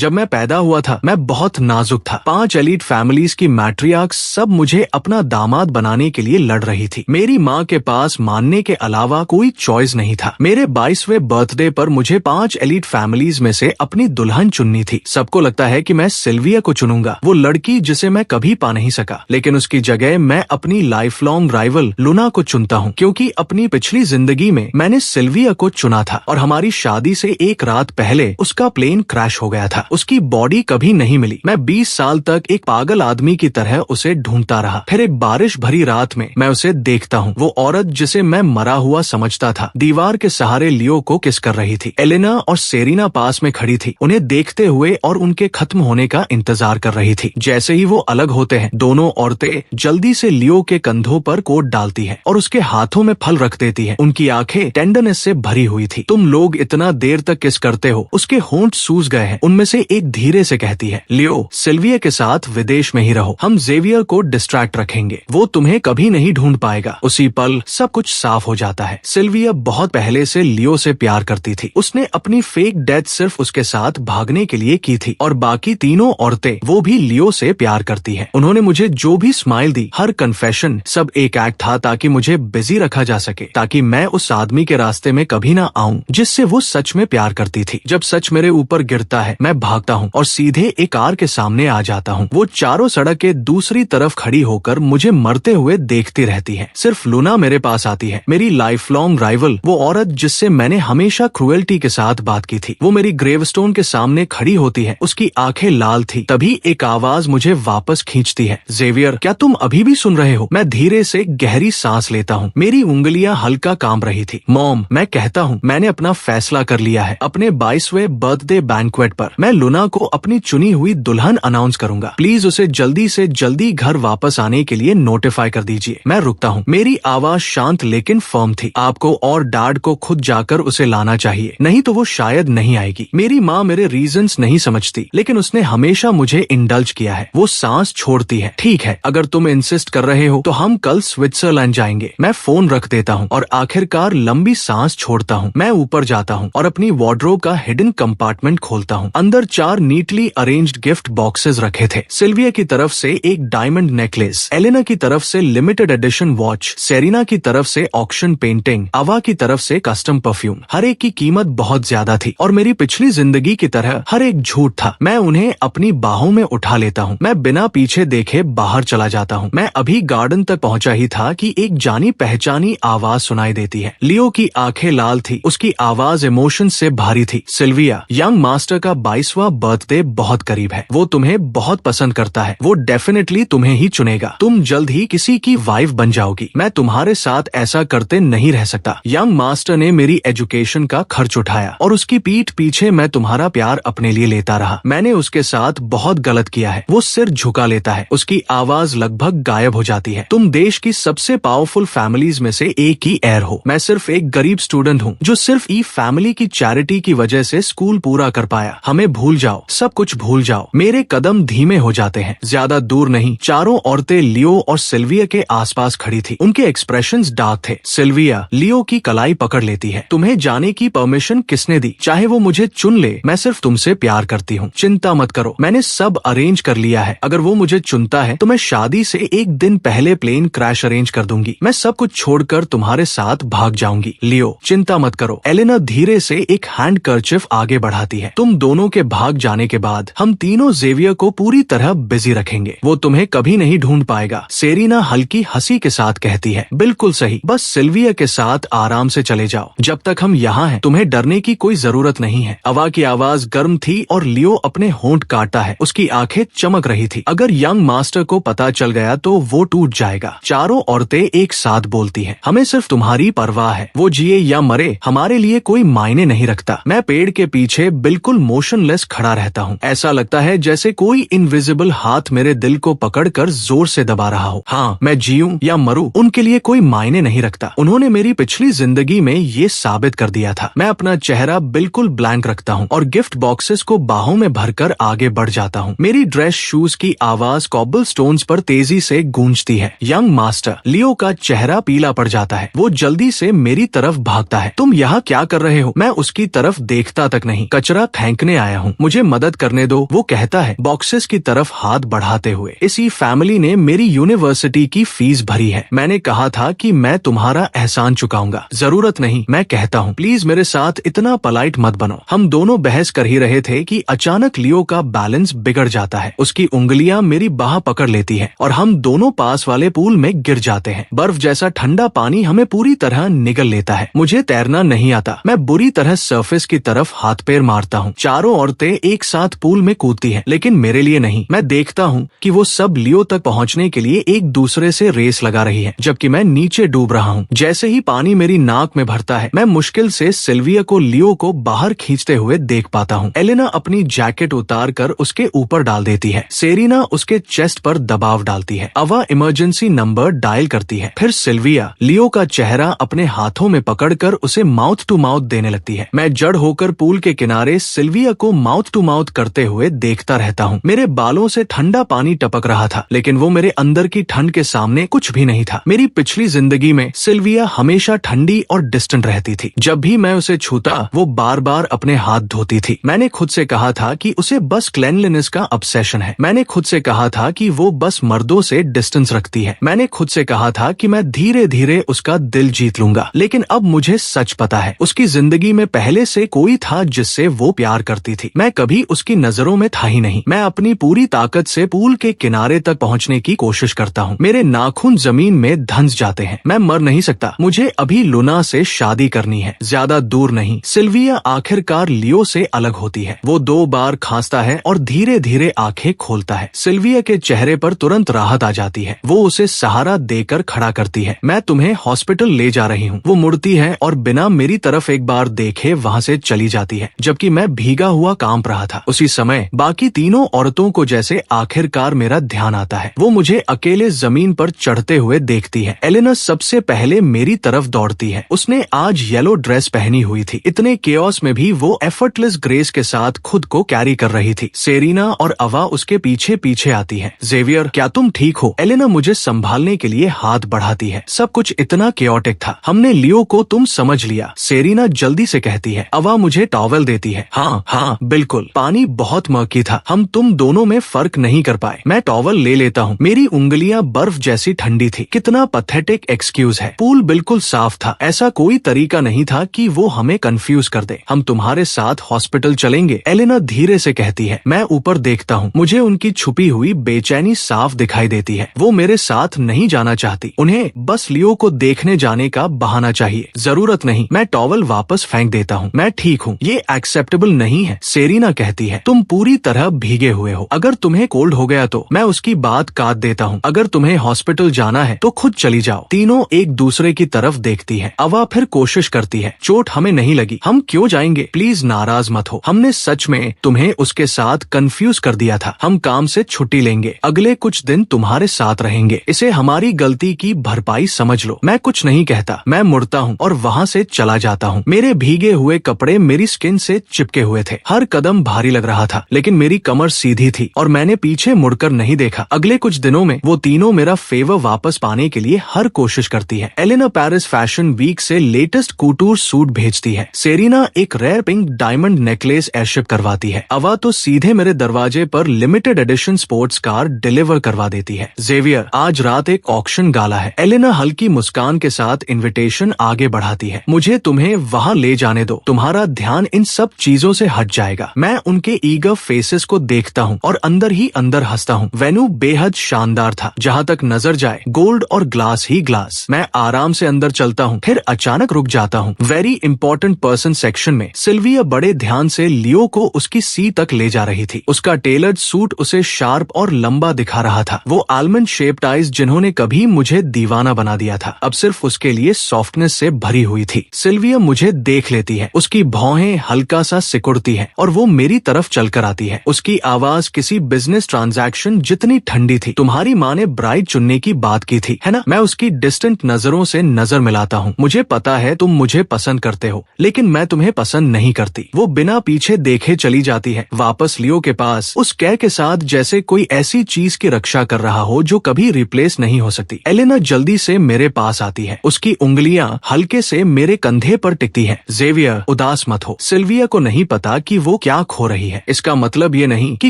जब मैं पैदा हुआ था मैं बहुत नाजुक था। 5 एलीट फैमिलीज की मैट्रियार्क्स सब मुझे अपना दामाद बनाने के लिए लड़ रही थी। मेरी माँ के पास मानने के अलावा कोई चॉइस नहीं था। मेरे 22वें बर्थडे पर मुझे 5 एलीट फैमिलीज में से अपनी दुल्हन चुननी थी। सबको लगता है कि मैं सिल्विया को चुनूंगा, वो लड़की जिसे मैं कभी पा नहीं सका। लेकिन उसकी जगह मैं अपनी लाइफ लॉन्ग राइवल लुना को चुनता हूँ, क्योंकि अपनी पिछली जिंदगी में मैंने सिल्विया को चुना था और हमारी शादी से एक रात पहले उसका प्लेन क्रैश हो गया था। उसकी बॉडी कभी नहीं मिली। मैं 20 साल तक एक पागल आदमी की तरह उसे ढूंढता रहा। फिर एक बारिश भरी रात में मैं उसे देखता हूँ। वो औरत जिसे मैं मरा हुआ समझता था दीवार के सहारे लियो को किस कर रही थी। एलेना और सेरिना पास में खड़ी थी, उन्हें देखते हुए और उनके खत्म होने का इंतजार कर रही थी। जैसे ही वो अलग होते हैं, दोनों औरतें जल्दी से लियो के कंधों पर कोट डालती है और उसके हाथों में फल रख देती है। उनकी आंखें टेंडरनेस से भरी हुई थी। तुम लोग इतना देर तक किस करते हो? उसके होंठ सूज गए हैं। उनमें से एक धीरे से कहती है, लियो सिल्विया के साथ विदेश में ही रहो, हम जेवियर को डिस्ट्रैक्ट रखेंगे, वो तुम्हें कभी नहीं ढूंढ पाएगा। उसी पल सब कुछ साफ हो जाता है। सिल्विया बहुत पहले से लियो से प्यार करती थी। उसने अपनी फेक डेथ सिर्फ उसके साथ भागने के लिए की थी और बाकी तीनों औरतें वो भी लियो से प्यार करती हैं। उन्होंने मुझे जो भी स्माइल दी, हर कन्फेशन, सब एक एक्ट था ताकि मुझे बिजी रखा जा सके, ताकि मैं उस आदमी के रास्ते में कभी ना आऊं जिससे वो सच में प्यार करती थी। जब सच मेरे ऊपर गिरता है मैं भागता हूँ और सीधे एक कार के सामने आ जाता हूँ। वो चारों सड़क के दूसरी तरफ खड़ी होकर मुझे मरते हुए देखती रहती है। सिर्फ लुना मेरे पास आती है, मेरी लाइफ लॉन्ग राइवल, वो औरत जिससे मैंने हमेशा क्रुएल्टी के साथ बात की थी। वो मेरी ग्रेवस्टोन के सामने खड़ी होती है, उसकी आंखें लाल थी। तभी एक आवाज मुझे वापस खींचती है, जेवियर क्या तुम अभी भी सुन रहे हो? मैं धीरे से गहरी सांस लेता हूँ। मेरी उंगलियां हल्का कांप रही थी। मॉम, मैं कहता हूँ मैंने अपना फैसला कर लिया है। अपने 22वें बर्थडे बैंक्वेट पर मैं लुना को अपनी चुनी हुई दुल्हन अनाउंस करूंगा। प्लीज उसे जल्दी से जल्दी घर वापस आने के लिए नोटिफाई कर दीजिए। मैं रुकता हूँ। मेरी आवाज शांत लेकिन फर्म थी। आपको और डैड को खुद जाकर उसे लाना चाहिए, नहीं तो वो शायद नहीं आएगी। मेरी माँ मेरे रीजंस नहीं समझती, लेकिन उसने हमेशा मुझे इंडल्ज किया है। वो सांस छोड़ती है। ठीक है, अगर तुम इंसिस्ट कर रहे हो तो हम कल स्विट्जरलैंड जाएंगे। मैं फोन रख देता हूँ और आखिरकार लंबी सांस छोड़ता हूँ। मैं ऊपर जाता हूँ और अपनी वार्डरोब का हिडन कंपार्टमेंट खोलता हूँ। अंदर 4 नीटली अरेंज्ड गिफ्ट बॉक्सेस रखे थे। सिल्विया की तरफ से एक डायमंड नेकलेस, एलेना की तरफ से लिमिटेड एडिशन वॉच, सेरिना की तरफ से ऑक्शन पेंटिंग, अवा की तरफ से कस्टम परफ्यूम। हर एक की कीमत बहुत ज्यादा थी और मेरी पिछली जिंदगी की तरह हर एक झूठ था। मैं उन्हें अपनी बाहों में उठा लेता हूँ। मैं बिना पीछे देखे बाहर चला जाता हूँ। मैं अभी गार्डन तक पहुँचा ही था कि एक जानी पहचानी आवाज सुनाई देती है। लियो की आंखें लाल थी, उसकी आवाज इमोशन से भारी थी। सिल्विया, यंग मास्टर का 22वां बर्थडे बहुत करीब है। वो तुम्हें बहुत पसंद करता है। वो डेफिनेटली तुम्हें ही चुनेगा। तुम जल्द ही किसी की वाइफ बन जाओगी। मैं तुम्हारे साथ ऐसा करते नहीं रह सकता। यंग मास्टर ने मेरी एजुकेशन का खर्च उठाया और उसकी पीठ पीछे मैं तुम्हारा प्यार अपने लिए लेता रहा। मैंने उसके साथ बहुत गलत किया है। वो सिर झुका लेता है, उसकी आवाज लगभग गायब हो जाती है। तुम देश की सबसे पावरफुल फैमिलीज में से एक ही एयर हो। मैं सिर्फ एक गरीब स्टूडेंट हूँ जो सिर्फ ई फैमिली की चैरिटी की वजह से स्कूल पूरा कर पाया। हमें भूल जाओ, सब कुछ भूल जाओ। मेरे कदम धीमे हो जाते हैं। ज्यादा दूर नहीं, चारों औरतें लियो और सिल्विया के आसपास खड़ी थी। उनके एक्सप्रेशंस डार्क थे। सिल्विया लियो की कलाई पकड़ लेती है। तुम्हें जाने की परमिशन किसने दी? चाहे वो मुझे चुन ले, मैं सिर्फ तुमसे प्यार करती हूँ। चिंता मत करो, मैंने सब अरेंज कर लिया है। अगर वो मुझे चुनता है तो मैं शादी से एक दिन पहले प्लेन क्रैश अरेंज कर दूंगी। मैं सब कुछ छोड़कर तुम्हारे साथ भाग जाऊंगी। लियो, चिंता मत करो। एलेना धीरे से एक हैंड कर्चिफ आगे बढ़ाती है। तुम दोनों के भाग जाने के बाद हम तीनों जेवियर को पूरी तरह बिजी रखेंगे। वो तुम्हें कभी नहीं ढूंढ पाएगा। सेरिना हल्की हंसी के साथ कहती है, बिल्कुल सही, बस सिल्विया के साथ आराम से चले जाओ। जब तक हम यहाँ हैं तुम्हें डरने की कोई जरूरत नहीं है। अवा की आवाज गर्म थी और लियो अपने होंठ काटता है। उसकी आंखें चमक रही थी। अगर यंग मास्टर को पता चल गया तो वो टूट जाएगा। चारों औरतें एक साथ बोलती हैं, हमें सिर्फ तुम्हारी परवाह है। वो जिए या मरे हमारे लिए कोई मायने नहीं रखता। मैं पेड़ के पीछे बिल्कुल मोशनलेस खड़ा रहता हूँ। ऐसा लगता है जैसे कोई इनविजिबल हाथ मेरे दिल को पकड़कर जोर से दबा रहा हो। हाँ, मैं जीऊं या मरूं उनके लिए कोई मायने नहीं रखता। उन्होंने मेरी पिछली जिंदगी में ये साबित कर दिया था। मैं अपना चेहरा बिल्कुल ब्लैंक रखता हूँ और गिफ्ट बॉक्सेस को बाहों में भरकर आगे बढ़ जाता हूँ। मेरी ड्रेस शूज की आवाज कॉबल स्टोन्स पर तेजी से गूंजती है। यंग मास्टर लियो का चेहरा पीला पड़ जाता है। वो जल्दी से मेरी तरफ भागता है। तुम यहाँ क्या कर रहे हो? मैं उसकी तरफ देखता तक नहीं, कचरा फेंकने आया हूँ। हूँ, मुझे मदद करने दो, वो कहता है बॉक्सेस की तरफ हाथ बढ़ाते हुए। इसी फैमिली ने मेरी यूनिवर्सिटी की फीस भरी है। मैंने कहा था कि मैं तुम्हारा एहसान चुकाऊंगा। जरूरत नहीं, मैं कहता हूँ, प्लीज मेरे साथ इतना पोलाइट मत बनो। हम दोनों बहस कर ही रहे थे कि अचानक लियो का बैलेंस बिगड़ जाता है। उसकी उंगलियां मेरी बाह पकड़ लेती है और हम दोनों पास वाले पूल में गिर जाते हैं। बर्फ जैसा ठंडा पानी हमें पूरी तरह निगल लेता है। मुझे तैरना नहीं आता। मैं बुरी तरह सरफेस की तरफ हाथ पैर मारता हूँ। चारों औरतें एक साथ पूल में कूदती हैं, लेकिन मेरे लिए नहीं। मैं देखता हूँ कि वो सब लियो तक पहुँचने के लिए एक दूसरे से रेस लगा रही है, जबकि मैं नीचे डूब रहा हूँ। जैसे ही पानी मेरी नाक में भरता है, मैं मुश्किल से सिल्विया को लियो को बाहर खींचते हुए देख पाता हूँ। एलेना अपनी जैकेट उतार कर उसके ऊपर डाल देती है। सेरिना उसके चेस्ट पर दबाव डालती है। अवा इमरजेंसी नंबर डायल करती है। फिर सिल्विया लियो का चेहरा अपने हाथों में पकड़कर उसे माउथ टू माउथ देने लगती है। मैं जड़ होकर पूल के किनारे सिल्विया को माउथ टू माउथ करते हुए देखता रहता हूँ। मेरे बालों से ठंडा पानी टपक रहा था, लेकिन वो मेरे अंदर की ठंड के सामने कुछ भी नहीं था। मेरी पिछली जिंदगी में सिल्विया हमेशा ठंडी और डिस्टेंट रहती थी। जब भी मैं उसे छूता, वो बार बार अपने हाथ धोती थी। मैंने खुद से कहा था कि उसे बस क्लेanलीनेस का ऑब्सेशन है। मैंने खुद से कहा था कि वो बस मर्दों से डिस्टेंस रखती है। मैंने खुद से कहा था कि मैं धीरे धीरे उसका दिल जीत लूंगा। लेकिन अब मुझे सच पता है, उसकी जिंदगी में पहले से कोई था जिससे वो प्यार करती थी। मैं कभी उसकी नजरों में था ही नहीं। मैं अपनी पूरी ताकत से पूल के किनारे तक पहुंचने की कोशिश करता हूँ। मेरे नाखून जमीन में धंस जाते हैं। मैं मर नहीं सकता। मुझे अभी लुना से शादी करनी है, ज्यादा दूर नहीं। सिल्विया आखिरकार लियो से अलग होती है। वो 2 बार खांसता है और धीरे धीरे आंखें खोलता है। सिल्विया के चेहरे पर तुरंत राहत आ जाती है। वो उसे सहारा देकर खड़ा करती है। मैं तुम्हें हॉस्पिटल ले जा रही हूँ। वो मुड़ती है और बिना मेरी तरफ एक बार देखे वहाँ से चली जाती है, जबकि मैं भीगा हुआ कांप रहा था। उसी समय बाकी तीनों औरतों को जैसे आखिरकार मेरा ध्यान आता है। वो मुझे अकेले जमीन पर चढ़ते हुए देखती है। एलेना सबसे पहले मेरी तरफ दौड़ती है। उसने आज येलो ड्रेस पहनी हुई थी। इतने केओस में भी वो एफर्टलेस ग्रेस के साथ खुद को कैरी कर रही थी। सेरिना और अवा उसके पीछे पीछे आती है। जेवियर, क्या तुम ठीक हो? एलेना मुझे संभालने के लिए हाथ बढ़ाती है। सब कुछ इतना केओटिक था। हमने लियो को तुम समझ लिया, सेरिना जल्दी से कहती है। अवा मुझे टॉवल देती है। हाँ बिल्कुल। पानी बहुत मर्की था। हम तुम दोनों में फर्क नहीं कर पाए। मैं टॉवल ले लेता हूँ। मेरी उंगलियां बर्फ जैसी ठंडी थी। कितना पैथेटिक एक्सक्यूज है। पूल बिल्कुल साफ था। ऐसा कोई तरीका नहीं था कि वो हमें कंफ्यूज कर दे। हम तुम्हारे साथ हॉस्पिटल चलेंगे, एलेना धीरे से कहती है। मैं ऊपर देखता हूँ। मुझे उनकी छुपी हुई बेचैनी साफ दिखाई देती है। वो मेरे साथ नहीं जाना चाहती। उन्हें बस लियो को देखने जाने का बहाना चाहिए। जरूरत नहीं। मैं टॉवल वापस फेंक देता हूँ। मैं ठीक हूँ। ये एक्सेप्टेबल नहीं है, सेरिना कहती है। तुम पूरी तरह भीगे हुए हो। अगर तुम्हें कोल्ड हो गया तो मैं उसकी बात काट देता हूँ। अगर तुम्हें हॉस्पिटल जाना है तो खुद चली जाओ। तीनों एक दूसरे की तरफ देखती है। अवा फिर कोशिश करती है। चोट हमें नहीं लगी। हम क्यों जाएंगे? प्लीज नाराज मत हो। हमने सच में तुम्हें उसके साथ कंफ्यूज कर दिया था। हम काम से छुट्टी लेंगे। अगले कुछ दिन तुम्हारे साथ रहेंगे। इसे हमारी गलती की भरपाई समझ लो। मैं कुछ नहीं कहता। मैं मुड़ता हूँ और वहाँ से चला जाता हूँ। मेरे भीगे हुए कपड़े मेरी स्किन से चिपके हुए थे। हर कदम भारी लग रहा था, लेकिन मेरी कमर सीधी थी और मैंने पीछे मुड़कर नहीं देखा। अगले कुछ दिनों में वो तीनों मेरा फेवर वापस पाने के लिए हर कोशिश करती है। एलेना पेरिस फैशन वीक से लेटेस्ट कूटूर सूट भेजती है। सेरिना एक rare pink diamond necklace airship करवाती है। अवा तो सीधे मेरे दरवाजे पर limited edition sports car deliver करवा देती है। जेवियर, आज रात एक ऑक्शन गाला है। एलेना हल्की मुस्कान के साथ इनविटेशन आगे बढ़ाती है। मुझे तुम्हें वहाँ ले जाने दो। तुम्हारा ध्यान इन सब चीजों से हट जाएगा। मैं उनके ईगर फेसेस को देखता हूँ और अंदर ही अंदर हंसता हूँ। वेन्यू बेहद शानदार था। जहाँ तक नजर जाए गोल्ड और ग्लास ही ग्लास। मैं आराम से अंदर चलता हूँ, फिर अचानक रुक जाता हूँ। वेरी इंपॉर्टेंट पर्सन सेक्शन में सिल्विया बड़े ध्यान से लियो को उसकी सीट तक ले जा रही थी। उसका टेलर्ड सूट उसे शार्प और लंबा दिखा रहा था। वो आलमंड शेप्ड आइज जिन्होंने कभी मुझे दीवाना बना दिया था, अब सिर्फ उसके लिए सॉफ्टनेस से भरी हुई थी। सिल्विया मुझे देख लेती है। उसकी भौहें हल्का सा सिकुड़ती है और वो मेरी तरफ चलकर आती है। उसकी आवाज किसी बिजनेस ट्रांजैक्शन जितनी ठंडी थी। तुम्हारी माँ ने ब्राइड चुनने की बात की थी, है ना? मैं उसकी डिस्टेंट नजरों से नजर मिलाता हूँ। मुझे पता है तुम मुझे पसंद करते हो, लेकिन मैं तुम्हें पसंद नहीं करती। वो बिना पीछे देखे चली जाती है, वापस लियो के पास, उस कैर के साथ जैसे कोई ऐसी चीज की रक्षा कर रहा हो जो कभी रिप्लेस नहीं हो सकती। एलेना जल्दी से मेरे पास आती है। उसकी उंगलियां हल्के से मेरे कंधे पर टिकती हैं। जेवियर, उदास मत हो। सिल्विया को नहीं पता कि वो वो क्या खो रही है। इसका मतलब ये नहीं कि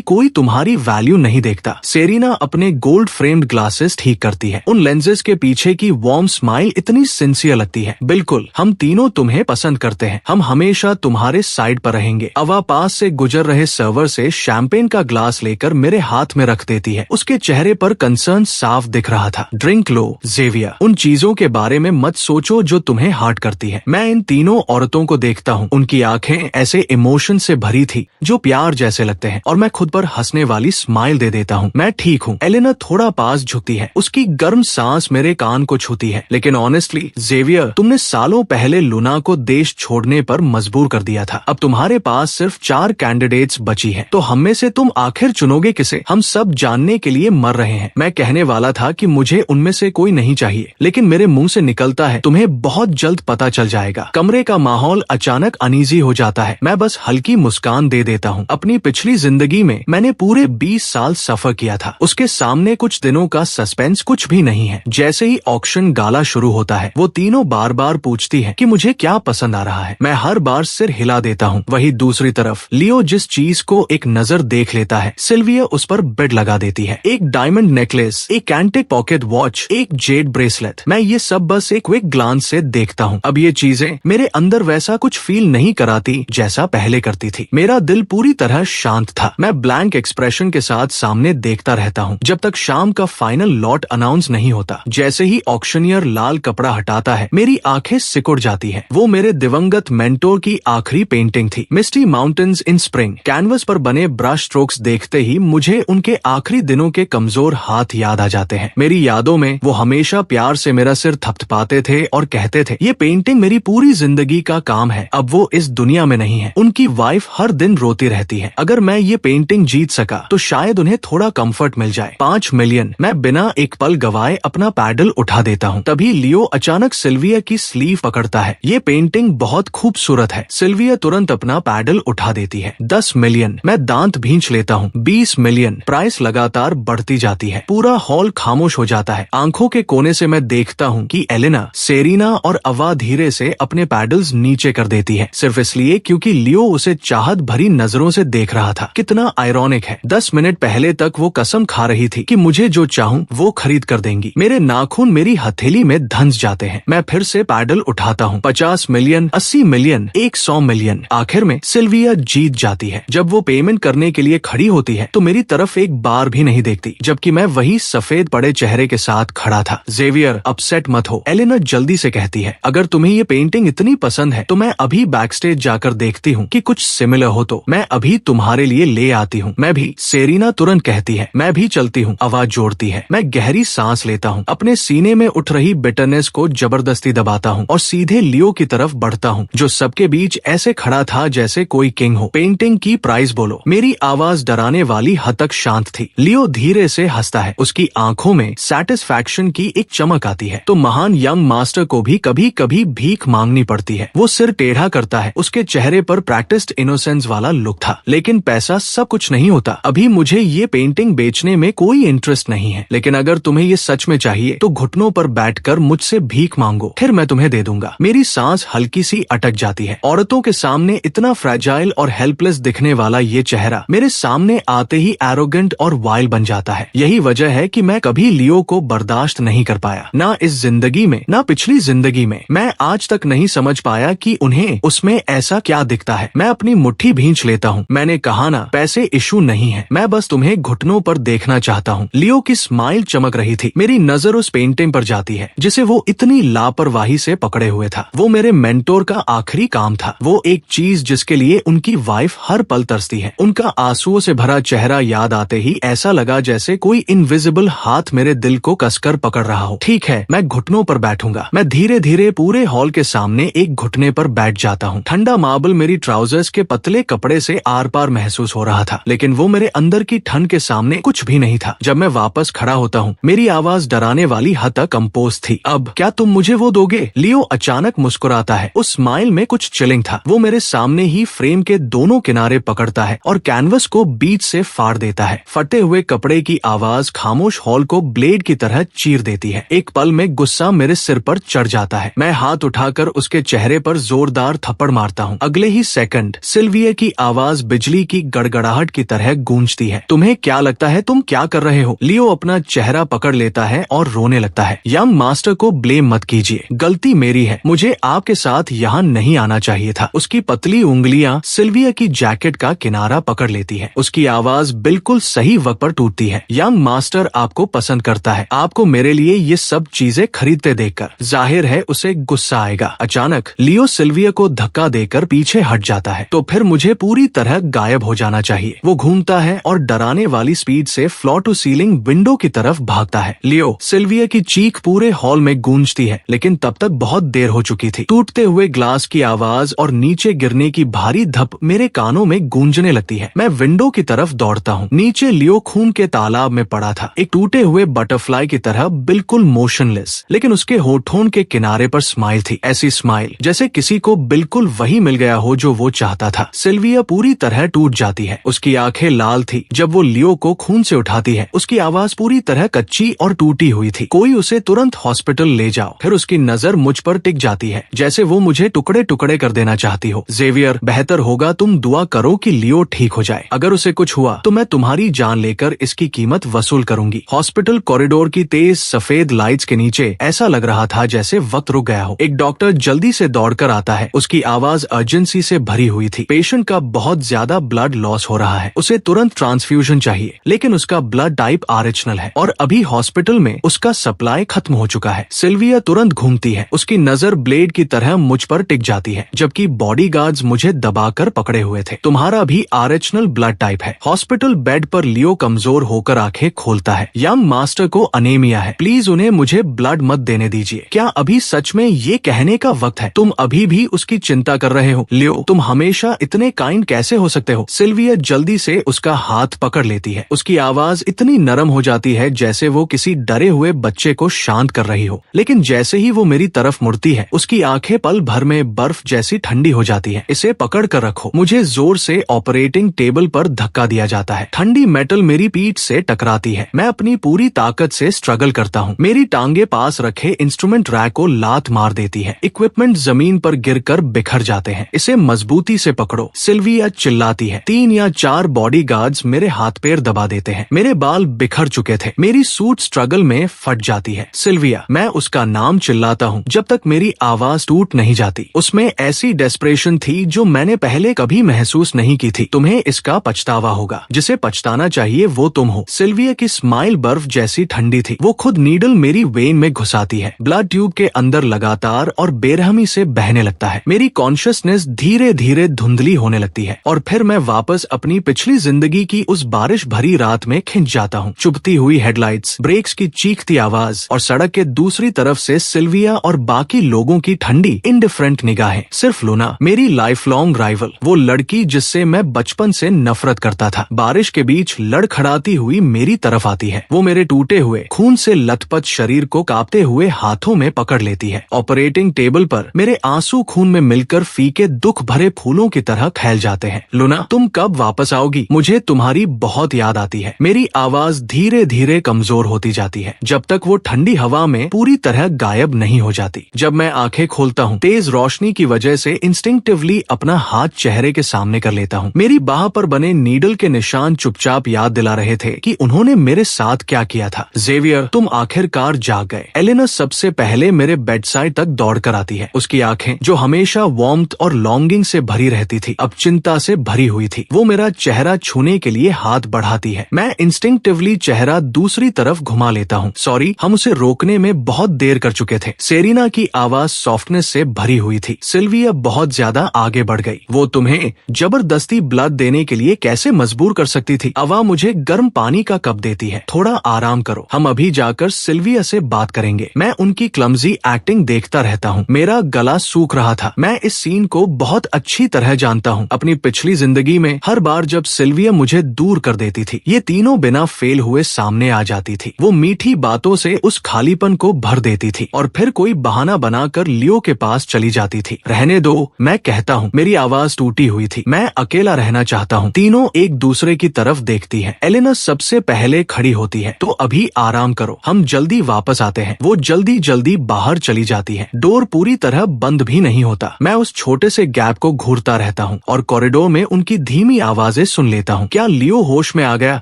कोई तुम्हारी वैल्यू नहीं देखता। सेरेना अपने गोल्ड फ्रेम्ड ग्लासेस ठीक करती है। उन लेंसेज के पीछे की वार्म स्माइल इतनी सिंसियर लगती है। बिल्कुल, हम तीनों तुम्हें पसंद करते हैं। हम हमेशा तुम्हारे साइड पर रहेंगे। अवा पास से गुजर रहे सर्वर से शैंपेन का ग्लास लेकर मेरे हाथ में रख देती है। उसके चेहरे पर कंसर्न साफ दिख रहा था। ड्रिंक लो जेवियर, उन चीजों के बारे में मत सोचो जो तुम्हें हर्ट करती है। मैं इन तीनों औरतों को देखता हूँ। उनकी आंखें ऐसे इमोशन से भरी थी जो प्यार जैसे लगते हैं, और मैं खुद पर हंसने वाली स्माइल दे देता हूँ। मैं ठीक हूँ। एलेना थोड़ा पास झुकती है। उसकी गर्म सांस मेरे कान को छूती है। लेकिन ऑनेस्टली जेवियर, तुमने सालों पहले लूना को देश छोड़ने पर मजबूर कर दिया था। अब तुम्हारे पास सिर्फ 4 कैंडिडेट्स बची हैं। तो हम में से तुम आखिर चुनोगे किसे? हम सब जानने के लिए मर रहे हैं। मैं कहने वाला था कि मुझे उनमें से कोई नहीं चाहिए, लेकिन मेरे मुंह से निकलता है तुम्हें बहुत जल्द पता चल जाएगा। कमरे का माहौल अचानक अनईजी हो जाता है। मैं बस हल्की मुस्कान दे देता हूँ। अपनी पिछली जिंदगी में मैंने पूरे 20 साल सफर किया था। उसके सामने कुछ दिनों का सस्पेंस कुछ भी नहीं है। जैसे ही ऑक्शन गाला शुरू होता है, वो तीनों बार बार पूछती है कि मुझे क्या पसंद आ रहा है। मैं हर बार सिर हिला देता हूँ। वही दूसरी तरफ लियो जिस चीज को एक नजर देख लेता है, सिल्विया उस पर बिड लगा देती है। एक डायमंड नेकलेस, एक एंटिक पॉकेट वॉच, एक जेड ब्रेसलेट। मैं ये सब बस एक क्विक ग्लांस से देखता हूँ। अब ये चीजें मेरे अंदर वैसा कुछ फील नहीं कराती जैसा पहले करती थी। मेरा दिल पूरी तरह शांत था। मैं ब्लैंक एक्सप्रेशन के साथ सामने देखता रहता हूँ जब तक शाम का फाइनल लॉट अनाउंस नहीं होता। जैसे ही ऑक्शनियर लाल कपड़ा हटाता है, मेरी आंखें सिकुड़ जाती है। वो मेरे दिवंगत मेंटोर की आखिरी पेंटिंग थी, मिस्टी माउंटेन्स इन स्प्रिंग। कैनवस पर बने ब्रश स्ट्रोक्स देखते ही मुझे उनके आखिरी दिनों के कमजोर हाथ याद आ जाते हैं। मेरी यादों में वो हमेशा प्यार से मेरा सिर थपथपाते थे और कहते थे, ये पेंटिंग मेरी पूरी जिंदगी का काम है। अब वो इस दुनिया में नहीं है। उनकी वाइफ हर दिन रोती रहती है। अगर मैं ये पेंटिंग जीत सका तो शायद उन्हें थोड़ा कंफर्ट मिल जाए। 5 मिलियन। मैं बिना एक पल गवाए अपना पैडल उठा देता हूँ। तभी लियो अचानक सिल्विया की स्लीव पकड़ता है। ये पेंटिंग बहुत खूबसूरत है। सिल्विया तुरंत अपना पैडल उठा देती है। 10 मिलियन। मैं दांत भींच लेता हूँ। 20 मिलियन। प्राइस लगातार बढ़ती जाती है। पूरा हॉल खामोश हो जाता है। आंखों के कोने से मैं देखता हूँ कि एलेना, सेरेना और अवा धीरे से अपने पैडल्स नीचे कर देती है, सिर्फ इसलिए क्योंकि लियो उसे चाहत भरी नजरों से देख रहा था। कितना आयरॉनिक है। 10 मिनट पहले तक वो कसम खा रही थी कि मुझे जो चाहूँ वो खरीद कर देंगी। मेरे नाखून मेरी हथेली में धंस जाते हैं। मैं फिर से पैडल उठाता हूँ। 50 मिलियन, 80 मिलियन, 100 मिलियन। आखिर में सिल्विया जीत जाती है। जब वो पेमेंट करने के लिए खड़ी होती है तो मेरी तरफ एक बार भी नहीं देखती, जबकि मैं वही सफेद पड़े चेहरे के साथ खड़ा था। जेवियर, अपसेट मत हो, एलेना जल्दी से कहती है। अगर तुम्हें ये पेंटिंग इतनी पसंद है तो मैं अभी बैकस्टेज जाकर देखती हूँ कि कुछ सिमिलर हो तो मैं अभी तुम्हारे लिए ले आती हूँ। मैं भी। सेरेना तुरंत कहती है। मैं भी चलती हूँ, आवाज जोड़ती है। मैं गहरी सांस लेता हूँ। अपने सीने में उठ रही बिटरनेस को जबरदस्ती दबाता हूँ और सीधे लियो की तरफ बढ़ता हूँ, जो सबके बीच ऐसे खड़ा था जैसे कोई किंग हो। पेंटिंग की प्राइस बोलो। मेरी आवाज डराने वाली हद तक शांत थी। लियो धीरे से हंसता है। उसकी आंखों में सैटिस्फैक्शन की एक चमक आती है। तो महान यंग मास्टर को भी कभी कभी भीख मांगनी पड़ती है। वो सिर टेढ़ा करता है। उसके चेहरे पर प्रैक्टिस्ड इनोसेंस वाला लुक था। लेकिन पैसा सब कुछ नहीं होता। अभी मुझे ये पेंटिंग बेचने में कोई इंटरेस्ट नहीं है, लेकिन अगर तुम्हें ये सच में चाहिए तो घुटनों पर बैठकर मुझसे भीख मांगो, फिर मैं तुम्हें दे दूंगा। मेरी सांस हल्की सी अटक जाती है। औरतों के सामने इतना फ्रैजाइल और हेल्पलेस दिखने वाला ये चेहरा मेरे सामने आते ही एरोगेंट और वाइल्ड बन जाता है। यही वजह है कि मैं कभी लियो को बर्दाश्त नहीं कर पाया, ना इस जिंदगी में ना पिछली जिंदगी में। मैं आज तक नहीं समझ पाया कि उन्हें उसमें ऐसा क्या दिखता है। मैं अपनी मुट्ठी भींच लेता हूँ। मैंने कहा ना, पैसे इशू नहीं है, मैं बस तुम्हें घुटनों पर देखना चाहता हूँ। लियो की स्माइल चमक रही थी। मेरी नजर उस पेंटिंग पर जाती है जिसे वो इतनी लापरवाही से पकड़े हुए था। वो मेरे मेंटोर का आखिरी काम था। वो एक चीज जिसके लिए उनकी वाइफ हर पल तरसती है। उनका आंसुओं से भरा चेहरा याद आते ही ऐसा लगा जैसे कोई इनविजिबल हाथ मेरे दिल को कसकर पकड़ रहा हो। ठीक है, मैं घुटनों पर बैठूंगा। मैं धीरे धीरे पूरे हॉल के सामने एक घुटने पर बैठ जाता हूँ। ठंडा मार्बल मेरी ट्राउजर्स के पतले कपड़े से आर पार महसूस हो रहा था, लेकिन वो मेरे अंदर की ठंड के सामने कुछ भी नहीं था। जब मैं वापस खड़ा होता हूँ, मेरी आवाज डराने वाली हद तक कंपोज थी। अब क्या तुम मुझे वो दोगे? लियो अचानक मुस्कुराता है। उस स्माइल में कुछ चिलिंग था। वो मेरे सामने ही फ्रेम के दोनों किनारे पकड़ता है और कैनवस को बीच से फाड़ देता है। फटे हुए कपड़े की आवाज खामोश हॉल को ब्लेड की तरह चीर देती है। एक पल में गुस्सा मेरे सिर पर चढ़ जाता है। मैं हाथ उठाकर उसके चेहरे पर जोरदार थप्पड़ मारता हूँ। अगले ही सेकंड सिल्विया सिल्विया की आवाज बिजली की गड़गड़ाहट की तरह गूंजती है। तुम्हें क्या लगता है तुम क्या कर रहे हो? लियो अपना चेहरा पकड़ लेता है और रोने लगता है। यंग मास्टर को ब्लेम मत कीजिए, गलती मेरी है, मुझे आपके साथ यहाँ नहीं आना चाहिए था। उसकी पतली उंगलियां सिल्विया की जैकेट का किनारा पकड़ लेती है। उसकी आवाज बिल्कुल सही वक्त पर टूटती है। यंग मास्टर आपको पसंद करता है, आपको मेरे लिए ये सब चीजें खरीदते देखकर जाहिर है उसे गुस्सा आएगा। अचानक लियो सिल्विया को धक्का देकर पीछे हट जाता है। तो फिर मुझे पूरी तरह गायब हो जाना चाहिए। वो घूमता है और डराने वाली स्पीड से फ्लोर टू सीलिंग विंडो की तरफ भागता है। लियो सिल्विया की चीख पूरे हॉल में गूंजती है, लेकिन तब तक बहुत देर हो चुकी थी। टूटते हुए ग्लास की आवाज और नीचे गिरने की भारी धप मेरे कानों में गूंजने लगती है। मैं विंडो की तरफ दौड़ता हूँ। नीचे लियो खून के तालाब में पड़ा था, एक टूटे हुए बटरफ्लाई की तरह बिल्कुल मोशनलेस, लेकिन उसके होठों के किनारे पर स्माइल थी। ऐसी स्माइल जैसे किसी को बिल्कुल वही मिल गया हो जो वो चाहता था। सिल्विया पूरी तरह टूट जाती है। उसकी आंखें लाल थी जब वो लियो को खून से उठाती है। उसकी आवाज पूरी तरह कच्ची और टूटी हुई थी। कोई उसे तुरंत हॉस्पिटल ले जाओ। फिर उसकी नजर मुझ पर टिक जाती है, जैसे वो मुझे टुकड़े टुकड़े कर देना चाहती हो। जेवियर, बेहतर होगा तुम दुआ करो कि लियो ठीक हो जाए। अगर उसे कुछ हुआ तो मैं तुम्हारी जान लेकर इसकी कीमत वसूल करूंगी। हॉस्पिटल कॉरिडोर की तेज सफेद लाइट्स के नीचे ऐसा लग रहा था जैसे वक्त रुक गया हो। एक डॉक्टर जल्दी से दौड़कर आता है। उसकी आवाज अर्जेंसी से भरी हुई थी। पेशेंट का बहुत ज्यादा ब्लड लॉस हो रहा है, उसे तुरंत ट्रांसफ्यूजन चाहिए, लेकिन उसका ब्लड टाइप आरएचनल है और अभी हॉस्पिटल में उसका सप्लाई खत्म हो चुका है। सिल्विया तुरंत घूमती है। उसकी नजर ब्लेड की तरह मुझ पर टिक जाती है, जबकि बॉडीगार्ड्स मुझे दबाकर पकड़े हुए थे। तुम्हारा भी आरएचनल ब्लड टाइप है। हॉस्पिटल बेड पर लियो कमजोर होकर आंखें खोलता है। यंग मास्टर को अनेमिया है, प्लीज उन्हें मुझे ब्लड मत देने दीजिए। क्या अभी सच में ये कहने का वक्त है? तुम अभी भी उसकी चिंता कर रहे हो? लियो, तुम हमेशा इतने काइंड कैसे हो सकते हो? सिल्विया जल्दी से उसका हाथ पकड़ लेती है। उसकी आवाज इतनी नरम हो जाती है जैसे वो किसी डरे हुए बच्चे को शांत कर रही हो। लेकिन जैसे ही वो मेरी तरफ मुड़ती है, उसकी आंखें पल भर में बर्फ जैसी ठंडी हो जाती है। इसे पकड़ कर रखो। मुझे जोर से ऑपरेटिंग टेबल पर धक्का दिया जाता है। ठंडी मेटल मेरी पीठ से टकराती है। मैं अपनी पूरी ताकत से स्ट्रगल करता हूँ। मेरी टांगे पास रखे इंस्ट्रूमेंट रैक को लात मार देती है। इक्विपमेंट जमीन पर गिरकर बिखर जाते हैं। इसे मजबूती से पकड़ो, सिल्विया चिल्लाती है। 3 या 4 बॉडीगार्ड्स मेरे हाथ पैर दबा देते हैं। मेरे बाल बिखर चुके थे। मेरी सूट स्ट्रगल में फट जाती है। सिल्विया, मैं उसका नाम चिल्लाता हूँ जब तक मेरी आवाज टूट नहीं जाती। उसमें ऐसी डेस्परेशन थी जो मैंने पहले कभी महसूस नहीं की थी। तुम्हें इसका पछतावा होगा। जिसे पछताना चाहिए वो तुम हो। सिल्विया की स्माइल बर्फ जैसी ठंडी थी। वो खुद नीडल मेरी वेन में घुसाती है। ब्लड ट्यूब के अंदर लगातार और बेरहमी से बहने लगता है। मेरी कॉन्शियसनेस धीरे धीरे धुंधली होने लगती है और फिर मैं वापस अपनी पिछली जिंदगी की उस बारिश भरी रात में खिंच जाता हूँ। चुभती हुई हेडलाइट्स, ब्रेक्स की चीखती आवाज और सड़क के दूसरी तरफ से सिल्विया और बाकी लोगों की ठंडी इंडिफरेंट निगाहें। सिर्फ लूना, मेरी लाइफ लॉन्ग राइवल, वो लड़की जिससे मैं बचपन से नफरत करता था, बारिश के बीच लड़खड़ाती हुई मेरी तरफ आती है। वो मेरे टूटे हुए खून से लथपथ शरीर को कांपते हुए हाथों में पकड़ लेती है। ऑपरेटिंग टेबल पर मेरे आंसू खून में मिलकर फीके दुख भरे फूलों की तरह फैल जाते हैं। लूना, तुम कब वापस आओगी? मुझे तुम्हारी बहुत याद आती है। मेरी आवाज धीरे धीरे कमजोर होती जाती है जब तक वो ठंडी हवा में पूरी तरह गायब नहीं हो जाती। जब मैं आंखें खोलता हूँ, तेज रोशनी की वजह से इंस्टिंक्टिवली अपना हाथ चेहरे के सामने कर लेता हूँ। मेरी बाह पर बने नीडल के निशान चुपचाप याद दिला रहे थे कि उन्होंने मेरे साथ क्या किया था। जेवियर, तुम आखिरकार जाग गए। एलेना सबसे पहले मेरे बेड साइड तक दौड़ कर आती है। उसकी आंखें, जो हमेशा वार्मथ और लॉन्गिंग से भरी रहती थी, अब चिंता से भरी हुई थी। वो मेरा चेहरा छूने के लिए हाथ बढ़ाती है। मैं इंस्टिंक्टिवली चेहरा दूसरी तरफ घुमा लेता हूँ। सॉरी, हम उसे रोकने में बहुत देर कर चुके थे। सेरिना की आवाज सॉफ्टनेस से भरी हुई थी। सिल्विया बहुत ज्यादा आगे बढ़ गई। वो तुम्हें जबरदस्ती ब्लड देने के लिए कैसे मजबूर कर सकती थी? अवा मुझे गर्म पानी का कप देती है। थोड़ा आराम करो, हम अभी जाकर सिल्विया से बात करेंगे। मैं उनकी क्लमजी एक्टिंग देखता रहता हूँ। मेरा गला सूख रहा था। मैं इस सीन को बहुत अच्छी तरह जानता हूँ। अपनी पिछली जिंदगी में हर बार जब सिल्विया मुझे दूर कर देती थी, ये तीनों बिना फेल हुए सामने आ जाती थी। वो मीठी बातों से उस खालीपन को भर देती थी और फिर कोई बहाना बनाकर लियो के पास चली जाती थी। रहने दो, मैं कहता हूँ। मेरी आवाज टूटी हुई थी। मैं अकेला रहना चाहता हूँ। तीनों एक दूसरे की तरफ देखती है। एलेना सबसे पहले खड़ी होती है। तो अभी आराम करो, हम जल्दी वापस आते हैं। वो जल्दी जल्दी बाहर चली जाती है। डोर पूरी तरह बंद भी नहीं होता। मैं उस छोटे से गैप को घूरता रहता लेता हूँ और कॉरिडोर में उनकी धीमी आवाजें सुन लेता हूँ। क्या लियो होश में आ गया?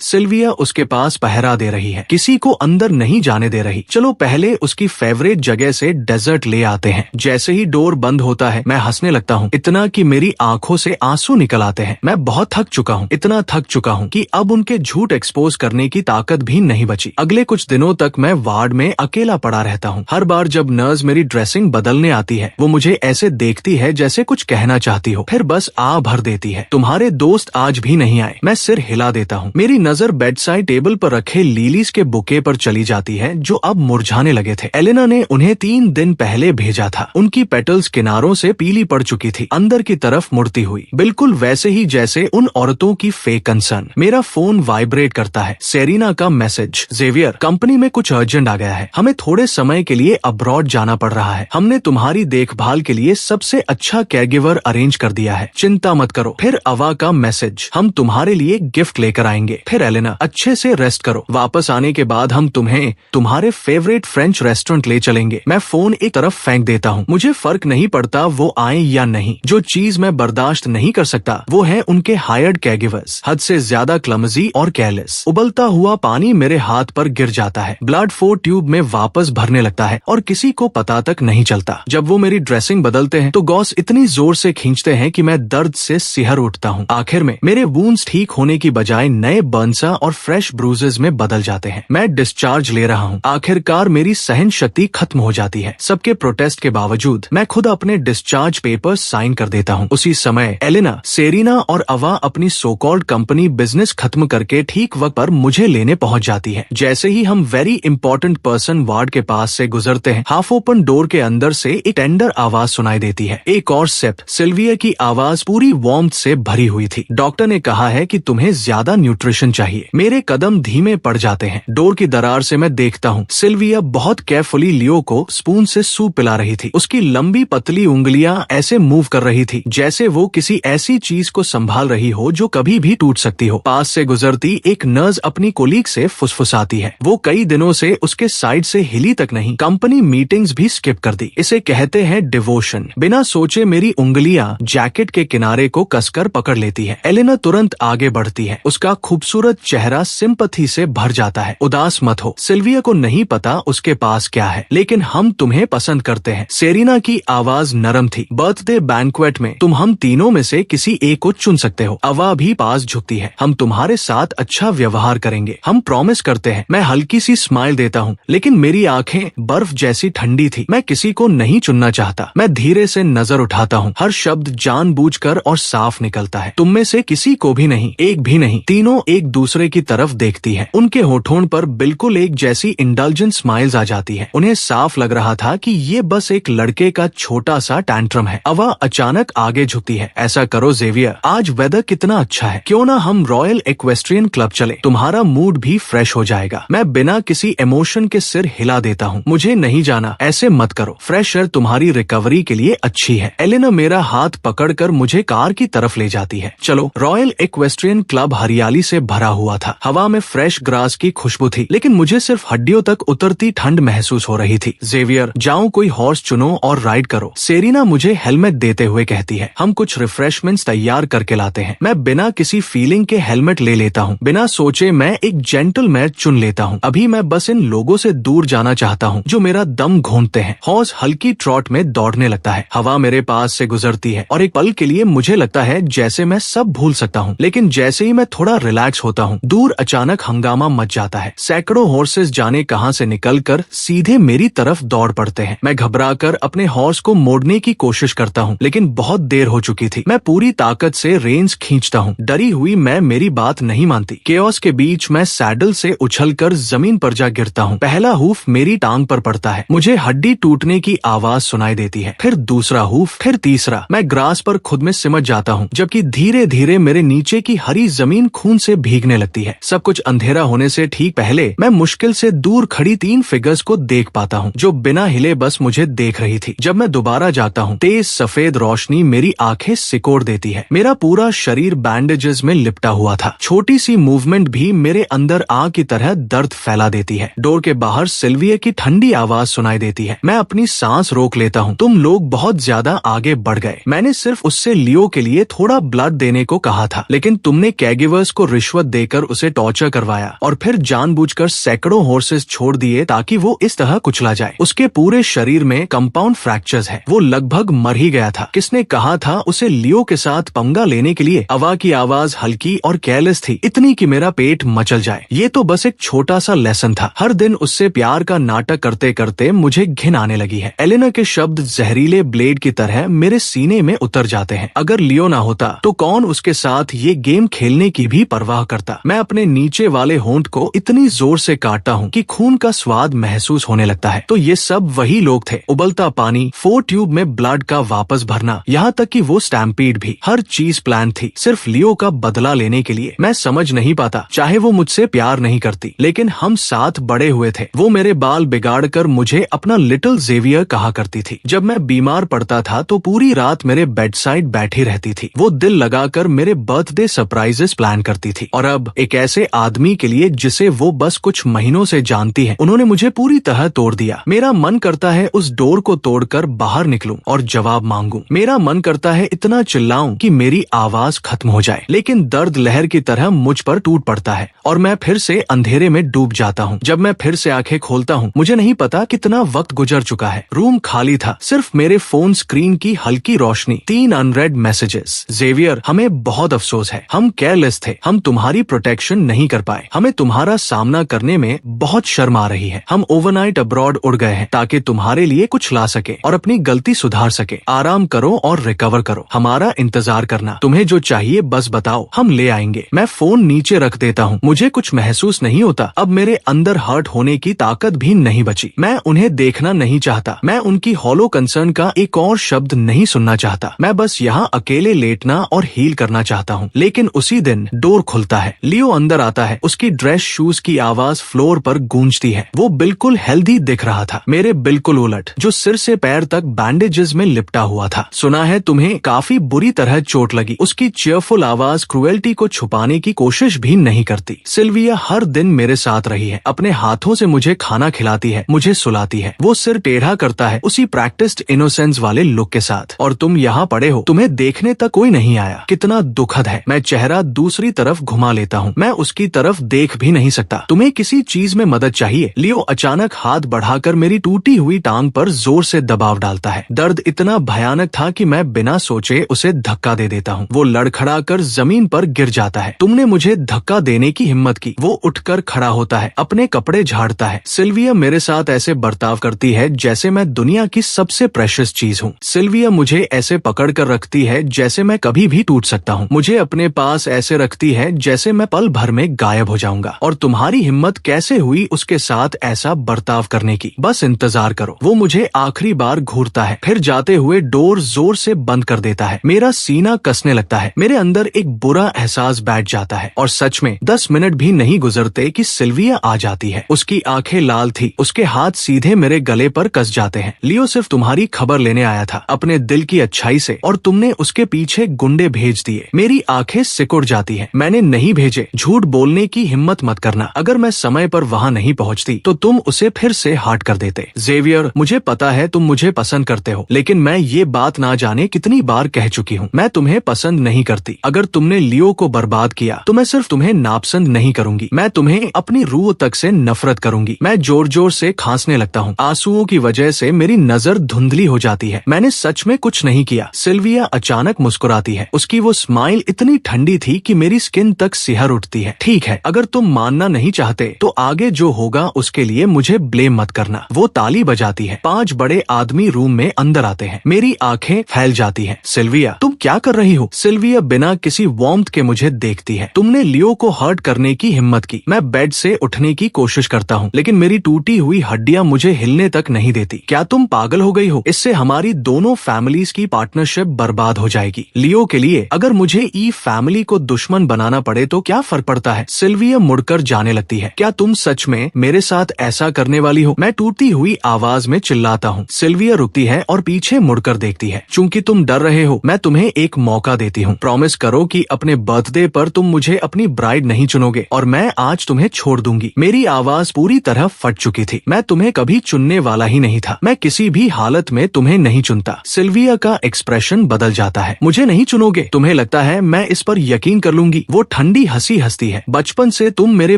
सिल्विया उसके पास पहरा दे रही है, किसी को अंदर नहीं जाने दे रही। चलो पहले उसकी फेवरेट जगह से डेजर्ट ले आते हैं। जैसे ही डोर बंद होता है मैं हंसने लगता हूँ, इतना कि मेरी आंखों से आंसू निकल आते हैं। मैं बहुत थक चुका हूँ, इतना थक चुका हूँ कि अब उनके झूठ एक्सपोज करने की ताकत भी नहीं बची। अगले कुछ दिनों तक मैं वार्ड में अकेला पड़ा रहता हूँ। हर बार जब नर्स मेरी ड्रेसिंग बदलने आती है वो मुझे ऐसे देखती है जैसे कुछ कहना चाहती हो, फिर बस आ भर देती है, तुम्हारे दोस्त आज भी नहीं आए। मैं सिर हिला देता हूँ। मेरी नजर बेडसाइड टेबल पर रखे लिलीज के बुके पर चली जाती है जो अब मुरझाने लगे थे। एलेना ने उन्हें 3 दिन पहले भेजा था। उनकी पेटल्स किनारों से पीली पड़ चुकी थी, अंदर की तरफ मुड़ती हुई, बिल्कुल वैसे ही जैसे उन औरतों की फेक कंसर्न। मेरा फोन वाइब्रेट करता है। सेरिना का मैसेज, जेवियर, कंपनी में कुछ अर्जेंट आ गया है, हमें थोड़े समय के लिए अब्रॉड जाना पड़ रहा है। हमने तुम्हारी देखभाल के लिए सबसे अच्छा केयरगिवर अरेंज कर दिया है, चिंता मत करो। फिर अवा का मैसेज, हम तुम्हारे लिए गिफ्ट लेकर आएंगे। फिर एलेना, अच्छे से रेस्ट करो, वापस आने के बाद हम तुम्हें तुम्हारे फेवरेट फ्रेंच रेस्टोरेंट ले चलेंगे। मैं फोन एक तरफ फेंक देता हूँ। मुझे फर्क नहीं पड़ता वो आए या नहीं। जो चीज मैं बर्दाश्त नहीं कर सकता वो है उनके हायर्ड केयरगिवर्स, हद से ज्यादा क्लमजी और केयरलेस। उबलता हुआ पानी मेरे हाथ पर गिर जाता है, ब्लड फ्लो ट्यूब में वापस भरने लगता है और किसी को पता तक नहीं चलता। जब वो मेरी ड्रेसिंग बदलते हैं तो गॉस इतनी जोर से खींचते हैं कि मैं दर्द से सिहर उठता हूँ। आखिर में मेरे वूंड्स ठीक होने की बजाय नए बर्नसा और फ्रेश ब्रूजेस में बदल जाते हैं। मैं डिस्चार्ज ले रहा हूँ। आखिरकार मेरी सहन शक्ति खत्म हो जाती है। सबके प्रोटेस्ट के बावजूद मैं खुद अपने डिस्चार्ज पेपर साइन कर देता हूँ। उसी समय एलेना, सेरिना और अवा अपनी सो कॉल्ड कंपनी बिजनेस खत्म करके ठीक वक्त पर मुझे लेने पहुंच जाती है। जैसे ही हम वेरी इंपॉर्टेंट पर्सन वार्ड के पास से गुजरते हैं, हाफ ओपन डोर के अंदर से एक टेंडर आवाज सुनाई देती है। एक और सिप। सिल्विया की आवाज पूरी वार्मथ से भरी हुई थी। डॉक्टर ने कहा है कि तुम्हें ज्यादा न्यूट्रिशन चाहिए। मेरे कदम धीमे पड़ जाते हैं। डोर की दरार से मैं देखता हूँ सिल्विया बहुत केयरफुली लियो को स्पून से सूप पिला रही थी। उसकी लंबी पतली उंगलियां ऐसे मूव कर रही थी जैसे वो किसी ऐसी चीज को संभाल रही हो जो कभी भी टूट सकती हो। पास से गुजरती एक नर्स अपनी कोलीग से फुसफुसाती है। वो कई दिनों से उसके साइड से हिली तक नहीं, कंपनी मीटिंग्स भी स्किप कर दी। इसे कहते हैं डिवोशन। बिना सोचे मेरी उंगलियां जैकेट के किनारे को कसकर पकड़ लेती है। एलेना तुरंत आगे बढ़ती है। उसका खूबसूरत चेहरा सिंपैथी से भर जाता है। उदास मत हो, सिल्विया को नहीं पता उसके पास क्या है, लेकिन हम तुम्हें पसंद करते हैं। सेरिना की आवाज नरम थी। बर्थडे बैंक्वेट में तुम हम तीनों में से किसी एक को चुन सकते हो। अवा भी पास झुकती है। हम तुम्हारे साथ अच्छा व्यवहार करेंगे, हम प्रॉमिस करते हैं। मैं हल्की सी स्माइल देता हूँ, लेकिन मेरी आंखें बर्फ जैसी ठंडी थी। मैं किसी को नहीं चुनना चाहता। मैं धीरे से नजर उठाता हूँ। हर शब्द जानबूझकर और साफ निकलता है। तुम में से किसी को भी नहीं, एक भी नहीं। तीनों एक दूसरे की तरफ देखती है। उनके होठों पर बिल्कुल एक जैसी इंडल्जेंट स्माइल्स आ जाती है। उन्हें साफ लग रहा था कि ये बस एक लड़के का छोटा सा टैंट्रम है। अवा अचानक आगे झुकती है। ऐसा करो जेवियर, आज वेदर कितना अच्छा है, क्यों ना हम रॉयल इक्वेस्ट्रियन क्लब चले, तुम्हारा मूड भी फ्रेश हो जाएगा। मैं बिना किसी इमोशन के सिर हिला देता हूँ। मुझे नहीं जाना, ऐसे मत करो, फ्रेश एयर तुम्हारी रिकवरी के लिए अच्छी है। एलेना मेरा हाथ पकड़कर मुझे कार की तरफ ले जाती है। चलो। रॉयल इक्वेस्ट्रियन क्लब हरियाली से भरा हुआ था। हवा में फ्रेश ग्रास की खुशबू थी, लेकिन मुझे सिर्फ हड्डियों तक उतरती ठंड महसूस हो रही थी। जेवियर, जाओ कोई हॉर्स चुनो और राइड करो। सेरिना मुझे हेलमेट देते हुए कहती है। हम कुछ रिफ्रेशमेंट्स तैयार करके लाते हैं। मैं बिना किसी फीलिंग के हेलमेट ले लेता हूँ। बिना सोचे मैं एक जेंटलमैन चुन लेता हूँ। अभी मैं बस इन लोगों से दूर जाना चाहता हूँ जो मेरा दम घोंटते हैं। हॉर्स हल्की ट्रॉट में दौड़ने लगता है। हवा मेरे पास से गुजरती है और एक पल के लिए मुझे लगता है जैसे मैं सब भूल सकता हूँ, लेकिन जैसे ही मैं थोड़ा रिलैक्स होता हूँ, दूर अचानक हंगामा मच जाता है। सैकड़ों हॉर्सेस जाने कहां से निकलकर सीधे मेरी तरफ दौड़ पड़ते हैं। मैं घबराकर अपने हॉर्स को मोड़ने की कोशिश करता हूँ, लेकिन बहुत देर हो चुकी थी। मैं पूरी ताकत से रेंज खींचता हूँ। डरी हुई मैं मेरी बात नहीं मानती। केओस के बीच मैं सैडल से उछलकर जमीन पर जा गिरता हूँ। पहला हूफ मेरी टांग पर पड़ता है। मुझे हड्डी टूटने की आवाज सुनाई देती है। फिर दूसरा हूफ, फिर तीसरा। मैं ग्रास पर खुद में सिमट जाता हूँ, जबकि धीरे धीरे मेरे नीचे की हरी जमीन खून से भीगने लगती है। सब कुछ अंधेरा होने से ठीक पहले मैं मुश्किल से दूर खड़ी 3 फिगर्स को देख पाता हूँ जो बिना हिले बस मुझे देख रही थी। जब मैं दोबारा जाता हूँ, तेज सफेद रोशनी मेरी आंखें सिकोड़ देती है। मेरा पूरा शरीर बैंडेजेस में लिपटा हुआ था। छोटी सी मूवमेंट भी मेरे अंदर आग की तरह दर्द फैला देती है। डोर के बाहर सिल्विया की ठंडी आवाज सुनाई देती है। मैं अपनी सांस रोक लेता हूँ। तुम लोग बहुत ज्यादा आगे बढ़ गए। मैंने सिर्फ उससे मुझसे लियो के लिए थोड़ा ब्लड देने को कहा था, लेकिन तुमने कैगिवर्स को रिश्वत देकर उसे टॉर्चर करवाया और फिर जानबूझकर सैकड़ों हॉर्सेस छोड़ दिए ताकि वो इस तरह कुचला जाए। उसके पूरे शरीर में कंपाउंड फ्रैक्चर्स है, वो लगभग मर ही गया था। किसने कहा था उसे लियो के साथ पंगा लेने के लिए? अवा की आवाज हल्की और केयरलेस थी, इतनी कि मेरा पेट मचल जाए। ये तो बस एक छोटा सा लेसन था। हर दिन उससे प्यार का नाटक करते करते मुझे घिन आने लगी है। एलेना के शब्द जहरीले ब्लेड की तरह मेरे सीने में उतर जाते हैं। अगर लियो ना होता तो कौन उसके साथ ये गेम खेलने की भी परवाह करता? मैं अपने नीचे वाले होंठ को इतनी जोर से काटता हूँ कि खून का स्वाद महसूस होने लगता है। तो ये सब वही लोग थे। उबलता पानी, 4 ट्यूब में ब्लड का वापस भरना, यहाँ तक कि वो स्टैम्पीड भी, हर चीज प्लान थी सिर्फ लियो का बदला लेने के लिए। मैं समझ नहीं पाता, चाहे वो मुझसे प्यार नहीं करती, लेकिन हम साथ बड़े हुए थे। वो मेरे बाल बिगाड़ कर मुझे अपना लिटिल जेवियर कहा करती थी। जब मैं बीमार पड़ता था तो पूरी रात मेरे बेड साइड बैठी रहती थी। वो दिल लगाकर मेरे बर्थडे सरप्राइजेस प्लान करती थी। और अब एक ऐसे आदमी के लिए जिसे वो बस कुछ महीनों से जानती है, उन्होंने मुझे पूरी तरह तोड़ दिया। मेरा मन करता है उस डोर को तोड़कर बाहर निकलूं और जवाब मांगूं। मेरा मन करता है इतना चिल्लाऊं कि मेरी आवाज खत्म हो जाए, लेकिन दर्द लहर की तरह मुझ पर टूट पड़ता है और मैं फिर से अंधेरे में डूब जाता हूँ। जब मैं फिर से आंखें खोलता हूँ, मुझे नहीं पता कितना वक्त गुजर चुका है। रूम खाली था, सिर्फ मेरे फोन स्क्रीन की हल्की रोशनी, 3 अनरेड मैसेजेस। जेवियर, हमें बहुत अफसोस है, हम केयरलेस थे, हम तुम्हारी प्रोटेक्शन नहीं कर पाए, हमें तुम्हारा सामना करने में बहुत शर्म आ रही है। हम ओवरनाइट अब्रॉड उड़ गए हैं ताकि तुम्हारे लिए कुछ ला सके और अपनी गलती सुधार सके। आराम करो और रिकवर करो, हमारा इंतजार करना। तुम्हें जो चाहिए बस बताओ, हम ले आएंगे। मैं फोन नीचे रख देता हूँ। मुझे कुछ महसूस नहीं होता। अब मेरे अंदर हर्ट होने की ताकत भी नहीं बची। मैं उन्हें देखना नहीं चाहता, मैं उनकी हॉलो कंसर्न का एक और शब्द नहीं सुनना चाहता। मैं बस यहाँ अकेले लेटना और हील करना चाहता हूँ। लेकिन उसी दिन डोर खुलता है, लियो अंदर आता है। उसकी ड्रेस शूज की आवाज फ्लोर पर गूंजती है। वो बिल्कुल हेल्दी दिख रहा था, मेरे बिल्कुल उलट, जो सिर से पैर तक बैंडेजेस में लिपटा हुआ था। सुना है तुम्हें काफी बुरी तरह चोट लगी। उसकी चीयरफुल आवाज क्रुएल्टी को छुपाने की कोशिश भी नहीं करती। सिल्विया हर दिन मेरे साथ रही है, अपने हाथों से मुझे खाना खिलाती है, मुझे सुलाती है। वो सिर टेढ़ा करता है उसी प्रैक्टिस्ड इनोसेंस वाले लुक के साथ। और तुम यहाँ पड़े हो, तुम्हें देखने तक कोई नहीं आया। कितना दुखद है। मैं चेहरा दूसरी तरफ घुमा लेता हूँ, मैं उसकी तरफ देख भी नहीं सकता। तुम्हें किसी चीज में मदद चाहिए? लियो अचानक हाथ बढ़ाकर मेरी टूटी हुई टांग पर जोर से दबाव डालता है। दर्द इतना भयानक था कि मैं बिना सोचे उसे धक्का दे देता हूँ। वो लड़खड़ा कर जमीन पर गिर जाता है। तुमने मुझे धक्का देने की हिम्मत की। वो उठकर खड़ा होता है, अपने कपड़े झाड़ता है। सिल्विया मेरे साथ ऐसे बर्ताव करती है जैसे मैं दुनिया की सबसे प्रेशियस चीज हूँ। सिल्विया मुझे ऐसे पकड़ कर रखती है जैसे मैं कभी भी टूट सकता हूँ। मुझे अपने पास ऐसे रखती है जैसे मैं पल भर में गायब हो जाऊंगा। और तुम्हारी हिम्मत कैसे हुई उसके साथ ऐसा बर्ताव करने की? बस इंतजार करो। वो मुझे आखिरी बार घूरता है, फिर जाते हुए डोर जोर से बंद कर देता है। मेरा सीना कसने लगता है, मेरे अंदर एक बुरा एहसास बैठ जाता है। और सच में 10 मिनट भी नहीं गुजरते कि सिल्विया आ जाती है। उसकी आंखें लाल थी, उसके हाथ सीधे मेरे गले पर कस जाते हैं। लियो सिर्फ तुम्हारी खबर लेने आया था, अपने दिल की अच्छाई से, और तुमने उसके पीछे गुंडे भेज दिए। मेरी आंखें सिकुड़ जाती हैं। मैंने नहीं भेजे। झूठ बोलने की हिम्मत मत करना। अगर मैं समय पर वहाँ नहीं पहुँचती तो तुम उसे फिर से हार्ट कर देते। जेवियर, मुझे पता है तुम मुझे पसंद करते हो, लेकिन मैं ये बात ना जाने कितनी बार कह चुकी हूँ, मैं तुम्हें पसंद नहीं करती। अगर तुमने लियो को बर्बाद किया तो मैं सिर्फ तुम्हें नापसंद नहीं करूंगी, मैं तुम्हें अपनी रूह तक से नफरत करूंगी। मैं जोर जोर से खांसने लगता हूँ। आंसुओं की वजह से मेरी नजर धुंधली हो जाती है। मैंने सच में कुछ नहीं किया। सिल्विया अचानक मुस्कुराती है। उसकी वो स्माइल इतनी ठंडी थी कि मेरी स्किन तक सिहर उठती है। ठीक है, अगर तुम मानना नहीं चाहते तो आगे जो होगा उसके लिए मुझे ब्लेम मत करना। वो ताली बजाती है। 5 बड़े आदमी रूम में अंदर आते हैं। मेरी आंखें फैल जाती हैं। सिल्विया, तुम क्या कर रही हो? सिल्विया बिना किसी वार्मथ के मुझे देखती है। तुमने लियो को हर्ट करने की हिम्मत की। मैं बेड से उठने की कोशिश करता हूँ, लेकिन मेरी टूटी हुई हड्डियां मुझे हिलने तक नहीं देती। क्या तुम पागल हो गई हो? इससे हमारी दोनों फैमिलीज की पार्टनरशिप बर्बाद हो जाएगी। लियो के लिए अगर मुझे ई फैमिली को दुश्मन बनाना पड़े तो क्या फर्क पड़ता है? सिल्विया मुड़कर जाने लगती है। क्या तुम सच में मेरे साथ ऐसा करने वाली हो? मैं टूटी हुई आवाज में चिल्लाता हूँ। सिल्विया रुकती है और पीछे मुड़कर देखती है। चूंकि तुम डर रहे हो, मैं तुम्हें एक मौका देती हूँ। प्रॉमिस करो कि अपने बर्थडे पर तुम मुझे अपनी ब्राइड नहीं चुनोगे और मैं आज तुम्हें छोड़ दूंगी। मेरी आवाज पूरी तरह फट चुकी थी। मैं तुम्हें कभी चुनने वाला ही नहीं था। मैं किसी भी हालत में तुम्हें नहीं चुनता। सिल्विया का एक्सप्रेशन बदल जाता है। मुझे नहीं चुनोगे? तुम्हें लगता है मैं इस पर यकीन कर लूंगी? वो ठंडी हंसी हंसती है। बचपन से तुम मेरे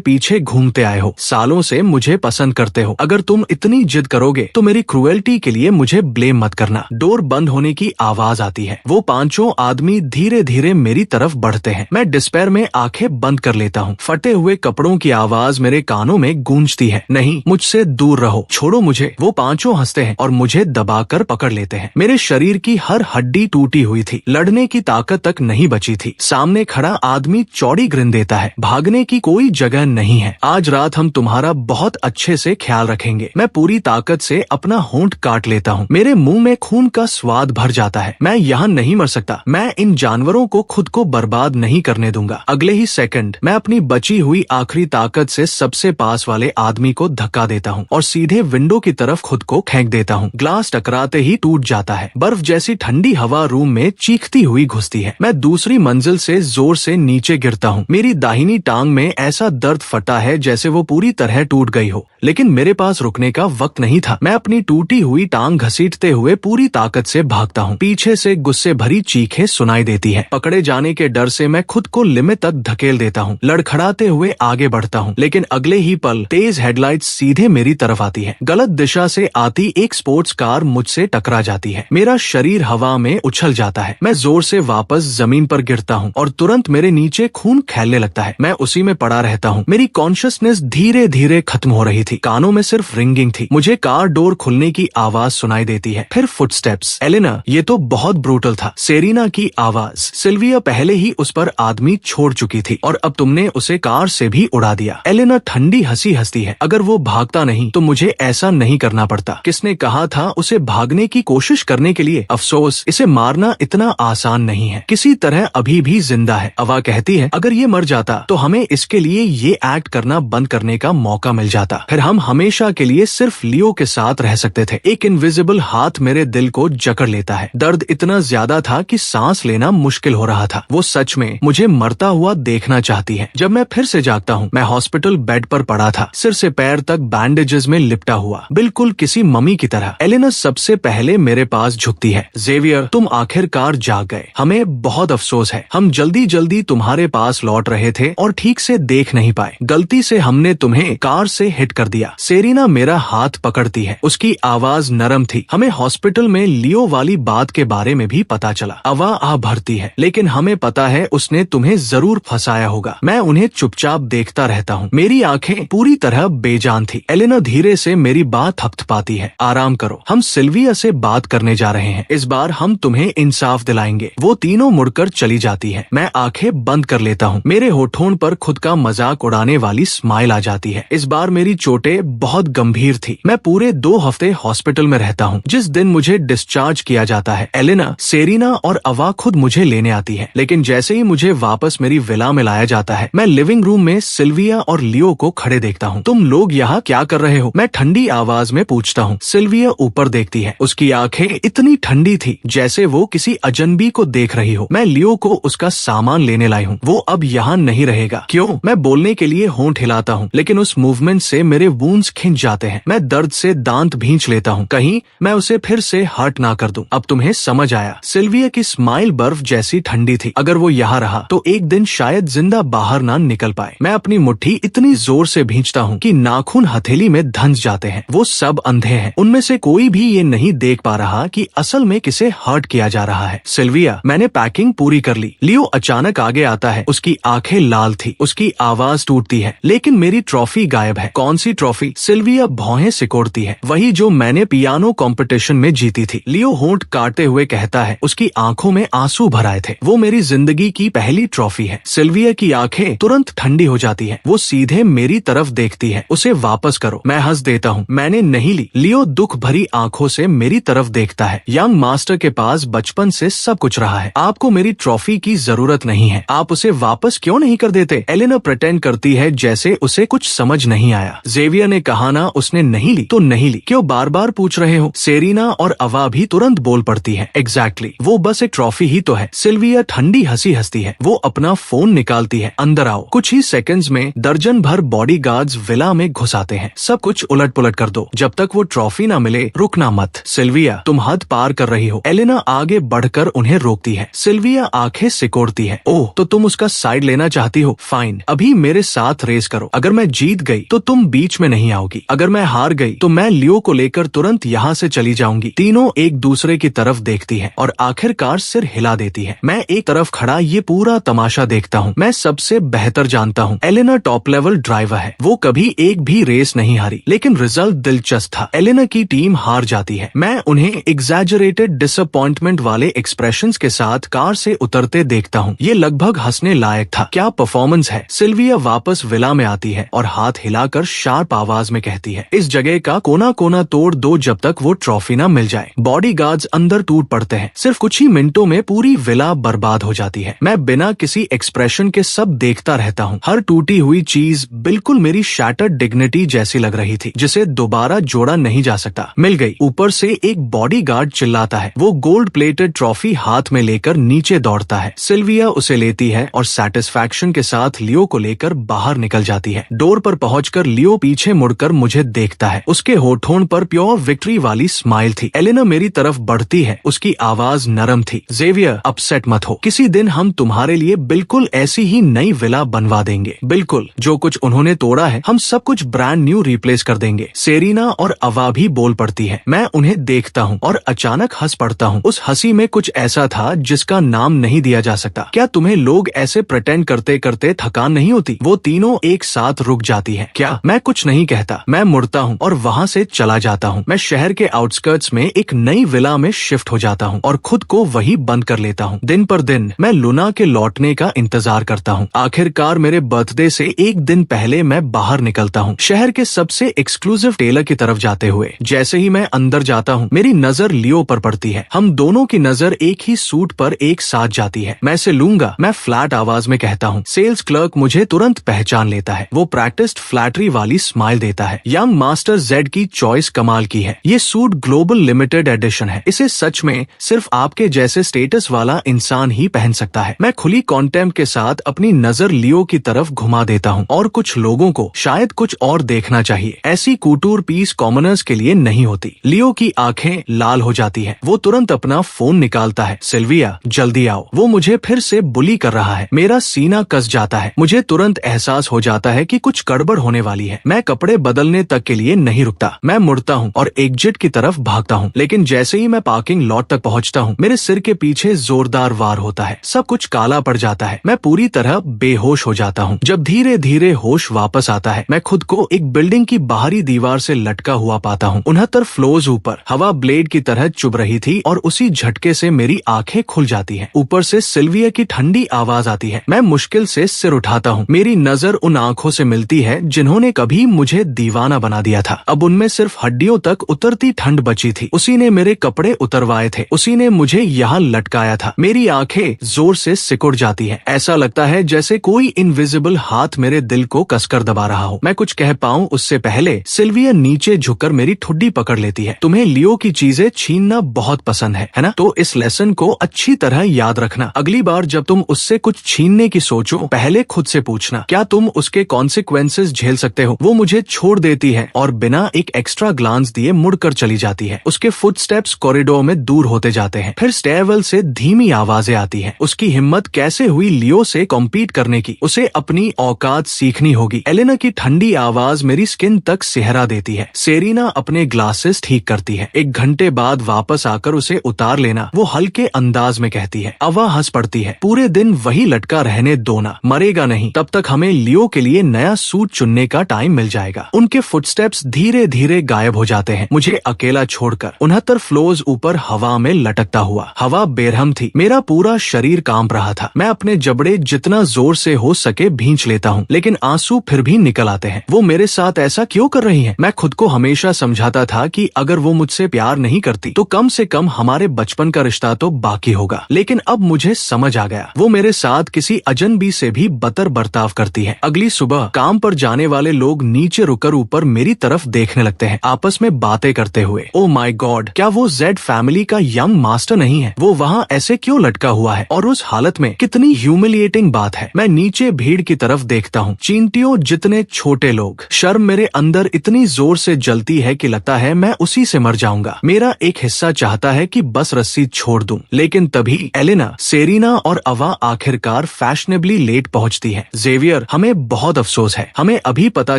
पीछे घूमते आए हो, सालों से मुझे पसंद करते हो। अगर तुम इतनी जिद करोगे तो मेरी क्रूएल्टी के लिए मुझे ब्लेम मत करना। डोर बंद होने की आवाज आती है। वो पांचों आदमी धीरे धीरे मेरी तरफ बढ़ते हैं। मैं डिस्पेयर में आंखें बंद कर लेता हूँ। फटे हुए कपड़ों की आवाज मेरे कानों में गूंजती है। नहीं, मुझसे दूर रहो, छोड़ो मुझे। वो पांचों हंसते हैं और मुझे दबाकर पकड़ लेते हैं। मेरे शरीर की हर हड्डी टूटी हुई थी, लड़ने की ताकत तक नहीं बची थी। सामने खड़ा आदमी चौड़ी ग्रिन देता है। भागने की कोई जगह नहीं है। आज रात हम तुम्हारा बहुत अच्छे से ख्याल रखेंगे। मैं पूरी ताकत से अपना होंठ काट लेता हूँ। मेरे मुंह में खून का स्वाद भर जाता है। मैं यहाँ नहीं मर सकता। मैं इन जानवरों को खुद को बर्बाद नहीं करने दूंगा। अगले ही सेकंड मैं अपनी बची हुई आखिरी ताकत से सबसे पास वाले आदमी को धक्का देता हूँ और सीधे विंडो की तरफ खुद को फेंक देता हूँ। ग्लास टकराते ही टूट जाता है। बर्फ जैसी ठंडी हवा रूम में चीखती हुई घुसती है। मैं दूसरी मंजिल से जोर से नीचे गिरता हूँ। मेरी दाहिनी टांग में ऐसा दर्द फटा है जैसे वो पूरी तरह टूट गई हो, लेकिन मेरे पास रुकने का वक्त नहीं था। मैं अपनी टूटी हुई टांग घसीटते हुए पूरी ताकत से भागता हूँ। पीछे से गुस्से भरी चीखें सुनाई देती है। पकड़े जाने के डर से मैं खुद को लिमिट तक धकेल देता हूँ। लड़खड़ाते हुए आगे बढ़ता हूँ, लेकिन अगले ही पल तेज हेडलाइट्स सीधे मेरी तरफ आती है। गलत दिशा से आती एक स्पोर्ट्स कार मुझसे टकरा जाती है। मेरा शरीर हवा में उछल जाता है। मैं जोर से वापस जमीन पर गिरता हूँ और तुरंत मेरे नीचे खून खैलने लगता है। मैं उसी में पड़ा रहता हूँ। मेरी कॉन्शियसनेस धीरे धीरे खत्म हो रही थी। कानों में सिर्फ रिंगिंग थी। मुझे कार डोर खुलने की आवाज सुनाई देती है, फिर फुटस्टेप्स। एलेना, ये तो बहुत ब्रूटल था। सेरीना की आवाज। सिल्विया पहले ही उस पर आदमी छोड़ चुकी थी और अब तुमने उसे कार से भी उड़ा दिया। एलेना ठंडी हंसी हंसती है। अगर वो भागता नहीं तो मुझे ऐसा नहीं करना पड़ता। किसने कहा था उसे भागने की कोशिश करने के लिए? अफसोस, इसे मारना इतना आसान नहीं है। किसी तरह अभी भी जिंदा है। अवा कहती है, अगर ये मर जाता तो हमें इसके लिए ये एक्ट करना बंद करने का मौका मिल जाता। फिर हम हमेशा के लिए सिर्फ लियो के साथ रह सकते थे। एक इनविजिबल हाथ मेरे दिल को जकड़ लेता है। दर्द इतना ज्यादा था कि सांस लेना मुश्किल हो रहा था। वो सच में मुझे मरता हुआ देखना चाहती है। जब मैं फिर से जागता हूँ, मैं हॉस्पिटल बेड पर पड़ा था, सिर से पैर तक बैंडेजेस में लिपटा हुआ, बिल्कुल किसी मम्मी की तरह। एलेना सबसे पहले मेरे पास झुकती है। जेवियर, तुम आखिरकार जाग गए। हमें बहुत अफसोस है। हम जल्दी जल्दी तुम्हारे पास लौट रहे थे और ठीक से देख नहीं पाए। गलती से हमने तुम्हें कार से हिट कर दिया। सेरीना मेरा हाथ पकड़ती है। उसकी आवाज नरम थी। हमें हॉस्पिटल में लियो वाली बात के बारे में भी पता चला। अवा आ भरती है, लेकिन हमें पता है उसने तुम्हें जरूर फंसाया होगा। मैं उन्हें चुपचाप देखता रहता हूँ। मेरी आंखें पूरी तरह बेजान थी। एलेना धीरे से मेरी बात थपथपाती है। आराम करो, हम सिल्विया से बात करने जा रहे हैं। इस बार हम तुम्हें इंसाफ दिलाएंगे। वो तीनों मुड़कर चली जाती है। मैं आंखें बंद कर लेता हूँ। मेरे होठों पर खुद का मजाक उड़ाने वाली स्माइल आ जाती है। इस बार मेरी चोटें बहुत गंभीर थी। मैं पूरे 2 हफ्ते हॉस्पिटल में रहता हूँ। जिस दिन मुझे डिस्चार्ज किया जाता है, एलेना, सेरीना और अवा खुद मुझे लेने आती है। लेकिन जैसे ही मुझे वापस मेरी विला में लाया जाता है, मैं लिविंग रूम में सिल्विया और लियो को खड़े देखता हूँ। तुम लोग यहाँ क्या कर रहे हो? मैं ठंडी आवाज में पूछता हूँ। सिल्विया ऊपर देखती है। उसकी आंखें इतनी ठंडी थी जैसे वो किसी अजनबी को देख रही हो। मैं लियो को उसका सामान लेने लाई हूँ। वो अब यहाँ नहीं रहेगा। क्यों? मैं बोलने के लिए होंठ हिलाता हूँ, लेकिन उस मूवमेंट से मेरे वूंड्स खिंच जाते हैं। मैं दर्द से दांत भींच लेता हूँ, कहीं मैं उसे फिर से हर्ट ना कर दूं। अब तुम्हें समझ आया। सिल्विया की स्माइल बर्फ जैसी ठंडी थी। अगर वो यहाँ रहा तो एक दिन शायद जिंदा बाहर ना निकल पाए। मैं अपनी मुट्ठी इतनी जोर से भींचता हूँ कि नाखून हथेली में धंस जाते हैं। वो सब अंधे हैं। उनमें से कोई भी ये नहीं देख पा रहा कि असल में किसे हर्ट किया जा रहा है। सिल्विया, मैंने पैकिंग पूरी कर ली। लियो अचानक आगे आता है। उसकी आंखें लाल थी। उसकी आवाज टूटती है, लेकिन मेरी ट्रॉफी गायब है। कौन सी ट्रॉफी? सिल्विया भौहें सिकोड़ती है। वही जो मैंने पियानो कंपटीशन में जीती थी। लियो होंठ काटते हुए कहता है। उसकी आंखों में आंसू भर आए थे। वो मेरी जिंदगी की पहली ट्रॉफी है। सिल्विया की आंखें तुरंत ठंडी हो जाती है। वो सीधे मेरी तरफ देखती है। उसे वापस करो। मैं हंस देता हूँ। मैंने नहीं ली। लियो दुख भरी आंखों से मेरी तरफ देखता है। यंग मास्टर के पास बचपन से सब कुछ रहा है। आपको मेरी ट्रॉफी की जरूरत नहीं है। आप उसे वापस क्यों नहीं कर देते? एलेना प्रिटेंड करती है जैसे उसे कुछ समझ नहीं आया। जेवियर ने कहा ना उसने नहीं ली तो नहीं ली। क्यों बार बार पूछ रहे हो? सेरीना और अवा भी तुरंत बोल पड़ती है। एग्जैक्टली, वो बस एक ट्रॉफी ही तो है। सिल्विया ठंडी हंसी हंसती है। वो अपना फोन निकालती है। अंदर आओ। कुछ ही सेकंड्स में दर्जन भर बॉडीगार्ड्स विला में घुस आते हैं। सब कुछ उलट पुलट कर दो। जब तक वो ट्रॉफी ना मिले रुकना मत। सिल्विया, तुम हद पार कर रही हो। एलेना आगे बढ़कर उन्हें रोकती है। सिल्विया आंखें सिकोड़ती है। ओह, तो तुम उसका साइड लेना चाहती हो? फाइन, अभी मेरे साथ रेस करो। अगर मैं जीत गई तो तुम बीच में नहीं आओगी। अगर मैं हार गई तो मैं लियो को लेकर तुरंत यहाँ से चली जाऊंगी। तीनों एक दूसरे की तरफ देखती है और आखिरकार सिर हिला देती है। मैं एक तरफ खड़ा ये पूरा तमाशा देखता हूँ। मैं सबसे बेहतर जानता हूँ एलेना टॉप लेवल ड्राइवर है। वो कभी एक भी रेस नहीं हारी, लेकिन रिजल्ट दिलचस्प था। एलेना की टीम हार जाती है। मैं उन्हें एग्जैजरेटेड डिसअपॉइंटमेंट वाले एक्सप्रेशंस के साथ कार से उतरते देखता हूँ। ये लगभग हंसने लायक था। क्या परफॉर्मेंस है। सिल्विया वापस विला में आती है और हाथ हिलाकर शार्प आवाज में कहती है, इस जगह का कोना कोना तोड़ दो जब तक वो ट्रॉफी ना मिल जाए। बॉडीगार्ड्स अंदर टूट पड़ते हैं। सिर्फ कुछ ही मिनटों में पूरी विला बर्बाद हो जाती है। मैं बिना किसी एक्सप्रेशन के सब देखता रहता हूँ। हर टूटी हुई चीज बिल्कुल मेरी शैटर्ड डिग्निटी जैसी लग रही थी, जिसे दोबारा जोड़ा नहीं जा सकता। मिल गई। ऊपर से एक बॉडीगार्ड चिल्लाता है। वो गोल्ड प्लेटेड ट्रॉफी हाथ में लेकर नीचे दौड़ता है। सिल्विया उसे लेती है और सेटिस्फैक्शन के साथ लियो को लेकर बाहर निकल जाती है। डोर पर पहुंचकर लियो पीछे मुड़कर मुझे देखता है। उसके होठों पर प्योर विक्ट्री वाली स्माइल थी। एलेना मेरी तरफ बढ़ती है। उसकी आवाज नरम थी। ज़ेवियर, अपसेट मत हो। किसी दिन हम तुम्हारे लिए बिल्कुल ऐसी ही नई विला बनवा देंगे। बिल्कुल, जो कुछ उन्होंने तोड़ा है हम सब कुछ ब्रांड न्यू रिप्लेस कर देंगे। सेरीना और अवा भी बोल पड़ती है। मैं उन्हें देखता हूँ और अचानक हंस पड़ता हूँ। उस हंसी में कुछ ऐसा था जिसका नाम नहीं दिया जा सकता। क्या तुम्हें लोग ऐसे प्रिटेंड करते करते थकान नहीं होती? वो तीनों एक साथ रुक जाती है। क्या? मैं कुछ नहीं कहता। मैं मुड़ता हूँ और वहाँ से चला जाता हूँ। मैं शहर के आउटस्कर्ट्स में एक नई विला में शिफ्ट हो जाता हूँ और खुद को वही बंद कर लेता हूँ। दिन पर दिन मैं लुना के लौटने का इंतजार करता हूँ। आखिरकार मेरे बर्थडे से एक दिन पहले मैं बाहर निकलता हूँ, शहर के सबसे एक्सक्लूसिव टेलर की तरफ जाते हुए। जैसे ही मैं अंदर जाता हूँ मेरी नजर लियो पर पड़ती है। हम दोनों की नजर एक ही सूट पर एक साथ जाती है। मैं इसे लूंगा, मैं फ्लैट आवाज में कहता हूँ। सेल्स क्लर्क मुझे तुरंत पहचान लेता है। वो प्रैक्टिस्ड फ्लैटरी वाली स्माइल देता है। यंग मास्टर जेड की चॉइस कमाल की है। ये सूट ग्लोबल लिमिटेड एडिशन है। इसे सच में सिर्फ आपके जैसे स्टेटस वाला इंसान ही पहन सकता है। मैं खुली कॉन्टेम्प्ट के साथ अपनी नजर लियो की तरफ घुमा देता हूँ और कुछ लोगों को शायद कुछ और देखना चाहिए। ऐसी कूटूर पीस कॉमनर्स के लिए नहीं होती। लियो की आंखें लाल हो जाती है। वो तुरंत अपना फोन निकालता है। सिल्विया, जल्दी आओ, वो मुझे फिर से बुली कर रहा है। मेरा सीना कस जाता है। मुझे तुरंत एहसास हो जाता है कि कुछ गड़बड़ होने वाली है। मैं कपड़े बदलने तक के लिए नहीं रुकता। मैं मुड़ता हूँ और एग्जिट की तरफ भागता हूँ, लेकिन जैसे ही मैं पार्किंग लॉट तक पहुँचता हूँ मेरे सिर के पीछे जोरदार वार होता है। सब कुछ काला पड़ जाता है। मैं पूरी तरह बेहोश हो जाता हूँ। जब धीरे धीरे होश वापस आता है मैं खुद को एक बिल्डिंग की बाहरी दीवार से लटका हुआ पाता हूँ। 69 फ्लोर्स ऊपर हवा ब्लेड की तरह चुभ रही थी और उसी झटके से मेरी आंखें खुल जाती हैं। ऊपर से सिल्विया की ठंडी आवाज आती है। मैं मुश्किल से सिर उठाता हूँ। मेरी नजर उन आंखों से मिलती है जिन्होंने कभी मुझे दीवाना बना दिया था। अब उनमें सिर्फ हड्डियों तक उतरती ठंड बची थी। उसी ने मेरे कपड़े उतरवाए थे। उसी ने मुझे यहाँ लटकाया था। मेरी आंखें जोर से सिकुड़ जाती है। ऐसा लगता है जैसे कोई इनविजिबल हाथ मेरे दिल को कसकर दबा रहा हो। मैं कुछ कह पाऊँ उससे पहले सिल्विया नीचे झुककर मेरी ठुड्डी पकड़ लेती है। तुम्हें लियो की चीजें छीनना बहुत पसंद है ना? तो इस लेसन को अच्छी तरह याद रखना। अगली बार जब तुम उससे कुछ छीनने की सोचो पहले खुद से पूछना, क्या तुम उसके कॉन्सिक्वेंसेस झेल सकते हो? वो मुझे छोड़ देती है और बिना एक एक्स्ट्रा ग्लांस दिए मुड़कर चली जाती है। उसके फुटस्टेप्स कॉरिडोर में दूर होते जाते हैं। फिर स्टेयरवेल से धीमी आवाजें आती हैं। उसकी हिम्मत कैसे हुई लियो से कॉम्पीट करने की? उसे अपनी औकात सीखनी होगी। एलेना की ठंडी आवाज मेरी स्किन तक सिहरा देती है। सेरीना अपने ग्लासेस ठीक करती है। 1 घंटे बाद वापस आकर उसे उतार लेना, वो हल्के अंदाज में कहती है। अवा हंस पड़ती है। पूरे दिन वही लटका रहने दो ना, मरेगा नहीं। तब तक हमें लियो के लिए नया सूट चुनने का टाइम मिल जाएगा। उनके फुटस्टेप्स धीरे धीरे गायब हो जाते हैं, मुझे अकेला छोड़कर। 69 फ्लोर्स ऊपर हवा में लटकता हुआ। हवा बेरहम थी। मेरा पूरा शरीर कांप रहा था। मैं अपने जबड़े जितना जोर से हो सके भींच लेता हूँ, लेकिन आंसू फिर भी निकल आते हैं। वो मेरे साथ ऐसा क्यों कर रही है? मैं खुद को हमेशा समझाता था कि अगर वो मुझसे प्यार नहीं करती तो कम से कम हमारे बचपन का रिश्ता तो बाकी होगा। लेकिन अब मुझे समझ आ गया, वो मेरे साथ किसी अजनबी से भी बदतर बर्ताव करती है। अगली सुबह काम पर जाने वाले लोग नीचे रुकर ऊपर मेरी तरफ देखने लगते हैं, आपस में बातें करते हुए। ओ माय गॉड, क्या वो जेड फैमिली का यंग मास्टर नहीं है? वो वहाँ ऐसे क्यों लटका हुआ है और उस हालत में? कितनी ह्यूमिलिएटिंग बात है। मैं नीचे भीड़ की तरफ देखता हूँ। चींटियों जितने छोटे लोग। शर्म मेरे अंदर इतनी जोर से जलती है कि लगता है मैं उसी से मर जाऊंगा। मेरा एक हिस्सा चाहता है कि बस सांस रस्सी छोड़ दूं। लेकिन तभी एलेना, सेरीना और अवा आखिरकार फैशनेबली लेट पहुंचती है। जेवियर, हमें बहुत अफसोस है, हमें अभी पता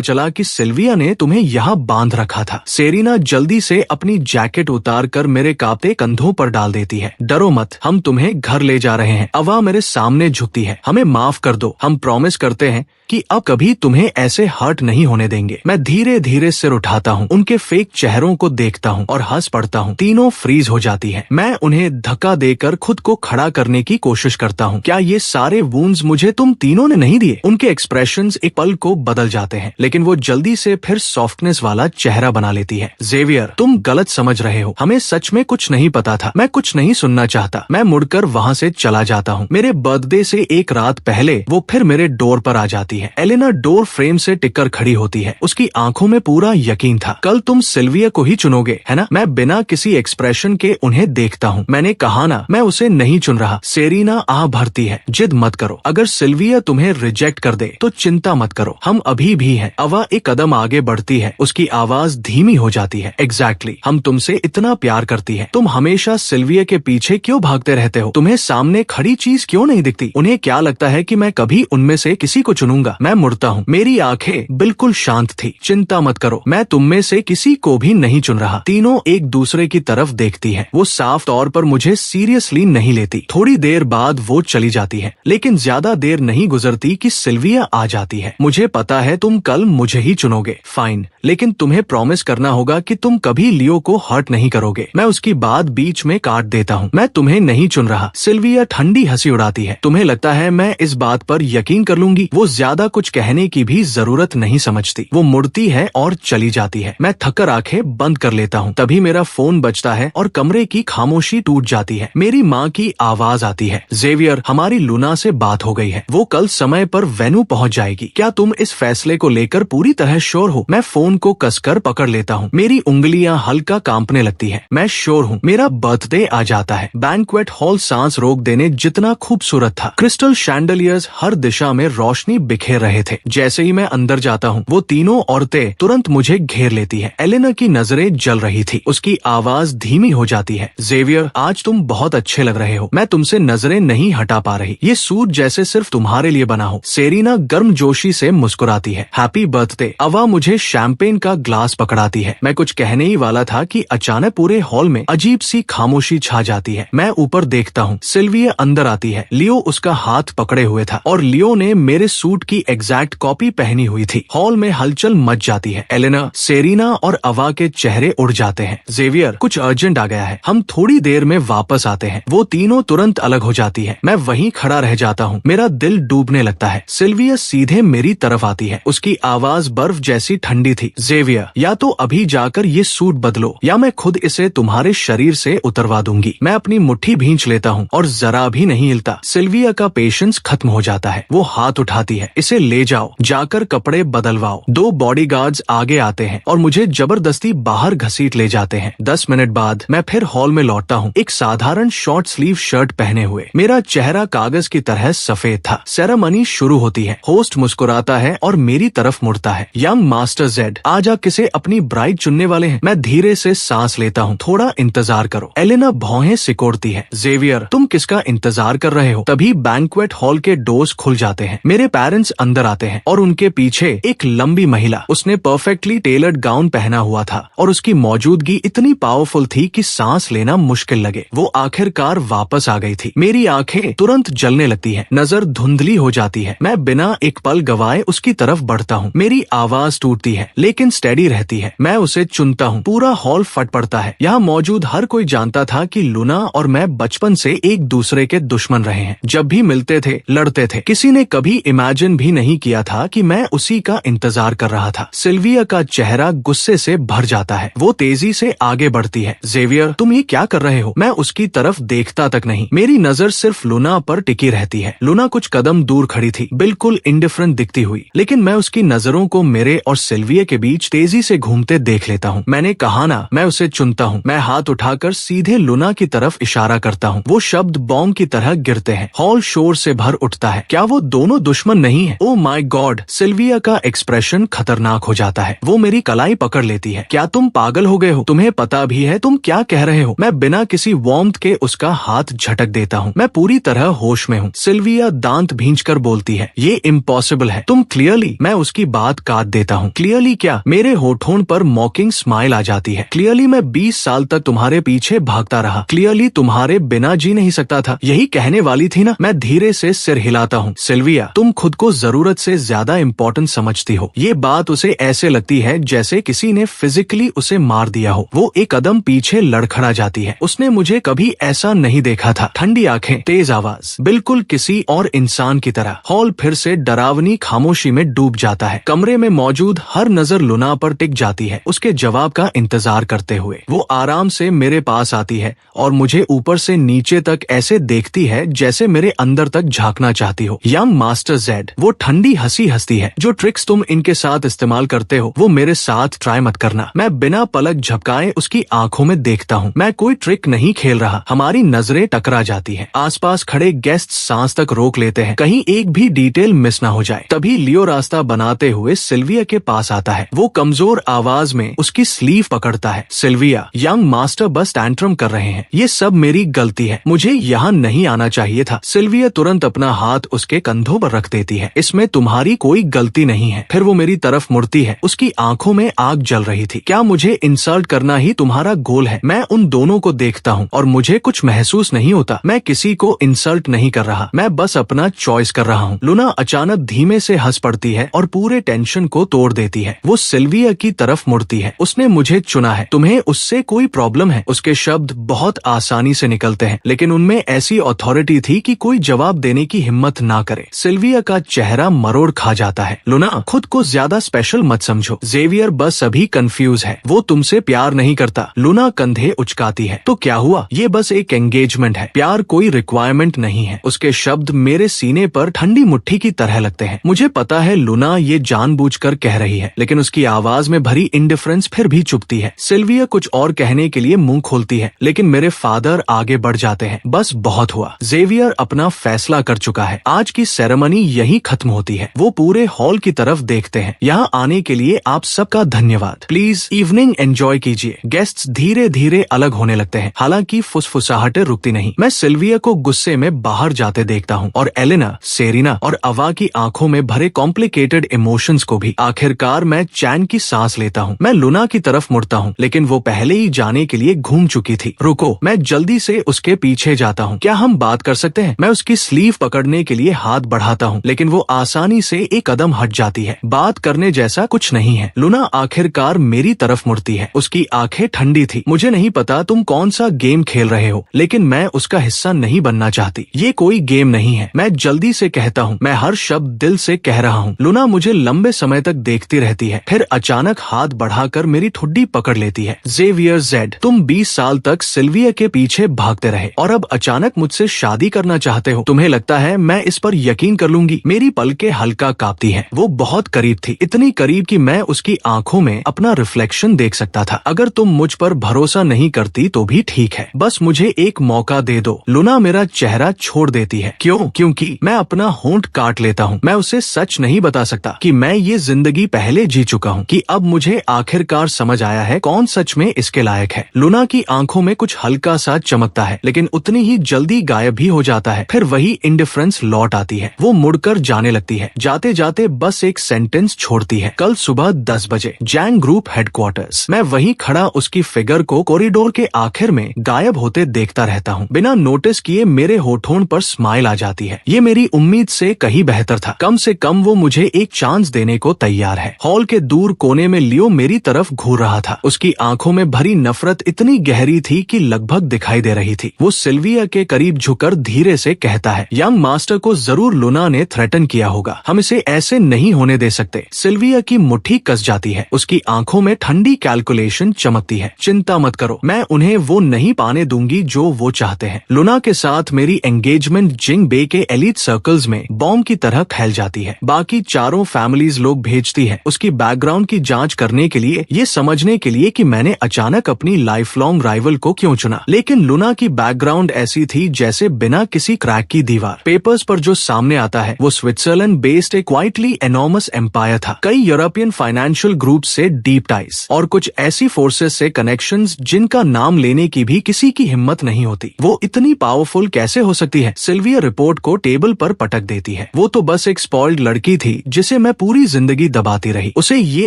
चला कि सिल्विया ने तुम्हें यहाँ बांध रखा था। सेरीना जल्दी से अपनी जैकेट उतार कर मेरे कांपते कंधों पर डाल देती है। डरो मत, हम तुम्हें घर ले जा रहे हैं। अवा मेरे सामने झुकती है। हमें माफ कर दो, हम प्रॉमिस करते हैं कि अब कभी तुम्हें ऐसे हर्ट नहीं होने देंगे। मैं धीरे धीरे सिर उठाता हूँ, उनके फेक चेहरों को देखता हूँ और हंस पड़ता हूँ। तीनों फ्रीज हो जाती है। मैं उन्हें धक्का देकर खुद को खड़ा करने की कोशिश करता हूँ। क्या ये सारे वुंड्स मुझे तुम तीनों ने नहीं दिए? उनके एक्सप्रेशंस एक पल को बदल जाते हैं, लेकिन वो जल्दी से फिर सॉफ्टनेस वाला चेहरा बना लेती है। जेवियर, तुम गलत समझ रहे हो, हमें सच में कुछ नहीं पता था। मैं कुछ नहीं सुनना चाहता। मैं मुड़कर वहाँ से चला जाता हूँ। मेरे बर्थडे से एक रात पहले वो फिर मेरे डोर पर आ जाती है। एलेना डोर फ्रेम से टिककर खड़ी होती है। उसकी आंखों में पूरा यकीन था। कल तुम सिल्विया को ही चुनोगे, है ना? मैं बिना किसी एक्सप्रेशन के उन्हें देखता हूँ। मैंने कहा ना, मैं उसे नहीं चुन रहा। सेरीना आह भरती है। जिद मत करो, अगर सिल्विया तुम्हें रिजेक्ट कर दे तो चिंता मत करो, हम अभी भी हैं। अवा एक कदम आगे बढ़ती है। उसकी आवाज धीमी हो जाती है। एग्जैक्टली, हम तुमसे इतना प्यार करती है। तुम हमेशा सिल्विया के पीछे क्यों भागते रहते हो? तुम्हें सामने खड़ी चीज क्यों नहीं दिखती? उन्हें क्या लगता है कि मैं कभी उनमें से किसी को चुनूंगा? मैं मुड़ता हूँ। मेरी आंखें बिल्कुल शांत थी। चिंता मत करो, मैं तुम में से किसी को भी नहीं चुन रहा। तीनों एक दूसरे की तरफ देखती है। वो साफ तौर पर मुझे सीरियसली नहीं लेती। थोड़ी देर बाद वो चली जाती है, लेकिन ज्यादा देर नहीं गुजरती कि सिल्विया आ जाती है। मुझे पता है तुम कल मुझे ही चुनोगे। फाइन, लेकिन तुम्हें प्रॉमिस करना होगा कि तुम कभी लियो को हर्ट नहीं करोगे। मैं उसकी बात बीच में काट देता हूँ। मैं तुम्हें नहीं चुन रहा। सिल्विया ठंडी हंसी उड़ाती है। तुम्हें लगता है मैं इस बात पर यकीन कर लूंगी? वो ज्यादा कुछ कहने की भी जरूरत नहीं समझती। वो मुड़ती है और चली जाती है। मैं थककर आंखें बंद कर लेता हूँ। तभी मेरा फोन बजता है और कमरे की खामोशी टूट जाती है। मेरी माँ की आवाज आती है। जेवियर, हमारी लूना से बात हो गई है। वो कल समय पर वेन्यू पहुँच जाएगी। क्या तुम इस फैसले को लेकर पूरी तरह श्योर हो? मैं फोन को कसकर पकड़ लेता हूँ। मेरी उंगलियां हल्का कांपने लगती है। मैं श्योर हूँ। मेरा बर्थडे आ जाता है। बैंक्वेट हॉल सांस रोक देने जितना खूबसूरत था। क्रिस्टल शैंडलियर्स हर दिशा में रोशनी बिखेर रहे थे। जैसे ही मैं अंदर जाता हूँ, वो तीनों औरतें तुरंत मुझे घेर लेती है। एलेना की नजरें जल रही थी। उसकी आवाज धीमी हो जाती है। जेवियर, आज तुम बहुत अच्छे लग रहे हो। मैं तुमसे नजरें नहीं हटा पा रही। ये सूट जैसे सिर्फ तुम्हारे लिए बना हो। सेरीना गर्मजोशी से मुस्कुराती है। Happy birthday. अवा मुझे शैंपेन का ग्लास पकड़ाती है। मैं कुछ कहने ही वाला था कि अचानक पूरे हॉल में अजीब सी खामोशी छा जाती है। मैं ऊपर देखता हूँ। सिल्विया अंदर आती है। लियो उसका हाथ पकड़े हुए था और लियो ने मेरे सूट की एग्जैक्ट कॉपी पहनी हुई थी। हॉल में हलचल मच जाती है। एलेना, सेरीना और अवा के चेहरे उड़ जाते हैं। जेवियर, कुछ अर्जेंट आ गया है, हम थोड़ी देर में वापस आते हैं। वो तीनों तुरंत अलग हो जाती है। मैं वहीं खड़ा रह जाता हूँ। मेरा दिल डूबने लगता है। सिल्विया सीधे मेरी तरफ आती है। उसकी आवाज बर्फ जैसी ठंडी थी। जेवियर, या तो अभी जाकर ये सूट बदलो या मैं खुद इसे तुम्हारे शरीर से उतरवा दूंगी। मैं अपनी मुट्ठी भींच लेता हूँ और जरा भी नहीं हिलता। सिल्विया का पेशेंस खत्म हो जाता है। वो हाथ उठाती है। इसे ले जाओ, जाकर कपड़े बदलवाओ। 2 बॉडीगार्ड्स आगे आते हैं और मुझे जबरदस्ती बाहर घसीट ले जाते हैं। 10 मिनट बाद मैं फिर हॉल में लौटता हूँ, एक साधारण शॉर्ट स्लीव शर्ट पहने हुए। मेरा चेहरा कागज की तरह सफेद था। सेरेमनी शुरू होती है। होस्ट मुस्कुराता है और मेरी तरफ मुड़ता है। यंग मास्टर जेड, आज आप किसे अपनी ब्राइड चुनने वाले हैं? मैं धीरे से सांस लेता हूँ। थोड़ा इंतजार करो। एलेना भौहें सिकोड़ती है। जेवियर, तुम किसका इंतजार कर रहे हो? तभी बैंक्वेट हॉल के डोर्स खुल जाते हैं। मेरे पेरेंट्स अंदर आते हैं और उनके पीछे एक लंबी महिला, उसने परफेक्टली टेलर्ड गाउन पहना हुआ था और उसकी मौजूदगी इतनी पावरफुल थी कि सांस लेना मुश्किल लगे। वो आखिरकार वापस आ गई थी। मेरी आंखें तुरंत जलने लगती हैं, नजर धुंधली हो जाती है। मैं बिना एक पल गवाए उसकी तरफ बढ़ता हूँ। मेरी आवाज टूटती है लेकिन स्टेडी रहती है। मैं उसे चुनता हूँ। पूरा हॉल फट पड़ता है। यहाँ मौजूद हर कोई जानता था कि लूना और मैं बचपन से एक दूसरे के दुश्मन रहे हैं। जब भी मिलते थे, लड़ते थे। किसी ने कभी इमेजिन भी नहीं किया था कि मैं उसी का इंतजार कर रहा था। सिल्विया का चेहरा गुस्से से भर जाता है। वो तेजी से आगे बढ़ती है। जेवियर, तुम ये क्या कर रहे हो? मैं उसकी तरफ देखता तक नहीं। मेरी नजर सिर्फ लूना पर टिकी रहती है। लूना कुछ कदम दूर खड़ी थी, बिल्कुल इंडिफरेंट दिखती हुई, लेकिन मैं उसकी नजरों को मेरे और सिल्विया के बीच तेजी से घूमते देख लेता हूँ। मैंने कहा ना, मैं उसे चुनता हूँ। मैं हाथ उठाकर सीधे लूना की तरफ इशारा करता हूँ। वो शब्द बॉम्ब की तरह गिरते हैं। हॉल शोर से भर उठता है। क्या वो दोनों दुश्मन नहीं है? Oh my God! सिल्विया का एक्सप्रेशन खतरनाक हो जाता है। वो मेरी कलाई पकड़ लेती है। क्या तुम पागल हो गए हो? तुम्हें पता भी है तुम क्या कह रहे हो? मैं बिना किसी वार्मथ के उसका हाथ झटक देता हूँ। मैं पूरी तरह होश में हूँ। सिल्विया दांत भींचकर बोलती है, ये इम्पॉसिबल है। तुम क्लियरली। मैं उसकी बात काट देता हूँ। क्लियरली क्या? मेरे होठों पर मॉकिंग स्माइल आ जाती है। क्लियरली मैं 20 साल तक तुम्हारे पीछे भागता रहा। क्लियरली तुम्हारे बिना जी नहीं सकता था। यही कहने वाली थी ना? मैं धीरे से सिर हिलाता हूँ। सिल्विया, तुम खुद को जरूरत से ज्यादा इम्पोर्टेंट समझती हो। ये बात उसे ऐसे लगती है जैसे किसी ने फिजिकली उसे मार दिया हो। वो एक कदम पीछे लड़खड़ा जाती है। उसने मुझे कभी ऐसा नहीं देखा था। ठंडी आंखें, तेज आवाज, बिल्कुल किसी और इंसान की तरह। हॉल फिर से डरावनी खामोशी में डूब जाता है। कमरे में मौजूद हर नजर लुना पर टिक जाती है, उसके जवाब का इंतजार करते हुए। वो आराम से मेरे पास आती है और मुझे ऊपर से नीचे तक ऐसे देखती है जैसे मेरे अंदर तक झांकना चाहती हो। यंग मास्टर जेड, वो ठंडी हंसी हंसती है। जो ट्रिक्स तुम इनके साथ इस्तेमाल करते हो वो मेरे साथ ट्राई मत करना। मैं बिना पलक झपकाए उसकी आंखों में देखता हूँ। मैं कोई ट्रिक नहीं खेल रहा। हमारी नजरें टकरा जाती हैं। आसपास खड़े गेस्ट सांस तक रोक लेते हैं, कहीं एक भी डिटेल मिस ना हो जाए। तभी लियो रास्ता बनाते हुए सिल्विया के पास आता है। वो कमजोर आवाज में उसकी स्लीव पकड़ता है। सिल्विया, यंग मास्टर बस टैंट्रम कर रहे हैं। ये सब मेरी गलती है। मुझे यहाँ नहीं आना चाहिए था। सिल्विया तुरंत अपना हाथ उसके कंधों पर रख देती है। इसमें तुम्हारी कोई गलती नहीं है। फिर वो मेरी तरफ मुड़ती है। उसकी आंखों में आग जल रही थी। क्या मुझे इंसल्ट करना ही तुम्हारा गोल है? मैं उन दोनों को देखता हूँ और मुझे कुछ महसूस नहीं होता। मैं किसी को इंसल्ट नहीं कर रहा, मैं बस अपना चॉइस कर रहा हूँ। लुना अचानक धीमे से हंस पड़ती है और पूरे टेंशन को तोड़ देती है। वो सिल्विया की तरफ मुड़ती है। उसने मुझे चुना है, तुम्हें उससे कोई प्रॉब्लम है? उसके शब्द बहुत आसानी से निकलते हैं, लेकिन उनमें ऐसी अथॉरिटी थी कि कोई जवाब देने की हिम्मत ना करे। सिल्विया का चेहरा मरोड़ खा जाता है। लुना, खुद को ज्यादा स्पेशल मत समझो। जेवियर बस अभी कंफ्यूज है। वो तुमसे प्यार नहीं करता। लुना कंधे उचकाती है। तो क्या हुआ? ये बस एक एंगेजमेंट है। प्यार कोई रिक्वायरमेंट नहीं है। उसके शब्द मेरे सीने पर ठंडी मुट्ठी की तरह लगते हैं। मुझे पता है लुना ये जानबूझकर कह रही है, लेकिन उसकी आवाज में भरी इंडिफरेंस फिर भी चुभती है। सिल्विया कुछ और कहने के लिए मुंह खोलती है, लेकिन मेरे फादर आगे बढ़ जाते हैं। बस बहुत हुआ। जेवियर अपना फैसला कर चुका है। आज की सेरेमनी यही खत्म होती है। वो पूरे हॉल की तरफ देखते हैं। यहाँ आने के लिए आप सबका धन्यवाद। प्लीज इवनिंग एंजॉय कीजिए। गेस्ट्स धीरे धीरे अलग होने लगते हैं, हालांकि फुसफुसाहटें रुकती नहीं। मैं सिल्विया को गुस्से में बाहर जाते देखता हूँ और एलेना, सेरिना और अवा की आंखों में भरे कॉम्प्लिकेटेड इमोशंस को भी। आखिरकार मैं चैन की सांस लेता हूँ। मैं लुना की तरफ मुड़ता हूँ, लेकिन वो पहले ही जाने के लिए घूम चुकी थी। रुको, मैं जल्दी से उसके पीछे जाता हूँ। क्या हम बात कर सकते हैं? मैं उसकी स्लीव पकड़ने के लिए हाथ बढ़ाता हूँ, लेकिन वो आसानी से एक कदम हट जाती है। बात करने जैसा कुछ नहीं है। लुना आखिरकार मेरी तरफ मुड़ती है। उसकी आंखें ठंडी थी। मुझे नहीं पता तुम कौन सा गेम खेल रहे हो, लेकिन मैं उसका हिस्सा नहीं बनना चाहती। ये कोई गेम नहीं है। मैं जल्दी से कहता हूँ। मैं हर शब्द दिल से कह रहा हूँ। लुना मुझे लंबे समय तक देखती रहती है, फिर अचानक हाथ बढ़ाकर मेरी ठुड्डी पकड़ लेती है। जेवियर जेड, तुम 20 साल तक सिल्विया के पीछे भागते रहे और अब अचानक मुझसे शादी करना चाहते हो। तुम्हें लगता है मैं इस पर यकीन कर लूंगी? मेरी पलकें हल्का कांपती हैं। वो बहुत करीब थी, इतनी करीब कि मैं उसकी आंखों में अपना रिफ्लेक्शन देख सकता था। अगर तुम मुझ पर भरोसा नहीं करती तो भी ठीक है, बस मुझे एक मौका दे दो। लुना मेरा चेहरा छोड़ देती है। क्यों? क्योंकि मैं अपना होंठ काट लेता हूँ। मैं उसे सच नहीं बता सकता कि मैं ये जिंदगी पहले जी चुका हूँ, कि अब मुझे आखिरकार समझ आया है कौन सच में इसके लायक है। लुना की आंखों में कुछ हल्का सा चमकता है, लेकिन उतनी ही जल्दी गायब भी हो जाता है। फिर वही इंडिफरेंस लौट आती है। वो मुड़कर जाने लगती है। जाते जाते बस एक सेंटेंस छोड़ती है। कल सुबह 10 बजे जैंग ग्रुप हेडक्वार्टर्स। मैं वहीं खड़ा उसकी फिगर को कॉरिडोर के आखिर में गायब होते देखता रहता हूँ। बिना नोटिस किए मेरे होठों पर स्माइल आ जाती है। ये मेरी उम्मीद से कहीं बेहतर था। कम से कम वो मुझे एक चांस देने को तैयार है। हॉल के दूर कोने में लियो मेरी तरफ घूर रहा था। उसकी आंखों में भरी नफरत इतनी गहरी थी कि लगभग दिखाई दे रही थी। वो सिल्विया के करीब झुककर धीरे से कहता है, यंग मास्टर को जरूर लुना ने थ्रेटन किया होगा। हम इसे ऐसे नहीं होने दे सकते। सिल्विया की मुट्ठी कस जाती है। उसकी आंखों में ठंडी कैलकुलेशन चमकती है। चिंता मत करो, मैं उन्हें वो नहीं पाने दूंगी जो वो चाहते हैं। लुना के साथ मेरी एंगेजमेंट जिंग बे के एलीट सर्कल्स में बॉम्ब की तरह फैल जाती है। बाकी चारों फैमिलीज लोग भेजती है उसकी बैकग्राउंड की जांच करने के लिए, ये समझने के लिए कि मैंने अचानक अपनी लाइफ लॉन्ग राइवल को क्यों चुना। लेकिन लुना की बैकग्राउंड ऐसी थी जैसे बिना किसी क्रैक की दीवार। पेपर्स पर जो सामने आता है वो स्विट्जरलैंड बेस्ड एक क्वाइटली एनॉर्मस एम्पायर था। कई यूरोपियन फाइनेंशियल ग्रुप से डीप टाइज और कुछ ऐसी फोर्सेस से कनेक्शंस जिनका नाम लेने लेने की भी किसी की हिम्मत नहीं होती। वो इतनी पावरफुल कैसे हो सकती है? सिल्विया रिपोर्ट को टेबल पर पटक देती है। वो तो बस एक स्पॉइल्ड लड़की थी जिसे मैं पूरी जिंदगी दबाती रही। उसे ये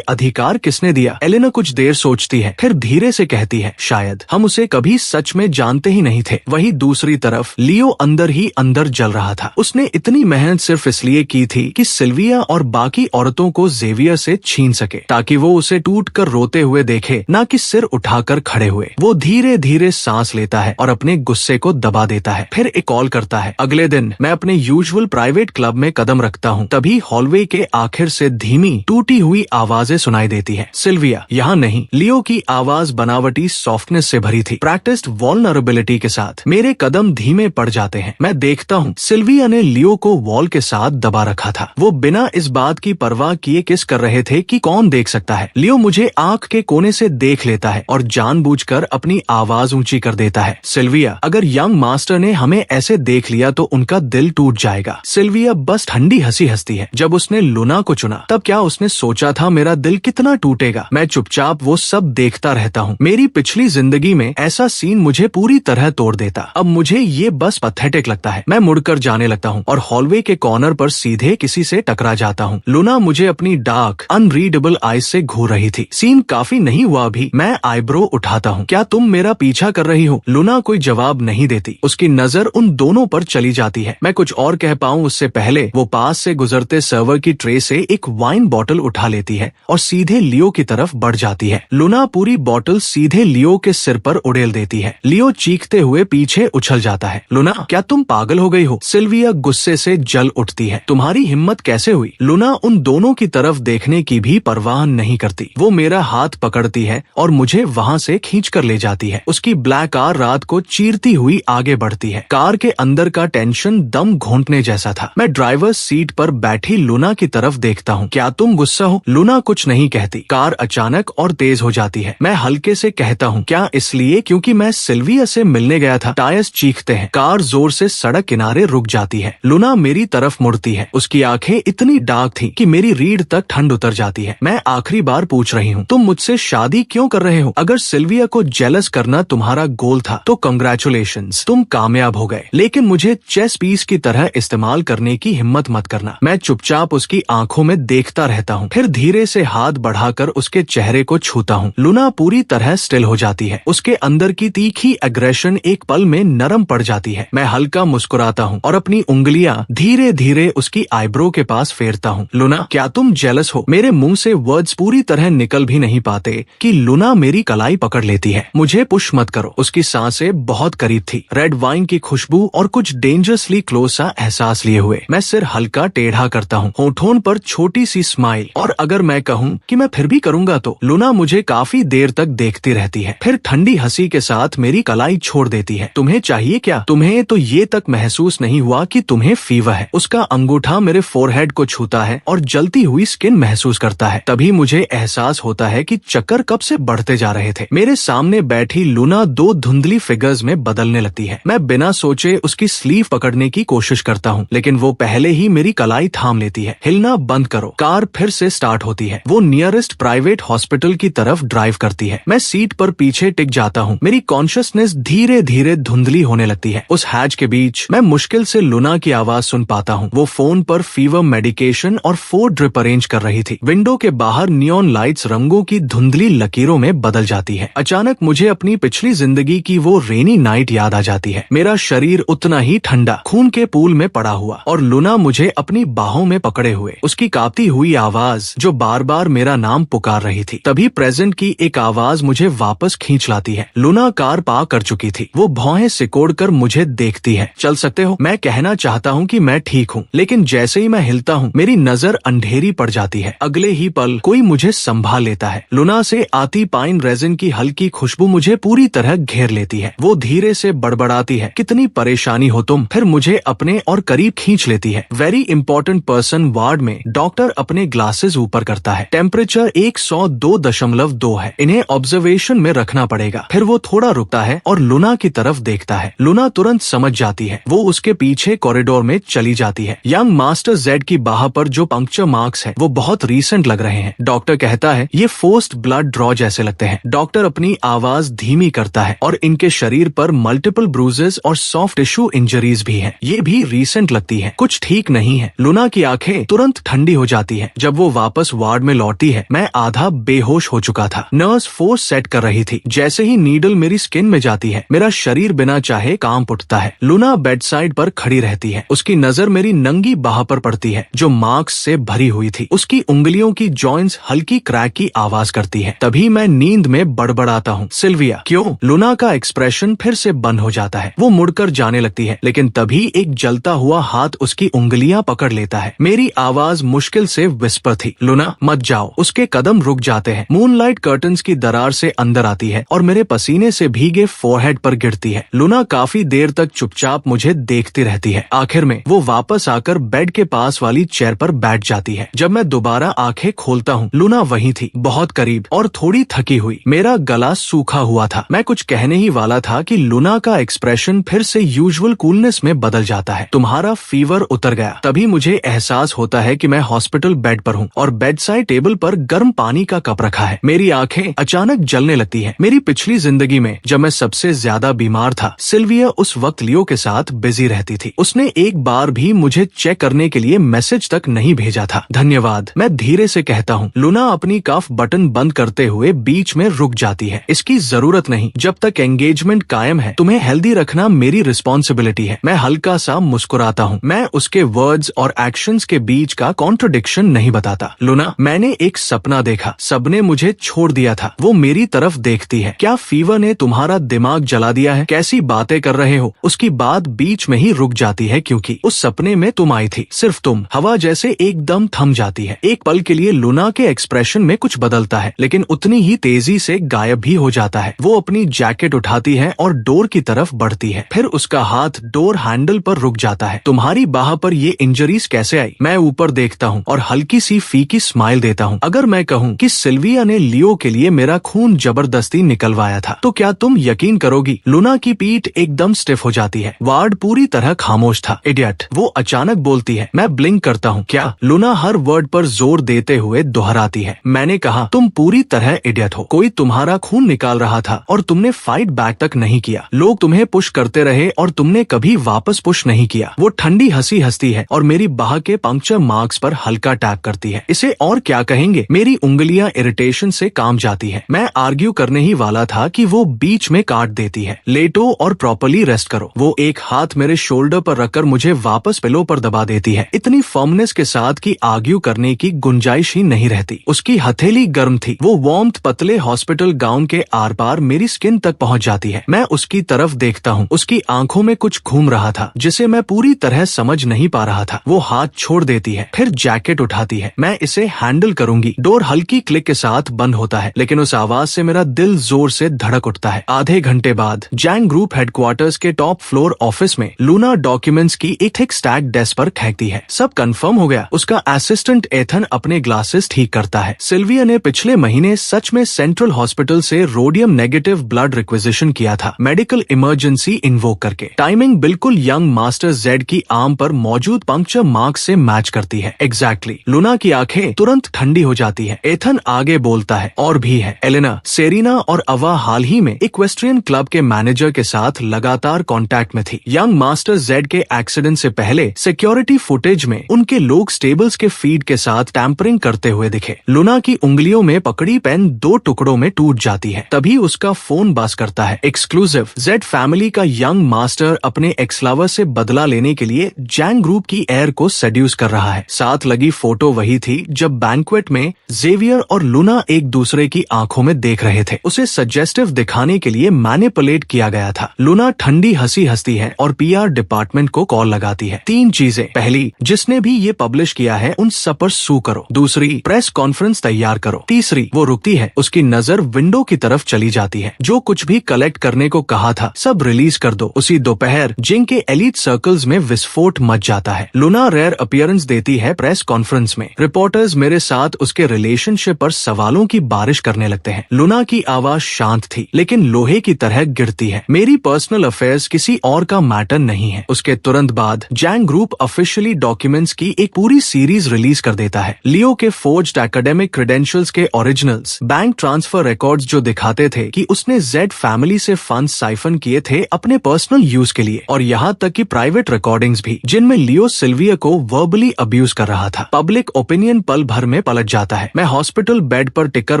अधिकार किसने दिया? एलेना कुछ देर सोचती है, फिर धीरे से कहती है, शायद हम उसे कभी सच में जानते ही नहीं थे। वही दूसरी तरफ लियो अंदर ही अंदर जल रहा था। उसने इतनी मेहनत सिर्फ इसलिए की थी कि सिल्विया और बाकी औरतों को जेवियर से छीन सके, ताकि वो उसे टूटकर रोते हुए देखे, ना कि सिर उठाकर खड़े हुए। वो धीरे धीरे सांस लेता है और अपने गुस्से को दबा देता है, फिर एक कॉल करता है। अगले दिन मैं अपने यूजुअल प्राइवेट क्लब में कदम रखता हूँ, तभी हॉलवे के आखिर से धीमी टूटी हुई आवाजें सुनाई देती है। सिल्विया यहाँ नहीं। लियो की आवाज बनावटी सॉफ्टनेस से भरी थी, प्रैक्टिस्ड वल्नरेबिलिटी के साथ। मेरे कदम धीमे पड़ जाते हैं। मैं देखता हूँ सिल्विया ने लियो को वॉल के साथ दबा रखा था। वो बिना इस बात की परवाह किए किस कर रहे थे कि कौन देख सकता है। लियो मुझे आंख के कोने से देख लेता है और जानबूझकर अपनी आवाज ऊंची कर देता है। सिल्विया, अगर यंग मास्टर ने हमें ऐसे देख लिया तो उनका दिल टूट जाएगा। सिल्विया बस ठंडी हंसी हंसती है। जब उसने लूना को चुना तब क्या उसने सोचा था मेरा दिल कितना टूटेगा? मैं चुपचाप वो सब देखता रहता हूँ। मेरी पिछली जिंदगी में ऐसा सीन मुझे पूरी तरह तोड़ देता। अब मुझे ये बस पैथेटिक लगता है। मैं मुड़कर जाने लगता हूँ और हॉलवे के कॉर्नर पर सीधे किसी से टकरा जाता हूँ। लूना मुझे अपनी डार्क अनरीडेबल आईज से घूर रही थी। सीन काफी नहीं हुआ अभी। मैं आईब्रो उठाता हूँ। क्या तुम मेरा पीछा कर रही हो? लूना कोई जवाब नहीं देती। उसकी नजर उन दोनों पर चली जाती है। मैं कुछ और कह पाऊँ उससे पहले वो पास से गुजरते सर्वर की ट्रे से एक वाइन बॉटल उठा लेती है और सीधे लियो की तरफ बढ़ जाती है। लूना पूरी बॉटल सीधे लियो के सिर पर उड़ेल देती है। लियो चीखते हुए पीछे उछल जाता है। लूना, क्या तुम पागल हो गई हो? सिल्विया गुस्से से जल उठती है। तुम्हारी हिम्मत कैसे हुई? लूना उन दोनों की तरफ देखने की भी परवाह नहीं करती। वो मेरा हाथ पकड़ती है और मुझे वहाँ से खींच कर ले जाती है। उसकी ब्लैक कार रात को चीरती हुई आगे बढ़ती है। कार के अंदर का टेंशन दम घोंटने जैसा था। मैं ड्राइवर सीट पर बैठी लूना की तरफ देखता हूँ। क्या तुम गुस्सा हो? लूना कुछ नहीं कहती। कार अचानक और तेज हो जाती है। मैं हल्के से कहता हूँ, क्या इसलिए क्योंकि मैं सिल्विया से मिलने गया था? टायर्स चीखते हैं। कार जोर से सड़क किनारे रुक जाती है। लूना मेरी तरफ मुड़ती है। उसकी आंखें इतनी डार्क थी कि मेरी रीढ़ तक ठंड उतर जाती है। मैं आखिरी बार पूछ रही हूँ, तुम मुझसे शादी क्यों कर रहे हो? अगर सिल्विया को जेलस करना तुम्हारा गोल था तो कंग्रेचुलेशंस, तुम कामयाब हो गए। लेकिन मुझे चेस पीस की तरह इस्तेमाल करने की हिम्मत मत करना। मैं चुपचाप उसकी आंखों में देखता रहता हूँ, फिर धीरे से हाथ बढ़ाकर उसके चेहरे को छूता हूँ। लूना पूरी तरह स्टिल हो जाती है। उसके अंदर की तीखी एग्रेशन एक पल में नरम पड़ जाती है। मैं हल्का मुस्कुराता हूँ और अपनी उंगलियां धीरे धीरे उसकी आईब्रो के पास फेरता हूँ। लूना, क्या तुम जेलस हो? मेरे मुंह से वर्ड्स पूरी तरह निकल भी नहीं पाते कि लूना मेरी कलाई पकड़ लेती है। मुझे पुश मत करो। उसकी सांसें बहुत करीब थी। रेड वाइन की खुशबू और कुछ डेंजरसली क्लोज सा एहसास लिए हुए मैं सिर हल्का टेढ़ा करता हूँ, होठों पर छोटी सी स्माइल। और अगर मैं कहूँ कि मैं फिर भी करूंगा तो? लूना मुझे काफी देर तक देखती रहती है, फिर ठंडी हंसी के साथ मेरी कलाई छोड़ देती है। तुम्हें चाहिए क्या? तुम्हें तो ये तक महसूस नहीं हुआ कि तुम्हें फीवर है? उसका अंगूठा मेरे फोरहेड को छूता है और जलती हुई स्किन महसूस करता है। तभी मुझे एहसास होता है कि चक्कर कब से बढ़ते जा रहे थे। मेरे सामने बैठी लूना दो धुंधली फिगर्स में बदलने लगती है। मैं बिना सोचे उसकी स्लीव पकड़ने की कोशिश करता हूँ, लेकिन वो पहले ही मेरी कलाई थाम लेती है। हिलना बंद करो। कार फिर से स्टार्ट होती है। वो नियरेस्ट प्राइवेट हॉस्पिटल की तरफ ड्राइव करती है। मैं सीट पर पीछे टिक जाता हूँ। मेरी कॉन्शियसनेस धीरे धीरे धुंधली होने लगती है। उस हैच के बीच मैं मुश्किल से लूना की आवाज सुन पाता हूँ। वो फोन पर फीवर मेडिकेशन और 4 ड्रिप अरेंज कर रही थी। विंडो के बाहर नियॉन लाइट्स रंगों की धुंधली लकीरों में बदल जाती है। अचानक मुझे अपनी पिछली जिंदगी की वो रेनी नाइट याद आ जाती है। मेरा शरीर उतना ही ठंडा खून के पूल में पड़ा हुआ और लूना मुझे अपनी बाहों में पकड़े हुए, उसकी कांपती हुई आवाज जो बार बार मेरा नाम पुकार रही थी। तभी प्रेजेंट की एक आवाज मुझे वापस खींच लाती है। लूना कार पार कर चुकी थी। वो भौहें सिकोड़कर मुझे देखती है। चल सकते हो? मैं कहना चाहता हूँ कि मैं ठीक हूँ, लेकिन जैसे ही मैं हिलता हूँ मेरी नजर अंधेरी पड़ जाती है। अगले ही पल कोई मुझे संभाल लेता है। लूना से आती पाइन रेजिन की हल्की खुशबू मुझे पूरी तरह घेर लेती है। वो धीरे से बड़बड़ाती है, कितनी परेशानी हो तुम? फिर मुझे अपने और करीब खींच लेती है। वेरी इंपॉर्टेंट पर्सन वार्ड में। डॉक्टर अपने ग्लासेस ऊपर करता है। टेम्परेचर 102.2 है। इन्हें ऑब्जर्वेशन में रखना पड़ेगा। फिर वो थोड़ा रुकता है और लूना की तरफ देखता है। लूना तुरंत समझ जाती है। वो उसके पीछे कॉरिडोर में चली जाती है। यंग मास्टर जेड की बाह पर जो पंक्चर मार्क्स है वो बहुत रीसेंट लग रहे हैं। डॉक्टर कहता है ये फोर्स्ड ब्लड ड्रॉ जैसे लगते हैं। डॉक्टर अपनी आवाज धीमी धीमी करता है और इनके शरीर पर मल्टीपल ब्रूजेस और सॉफ्ट टिश्यू इंजरीज भी हैं। ये भी रीसेंट लगती है, कुछ ठीक नहीं है। लूना की आंखें तुरंत ठंडी हो जाती है। जब वो वापस वार्ड में लौटती है, मैं आधा बेहोश हो चुका था। नर्स फोर्स सेट कर रही थी। जैसे ही नीडल मेरी स्किन में जाती है, मेरा शरीर बिना चाहे कांप उठता है। लूना बेड साइड पर खड़ी रहती है। उसकी नजर मेरी नंगी बाह पर पड़ती है जो मार्क्स से भरी हुई थी। उसकी उंगलियों की जॉइंट्स हल्की क्रैक की आवाज करती है। तभी मैं नींद में बड़बड़ाता हूँ, सिल्विया। क्यों? लूना का एक्सप्रेशन फिर से बंद हो जाता है। वो मुड़कर जाने लगती है, लेकिन तभी एक जलता हुआ हाथ उसकी उंगलियां पकड़ लेता है। मेरी आवाज मुश्किल से विस्पर थी, लूना मत जाओ। उसके कदम रुक जाते हैं। मूनलाइट कर्टन्स की दरार से अंदर आती है और मेरे पसीने से भीगे फोरहेड पर गिरती है। लूना काफी देर तक चुपचाप मुझे देखती रहती है। आखिर में वो वापस आकर बेड के पास वाली चेयर पर बैठ जाती है। जब मैं दोबारा आंखें खोलता हूँ, लूना वहीं थी, बहुत करीब और थोड़ी थकी हुई। मेरा गला सूखा हुआ था। मैं कुछ कहने ही वाला था कि लूना का एक्सप्रेशन फिर से यूजुअल कूलनेस में बदल जाता है। तुम्हारा फीवर उतर गया। तभी मुझे एहसास होता है कि मैं हॉस्पिटल बेड पर हूँ और बेड साइड टेबल पर गर्म पानी का कप रखा है। मेरी आंखें अचानक जलने लगती है। मेरी पिछली जिंदगी में जब मैं सबसे ज्यादा बीमार था, सिल्विया उस वक्त लियो के साथ बिजी रहती थी। उसने एक बार भी मुझे चेक करने के लिए मैसेज तक नहीं भेजा था। धन्यवाद, मैं धीरे से कहता हूँ। लूना अपनी कफ बटन बंद करते हुए बीच में रुक जाती है। इसकी जरूरत नहीं, जब तक एंगेजमेंट कायम है। तुम्हें हेल्दी रखना मेरी रिस्पॉन्सिबिलिटी है। मैं हल्का सा मुस्कुराता हूँ। मैं उसके वर्ड्स और एक्शंस के बीच का कॉन्ट्रडिक्शन नहीं बताता। लूना, मैंने एक सपना देखा। सबने मुझे छोड़ दिया था। वो मेरी तरफ देखती है। क्या फीवर ने तुम्हारा दिमाग जला दिया है? कैसी बातें कर रहे हो? उसकी बात बीच में ही रुक जाती है क्योंकि उस सपने में तुम आई थी, सिर्फ तुम। हवा जैसे एकदम थम जाती है। एक पल के लिए लूना के एक्सप्रेशन में कुछ बदलता है, लेकिन उतनी ही तेजी से गायब भी हो जाता है। वो अपनी जैकेट उठाती है और डोर की तरफ बढ़ती है। फिर उसका हाथ डोर हैंडल पर रुक जाता है। तुम्हारी बाह पर ये इंजरीज कैसे आई? मैं ऊपर देखता हूँ और हल्की सी फीकी स्माइल देता हूँ। अगर मैं कहूँ कि सिल्विया ने लियो के लिए मेरा खून जबरदस्ती निकलवाया था, तो क्या तुम यकीन करोगी? लूना की पीठ एकदम स्टिफ हो जाती है। वार्ड पूरी तरह खामोश था। इडियट, वो अचानक बोलती है। मैं ब्लिंक करता हूँ। क्या? लूना हर वर्ड पर जोर देते हुए दोहराती है। मैंने कहा, तुम पूरी तरह इडियट हो। कोई तुम्हारा खून निकाल रहा था और तुमने फाइट बैक तक नहीं किया। लोग तुम्हें पुश करते रहे और तुमने कभी वापस पुश नहीं किया। वो ठंडी हंसी हंसती है और मेरी बाह के पंक्चर मार्क्स पर हल्का टैप करती है। इसे और क्या कहेंगे? मेरी उंगलियां इरिटेशन से काम जाती है। मैं आर्ग्यू करने ही वाला था कि वो बीच में काट देती है। लेटो और प्रॉपर्ली रेस्ट करो। वो एक हाथ मेरे शोल्डर पर रखकर मुझे वापस पिलो पर दबा देती है, इतनी फर्मनेस के साथ कि आर्ग्यू करने की गुंजाइश ही नहीं रहती। उसकी हथेली गर्म थी। वो वार्मथ पतले हॉस्पिटल गाउन के आर पार मेरी स्किन तक पहुंच जाती है। मैं उसकी तरफ देखता हूँ। उसकी आंखों में कुछ घूम रहा था जिसे मैं पूरी तरह समझ नहीं पा रहा था। वो हाथ छोड़ देती है, फिर जैकेट उठाती है। मैं इसे हैंडल करूंगी। डोर हल्की क्लिक के साथ बंद होता है, लेकिन उस आवाज से मेरा दिल जोर से धड़क उठता है। आधे घंटे बाद जैंग ग्रुप हेडक्वार्टर्स के टॉप फ्लोर ऑफिस में लूना डॉक्यूमेंट्स की एक थिक स्टैक डेस्क पर फेंकती है। सब कंफर्म हो गया। उसका असिस्टेंट एथन अपने ग्लासेस ठीक करता है। सिल्विया ने पिछले महीने सच में सेंट्रल हॉस्पिटल से रोडियम नेगेटिव ब्लड रिक्विजिशन किया था, मेडिकल इमरजेंसी इन्वोक करके। टाइमिंग बिल्कुल यंग मास्टर जेड की आर्म पर मौजूद पंक्चर मार्क से मैच करती है। एग्जैक्टली। लूना की आंखें तुरंत ठंडी हो जाती है। एथन आगे बोलता है, और भी है। एलेना, सेरिना और अवा हाल ही में इक्वेस्ट्रियन क्लब के मैनेजर के साथ लगातार कांटेक्ट में थी। यंग मास्टर जेड के एक्सीडेंट से पहले सिक्योरिटी फुटेज में उनके लोग स्टेबल्स के फीड के साथ टैंपरिंग करते हुए दिखे। लूना की उंगलियों में पकड़ी पेन 2 टुकड़ों में टूट जाती है। तभी उसका फोन बज करता है। एक्सक्लूसिव, जेड फैमिली का यंग मास्टर अपने एक्स लवर से बदला लेने के लिए जैंग ग्रुप की एयर को सेड्यूस कर रहा है। साथ लगी फोटो वही थी जब बैंक्वेट में जेवियर और लूना एक दूसरे की आंखों में देख रहे थे। उसे सजेस्टिव दिखाने के लिए मैनिपुलेट किया गया था। लूना ठंडी हंसी हंसती है और पीआर डिपार्टमेंट को कॉल लगाती है। 3 चीजें। पहली, जिसने भी ये पब्लिश किया है उन सब पर सू करो। दूसरी, प्रेस कॉन्फ्रेंस तैयार करो। तीसरी, वो रुकती है। उसकी नजर विंडो की तरफ चली जाती है। जो कुछ भी कलेक्ट करने को कहा था सब रिलीज कर दो। उसी दोपहर जिंग के एलिट सर्कल्स में विस्फोट मच जाता है। लूना रेयर अपीयरेंस देती है प्रेस कॉन्फ्रेंस में। रिपोर्टर्स मेरे साथ उसके रिलेशनशिप पर सवालों की बारिश करने लगते हैं। लूना की आवाज शांत थी लेकिन लोहे की तरह गिरती है। मेरी पर्सनल अफेयर्स किसी और का मैटर नहीं है। उसके तुरंत बाद जैंग ग्रुप ऑफिशियली डॉक्यूमेंट्स की एक पूरी सीरीज रिलीज कर देता है। लियो के फोर्ज्ड एकेडमिक क्रेडेंशियल्स के ओरिजिनल्स, बैंक ट्रांसफर रिकॉर्ड्स जो दिखाते थे कि उसने जेड फैमिली से फंड साइफन किए थे अपने पर्सनल यूज के लिए, और यहाँ तक कि प्राइवेट रिकॉर्डिंग्स भी जिनमें लियो सिल्विया को वर्बली अब्यूज कर रहा था। पब्लिक ओपिनियन पल भर में पलट जाता है। मैं हॉस्पिटल बेड पर टिकर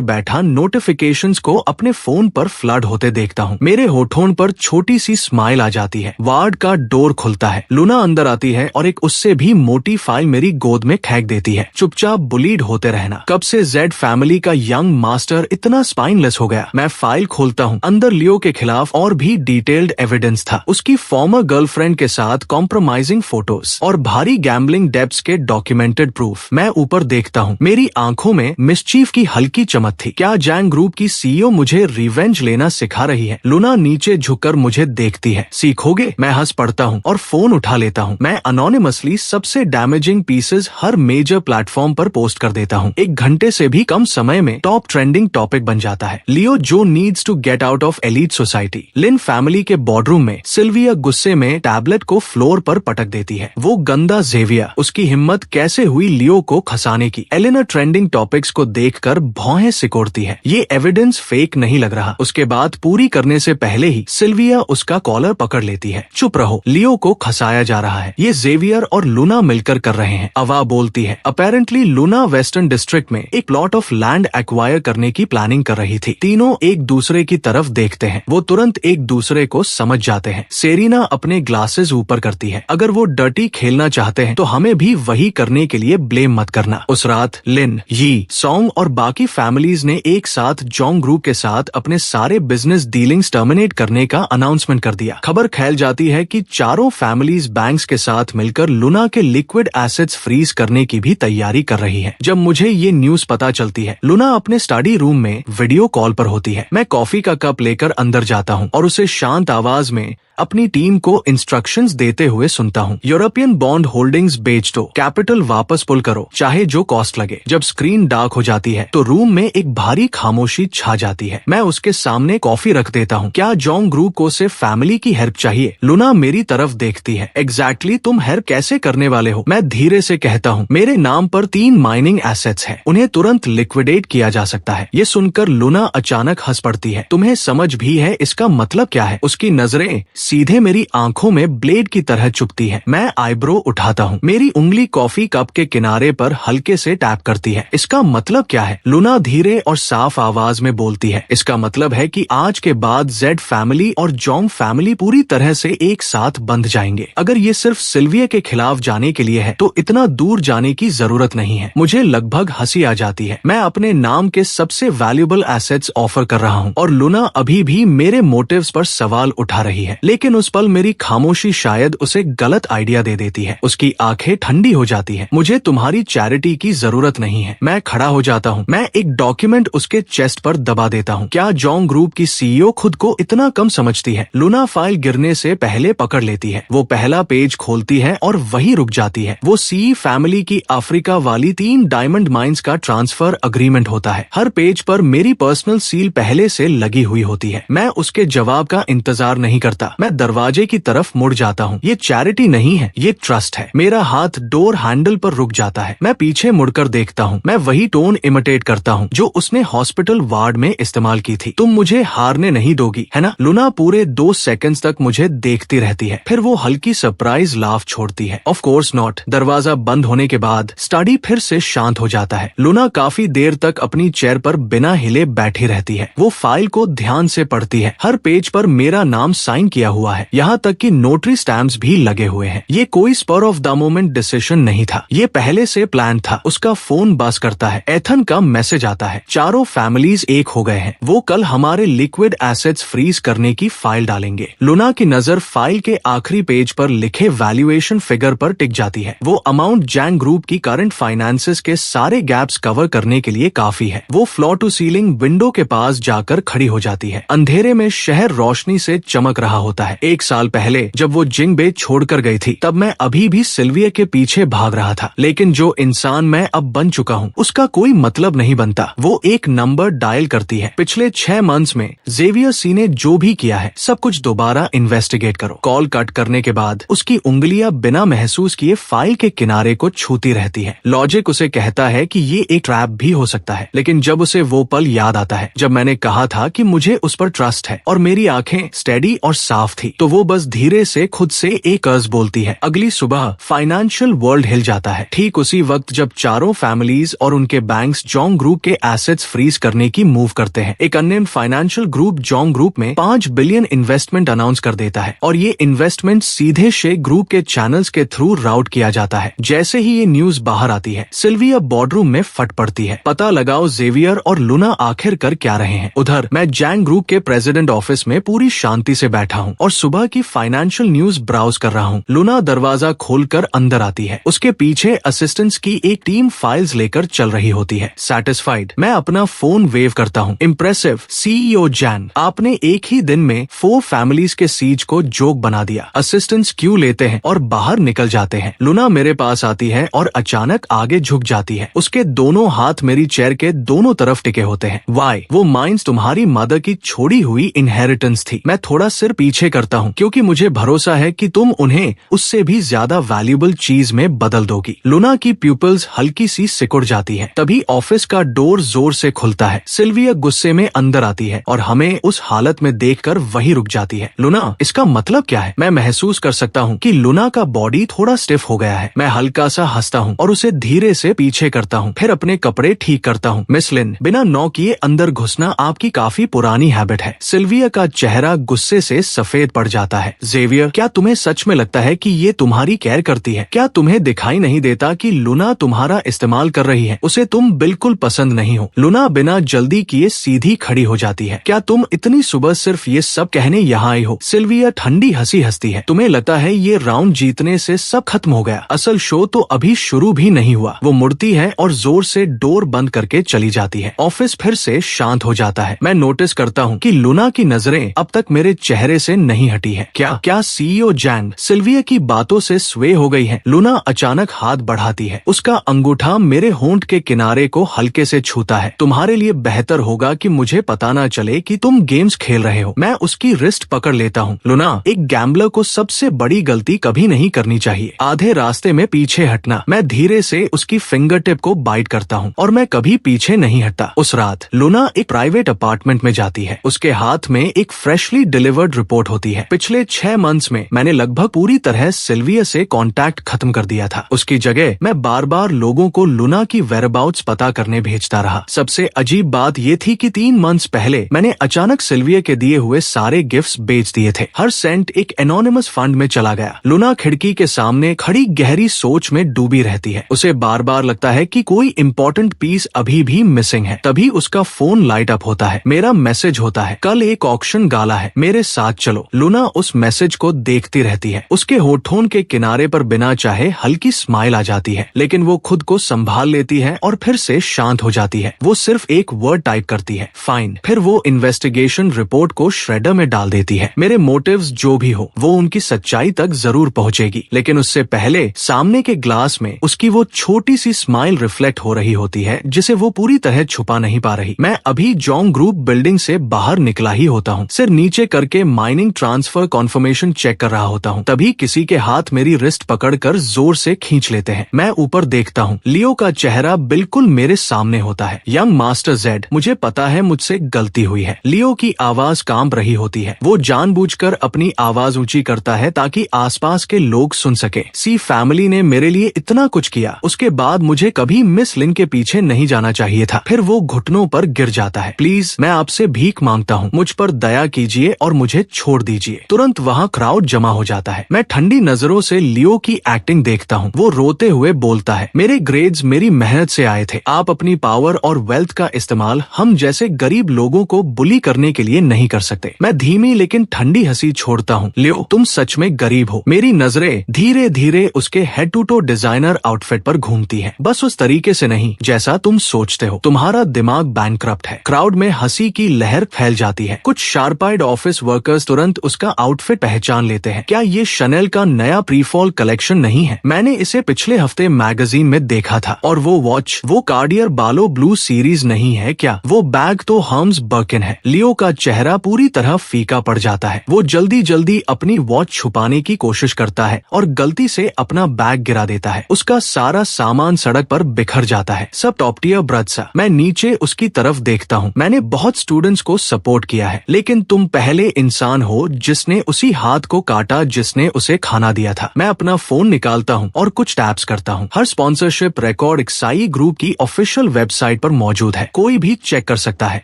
बैठा नोटिफिकेशंस को अपने फोन पर फ्लड होते देखता हूँ। मेरे होठों पर छोटी सी स्माइल आ जाती है। वार्ड का डोर खुलता है, लूना अंदर आती है और एक उससे भी मोटी फाइल मेरी गोद में फेंक देती है। चुपचाप बुलीड होते रहना। कब से जेड फैमिली का यंग मास्टर इतना स्पाइनलेस हो गया? मैं फाइल खोलता हूँ। अंदर लियो के खिलाफ और भी डिटेल्ड एविडेंस था। उसकी फॉर्मर गर्लफ्रेंड के साथ कॉम्प्रोमाइजिंग फोटोज और भारी गैम्बलिंग डेब्ट्स के डॉक्यूमेंटेड प्रूफ। मैं ऊपर देखता हूँ। मेरी आंखों में मिसचीफ की हल्की चमक थी। क्या जैंग ग्रुप की सीईओ मुझे रिवेंज लेना सिखा रही है? लूना नीचे झुककर मुझे देखती है। सीखोगे? मैं हंस पड़ता हूँ और फोन उठा लेता हूँ। मैं अनोनिमसली सबसे डैमेजिंग पीसेस हर मेजर प्लेटफॉर्म पर पोस्ट कर देता हूँ। 1 घंटे से भी कम समय में टॉप ट्रेंडिंग टॉपिक बन जाता है। लियो जो needs to get out of elite society. Lin family के बोर्डरूम में सिल्विया गुस्से में टैबलेट को फ्लोर पर पटक देती है। वो गंदा जेविया, उसकी हिम्मत कैसे हुई लियो को खसाने की? एलेना ट्रेंडिंग टॉपिक्स को देखकर भौहें सिकोड़ती है। ये एविडेंस फेक नहीं लग रहा। उसके बाद पूरी करने से पहले ही सिल्विया उसका कॉलर पकड़ लेती है। चुप रहो, लियो को खसाया जा रहा है। ये जेवियर और लूना मिलकर कर रहे हैं। अवा बोलती है। अपेरेंटली लूना वेस्टर्न डिस्ट्रिक्ट में एक प्लॉट ऑफ लैंड एक्वायर करने की प्लानिंग कर रही थी। तीनों एक दूसरे की तरफ देखते हैं। वो तुरंत एक दूसरे को समझ जाते हैं। सेरिना अपने ग्लासेस ऊपर करती है। अगर वो डर्टी खेलना चाहते हैं तो हमें भी वही करने के लिए ब्लेम मत करना। उस रात लिन, यी, सॉन्ग और बाकी फैमिलीज ने एक साथ जोंग ग्रुप के साथ अपने सारे बिजनेस डीलिंग्स टर्मिनेट करने का अनाउंसमेंट कर दिया। खबर फैल जाती है कि चारों फैमिलीज बैंक्स के साथ मिलकर लूना के लिक्विड एसेट्स फ्रीज करने की भी तैयारी कर रही है। जब मुझे ये न्यूज पता चलती है, लूना अपने स्टडी रूम में वीडियो कॉल पर होती है। मैं कॉफी का कप लेकर अंदर जाता हूँ और उसे शांत आवाज में अपनी टीम को इंस्ट्रक्शंस देते हुए सुनता हूँ। यूरोपियन बॉन्ड होल्डिंग्स बेच दो, कैपिटल वापस पुल करो, चाहे जो कॉस्ट लगे। जब स्क्रीन डार्क हो जाती है तो रूम में एक भारी खामोशी छा जाती है। मैं उसके सामने कॉफी रख देता हूँ। क्या जोंग ग्रुप को सिर्फ फैमिली की हेल्प चाहिए? लूना मेरी तरफ देखती है। एग्जैक्टली तुम हेल्प कैसे करने वाले हो? मैं धीरे से कहता हूँ, मेरे नाम पर 3 माइनिंग एसेट्स हैं, उन्हें तुरंत लिक्विडेट किया जा सकता है। ये सुनकर लूना अचानक हंस पड़ती है। तुम्हें समझ भी है इसका मतलब क्या है? उसकी नजरें सीधे मेरी आंखों में ब्लेड की तरह चुभती है। मैं आईब्रो उठाता हूँ। मेरी उंगली कॉफी कप के किनारे पर हल्के से टैप करती है। इसका मतलब क्या है? लूना धीरे और साफ आवाज में बोलती है। इसका मतलब है कि आज के बाद जेड फैमिली और जोंग फैमिली पूरी तरह से एक साथ बंध जाएंगे। अगर ये सिर्फ सिल्विया के खिलाफ जाने के लिए है तो इतना दूर जाने की जरूरत नहीं है। मुझे लगभग हंसी आ जाती है। मैं अपने नाम के सबसे वैल्यूएबल एसेट्स ऑफर कर रहा हूँ और लूना अभी भी मेरे मोटिव्स पर सवाल उठा रही है। लेकिन उस पल मेरी खामोशी शायद उसे गलत आइडिया दे देती है। उसकी आंखें ठंडी हो जाती है। मुझे तुम्हारी चैरिटी की जरूरत नहीं है। मैं खड़ा हो जाता हूँ। मैं एक डॉक्यूमेंट उसके चेस्ट पर दबा देता हूँ। क्या जोंग ग्रुप की सीईओ खुद को इतना कम समझती है? लूना फाइल गिरने से पहले पकड़ लेती है। वो पहला पेज खोलती है और वही रुक जाती है। वो सी फैमिली की अफ्रीका वाली 3 डायमंड माइंस का ट्रांसफर अग्रीमेंट होता है। हर पेज पर मेरी पर्सनल सील पहले से लगी हुई होती है। मैं उसके जवाब का इंतजार नहीं करता। मैं दरवाजे की तरफ मुड़ जाता हूँ। ये चैरिटी नहीं है, ये ट्रस्ट है। मेरा हाथ डोर हैंडल पर रुक जाता है। मैं पीछे मुड़कर देखता हूँ। मैं वही टोन इमिटेट करता हूँ जो उसने हॉस्पिटल वार्ड में इस्तेमाल की थी। तुम मुझे हारने नहीं दोगी, है ना? लूना पूरे 2 सेकंड्स तक मुझे देखती रहती है। फिर वो हल्की सरप्राइज लाफ छोड़ती है। Of course not. दरवाजा बंद होने के बाद स्टडी फिर से शांत हो जाता है। लूना काफी देर तक अपनी चेयर पर बिना हिले बैठी रहती है। वो फाइल को ध्यान से पढ़ती है। हर पेज पर मेरा नाम साइन किया हुआ है, यहाँ तक कि नोटरी स्टैम्प्स भी लगे हुए हैं। ये कोई spur of the moment decision नहीं था, ये पहले से प्लान था। उसका फोन बज करता है। एथन का मैसेज आता है। चारों फैमिलीज एक हो गए हैं। वो कल हमारे लिक्विड एसेट्स फ्रीज करने की फाइल डालेंगे। लूना की नजर फाइल के आखिरी पेज पर लिखे वैल्यूएशन फिगर पर टिक जाती है। वो अमाउंट जैंग ग्रुप की करंट फाइनेंसेस के सारे गैप्स कवर करने के लिए काफी है। वो फ्लोर टू सीलिंग विंडो के पास जाकर खड़ी हो जाती है। अंधेरे में शहर रोशनी से चमक रहा होता है। लगता है। 1 साल पहले जब वो जिंगबे छोड़कर गई थी तब मैं अभी भी सिल्विया के पीछे भाग रहा था, लेकिन जो इंसान मैं अब बन चुका हूँ उसका कोई मतलब नहीं बनता। वो एक नंबर डायल करती है। पिछले 6 मंथ्स में जेवियर सी ने जो भी किया है सब कुछ दोबारा इन्वेस्टिगेट करो। कॉल कट करने के बाद उसकी उंगलियां बिना महसूस किए फाइल के किनारे को छूती रहती है। लॉजिक उसे कहता है कि ये एक ट्रैप भी हो सकता है, लेकिन जब उसे वो पल याद आता है जब मैंने कहा था कि मुझे उस पर ट्रस्ट है और मेरी आंखें स्टेडी और साफ थी, तो वो बस धीरे से खुद से एक अर्ज बोलती है। अगली सुबह फाइनेंशियल वर्ल्ड हिल जाता है। ठीक उसी वक्त जब चारों फैमिलीज और उनके बैंक्स जोंग ग्रुप के एसेट्स फ्रीज करने की मूव करते हैं, एक अन्य फाइनेंशियल ग्रुप जोंग ग्रुप में 5 बिलियन इन्वेस्टमेंट अनाउंस कर देता है और ये इन्वेस्टमेंट सीधे शेख ग्रुप के चैनल्स के थ्रू राउट किया जाता है। जैसे ही ये न्यूज बाहर आती है, सिल्विया बोर्डरूम में फट पड़ती है। पता लगाओ जेवियर और लुना आखिर कर क्या रहे हैं। उधर मैं जैंग ग्रुप के प्रेसिडेंट ऑफिस में पूरी शांति से बैठा हूँ और सुबह की फाइनेंशियल न्यूज ब्राउज कर रहा हूँ। लुना दरवाजा खोलकर अंदर आती है। उसके पीछे असिस्टेंट्स की एक टीम फाइल्स लेकर चल रही होती है। सैटिस्फाइड मैं अपना फोन वेव करता हूँ। इम्प्रेसिव सीईओ जैन, आपने एक ही दिन में 4 फैमिलीज के सीज को जोक बना दिया। असिस्टेंट्स क्यू लेते हैं और बाहर निकल जाते हैं। लुना मेरे पास आती है और अचानक आगे झुक जाती है। उसके दोनों हाथ मेरी चेयर के दोनों तरफ टिके होते हैं। वाई, वो माइंस तुम्हारी मदर की छोड़ी हुई इनहेरिटेंस थी। मैं थोड़ा सिर पीछे करता हूँ क्योंकि मुझे भरोसा है कि तुम उन्हें उससे भी ज्यादा वैल्यूएबल चीज में बदल दोगी। लुना की प्यूपल्स हल्की सी सिकुड़ जाती है। तभी ऑफिस का डोर जोर से खुलता है। सिल्विया गुस्से में अंदर आती है और हमें उस हालत में देखकर वही रुक जाती है। लुना, इसका मतलब क्या है? मैं महसूस कर सकता हूँ कि लुना का बॉडी थोड़ा स्टिफ हो गया है। मैं हल्का सा हंसता हूँ और उसे धीरे से पीछे करता हूँ, फिर अपने कपड़े ठीक करता हूँ। मिस लिन, बिना नॉक किए अंदर घुसना आपकी काफी पुरानी हैबिट है। सिल्विया का चेहरा गुस्से से सफेद पड़ जाता है। जेवियर, क्या तुम्हें सच में लगता है कि ये तुम्हारी केयर करती है? क्या तुम्हें दिखाई नहीं देता कि लुना तुम्हारा इस्तेमाल कर रही है? उसे तुम बिल्कुल पसंद नहीं हो। लुना बिना जल्दी किए सीधी खड़ी हो जाती है। क्या तुम इतनी सुबह सिर्फ ये सब कहने यहाँ आई हो? सिल्विया ठंडी हंसी हंसती है। तुम्हें लगता है ये राउंड जीतने से सब खत्म हो गया? असल शो तो अभी शुरू भी नहीं हुआ। वो मुड़ती है और जोर से डोर बंद करके चली जाती है। ऑफिस फिर से शांत हो जाता है। मैं नोटिस करता हूँ कि लुना की नजरें अब तक मेरे चेहरे से नहीं हटी है। क्या सीईओ जैंग सिल्विया की बातों से स्वे हो गई है? लुना अचानक हाथ बढ़ाती है। उसका अंगूठा मेरे होंठ के किनारे को हल्के से छूता है। तुम्हारे लिए बेहतर होगा कि मुझे पता ना चले कि तुम गेम्स खेल रहे हो। मैं उसकी रिस्ट पकड़ लेता हूँ। लुना, एक गैम्बलर को सबसे बड़ी गलती कभी नहीं करनी चाहिए, आधे रास्ते में पीछे हटना। मैं धीरे से उसकी फिंगर टिप को बाइट करता हूँ और मैं कभी पीछे नहीं हटता। उस रात लुना एक प्राइवेट अपार्टमेंट में जाती है। उसके हाथ में एक फ्रेशली डिलीवर्ड रिपोर्ट होती है। पिछले 6 मंथ्स में मैंने लगभग पूरी तरह सिल्विया से कांटेक्ट खत्म कर दिया था। उसकी जगह मैं बार बार लोगों को लुना की वेयरअबाउट्स पता करने भेजता रहा। सबसे अजीब बात ये थी कि 3 मंथ्स पहले मैंने अचानक सिल्विया के दिए हुए सारे गिफ्ट्स बेच दिए थे। हर सेंट एक एनोनिमस फंड में चला गया। लुना खिड़की के सामने खड़ी गहरी सोच में डूबी रहती है। उसे बार बार लगता है कि कोई इम्पोर्टेंट पीस अभी भी मिसिंग है। तभी उसका फोन लाइट अप होता है। मेरा मैसेज होता है, कल एक ऑक्शन गाला है, मेरे साथ चलो। लुना उस मैसेज को देखती रहती है। उसके होठों के किनारे पर बिना चाहे हल्की स्माइल आ जाती है, लेकिन वो खुद को संभाल लेती है और फिर से शांत हो जाती है। वो सिर्फ एक वर्ड टाइप करती है, फाइन। फिर वो इन्वेस्टिगेशन रिपोर्ट को श्रेडर में डाल देती है। मेरे मोटिव्स जो भी हो, वो उनकी सच्चाई तक जरूर पहुंचेगी, लेकिन उससे पहले सामने के ग्लास में उसकी वो छोटी सी स्माइल रिफ्लेक्ट हो रही होती है जिसे वो पूरी तरह छुपा नहीं पा रही। मैं अभी जोंग ग्रुप बिल्डिंग से बाहर निकला ही होता हूँ, सिर नीचे करके माइनिंग ट्रांसफर कॉन्फर्मेशन चेक कर रहा होता हूँ। तभी किसी के हाथ मेरी रिस्ट पकड़कर जोर से खींच लेते हैं। मैं ऊपर देखता हूँ। लियो का चेहरा बिल्कुल मेरे सामने होता है। यंग मास्टर जेड, मुझे पता है मुझसे गलती हुई है। लियो की आवाज कांप रही होती है। वो जानबूझकर अपनी आवाज ऊंची करता है ताकि आसपास के लोग सुन सके। सी फैमिली ने मेरे लिए इतना कुछ किया, उसके बाद मुझे कभी मिस लिन के पीछे नहीं जाना चाहिए था। फिर वो घुटनों पर गिर जाता है। प्लीज, मैं आपसे भीख मांगता हूँ, मुझ पर दया कीजिए और मुझे छोड़ दीजिए। तुरंत वहाँ क्राउड जमा हो जाता है। मैं ठंडी नजरों से लियो की एक्टिंग देखता हूँ। वो रोते हुए बोलता है, मेरे ग्रेड्स मेरी मेहनत से आए थे। आप अपनी पावर और वेल्थ का इस्तेमाल हम जैसे गरीब लोगों को बुली करने के लिए नहीं कर सकते। मैं धीमी लेकिन ठंडी हंसी छोड़ता हूँ। लियो, तुम सच में गरीब हो। मेरी नजरें धीरे धीरे उसके head to toe designer outfit पर घूमती है। बस उस तरीके से नहीं जैसा तुम सोचते हो। तुम्हारा दिमाग बैंकक्रप्ट है। क्राउड में हंसी की लहर फैल जाती है। कुछ शार्प आइड ऑफिस वर्कर्स तुरंत तुरंत उसका आउटफिट पहचान लेते हैं। क्या ये शनेल का नया प्रीफॉल कलेक्शन नहीं है? मैंने इसे पिछले हफ्ते मैगजीन में देखा था। और वो वॉच, वो कार्डियर बालो ब्लू सीरीज नहीं है क्या? वो बैग तो हर्म्स बर्किन है। लियो का चेहरा पूरी तरह फीका पड़ जाता है। वो जल्दी जल्दी अपनी वॉच छुपाने की कोशिश करता है और गलती से अपना बैग गिरा देता है। उसका सारा सामान सड़क पर बिखर जाता है। सब टॉप टियर ब्रदसा। मैं नीचे उसकी तरफ देखता हूँ। मैंने बहुत स्टूडेंट्स को सपोर्ट किया है, लेकिन तुम पहले इंसान हो जिसने उसी हाथ को काटा जिसने उसे खाना दिया था। मैं अपना फोन निकालता हूँ और कुछ टैप्स करता हूँ। हर स्पॉन्सरशिप रिकॉर्ड एक्साई ग्रुप की ऑफिशियल वेबसाइट पर मौजूद है। कोई भी चेक कर सकता है।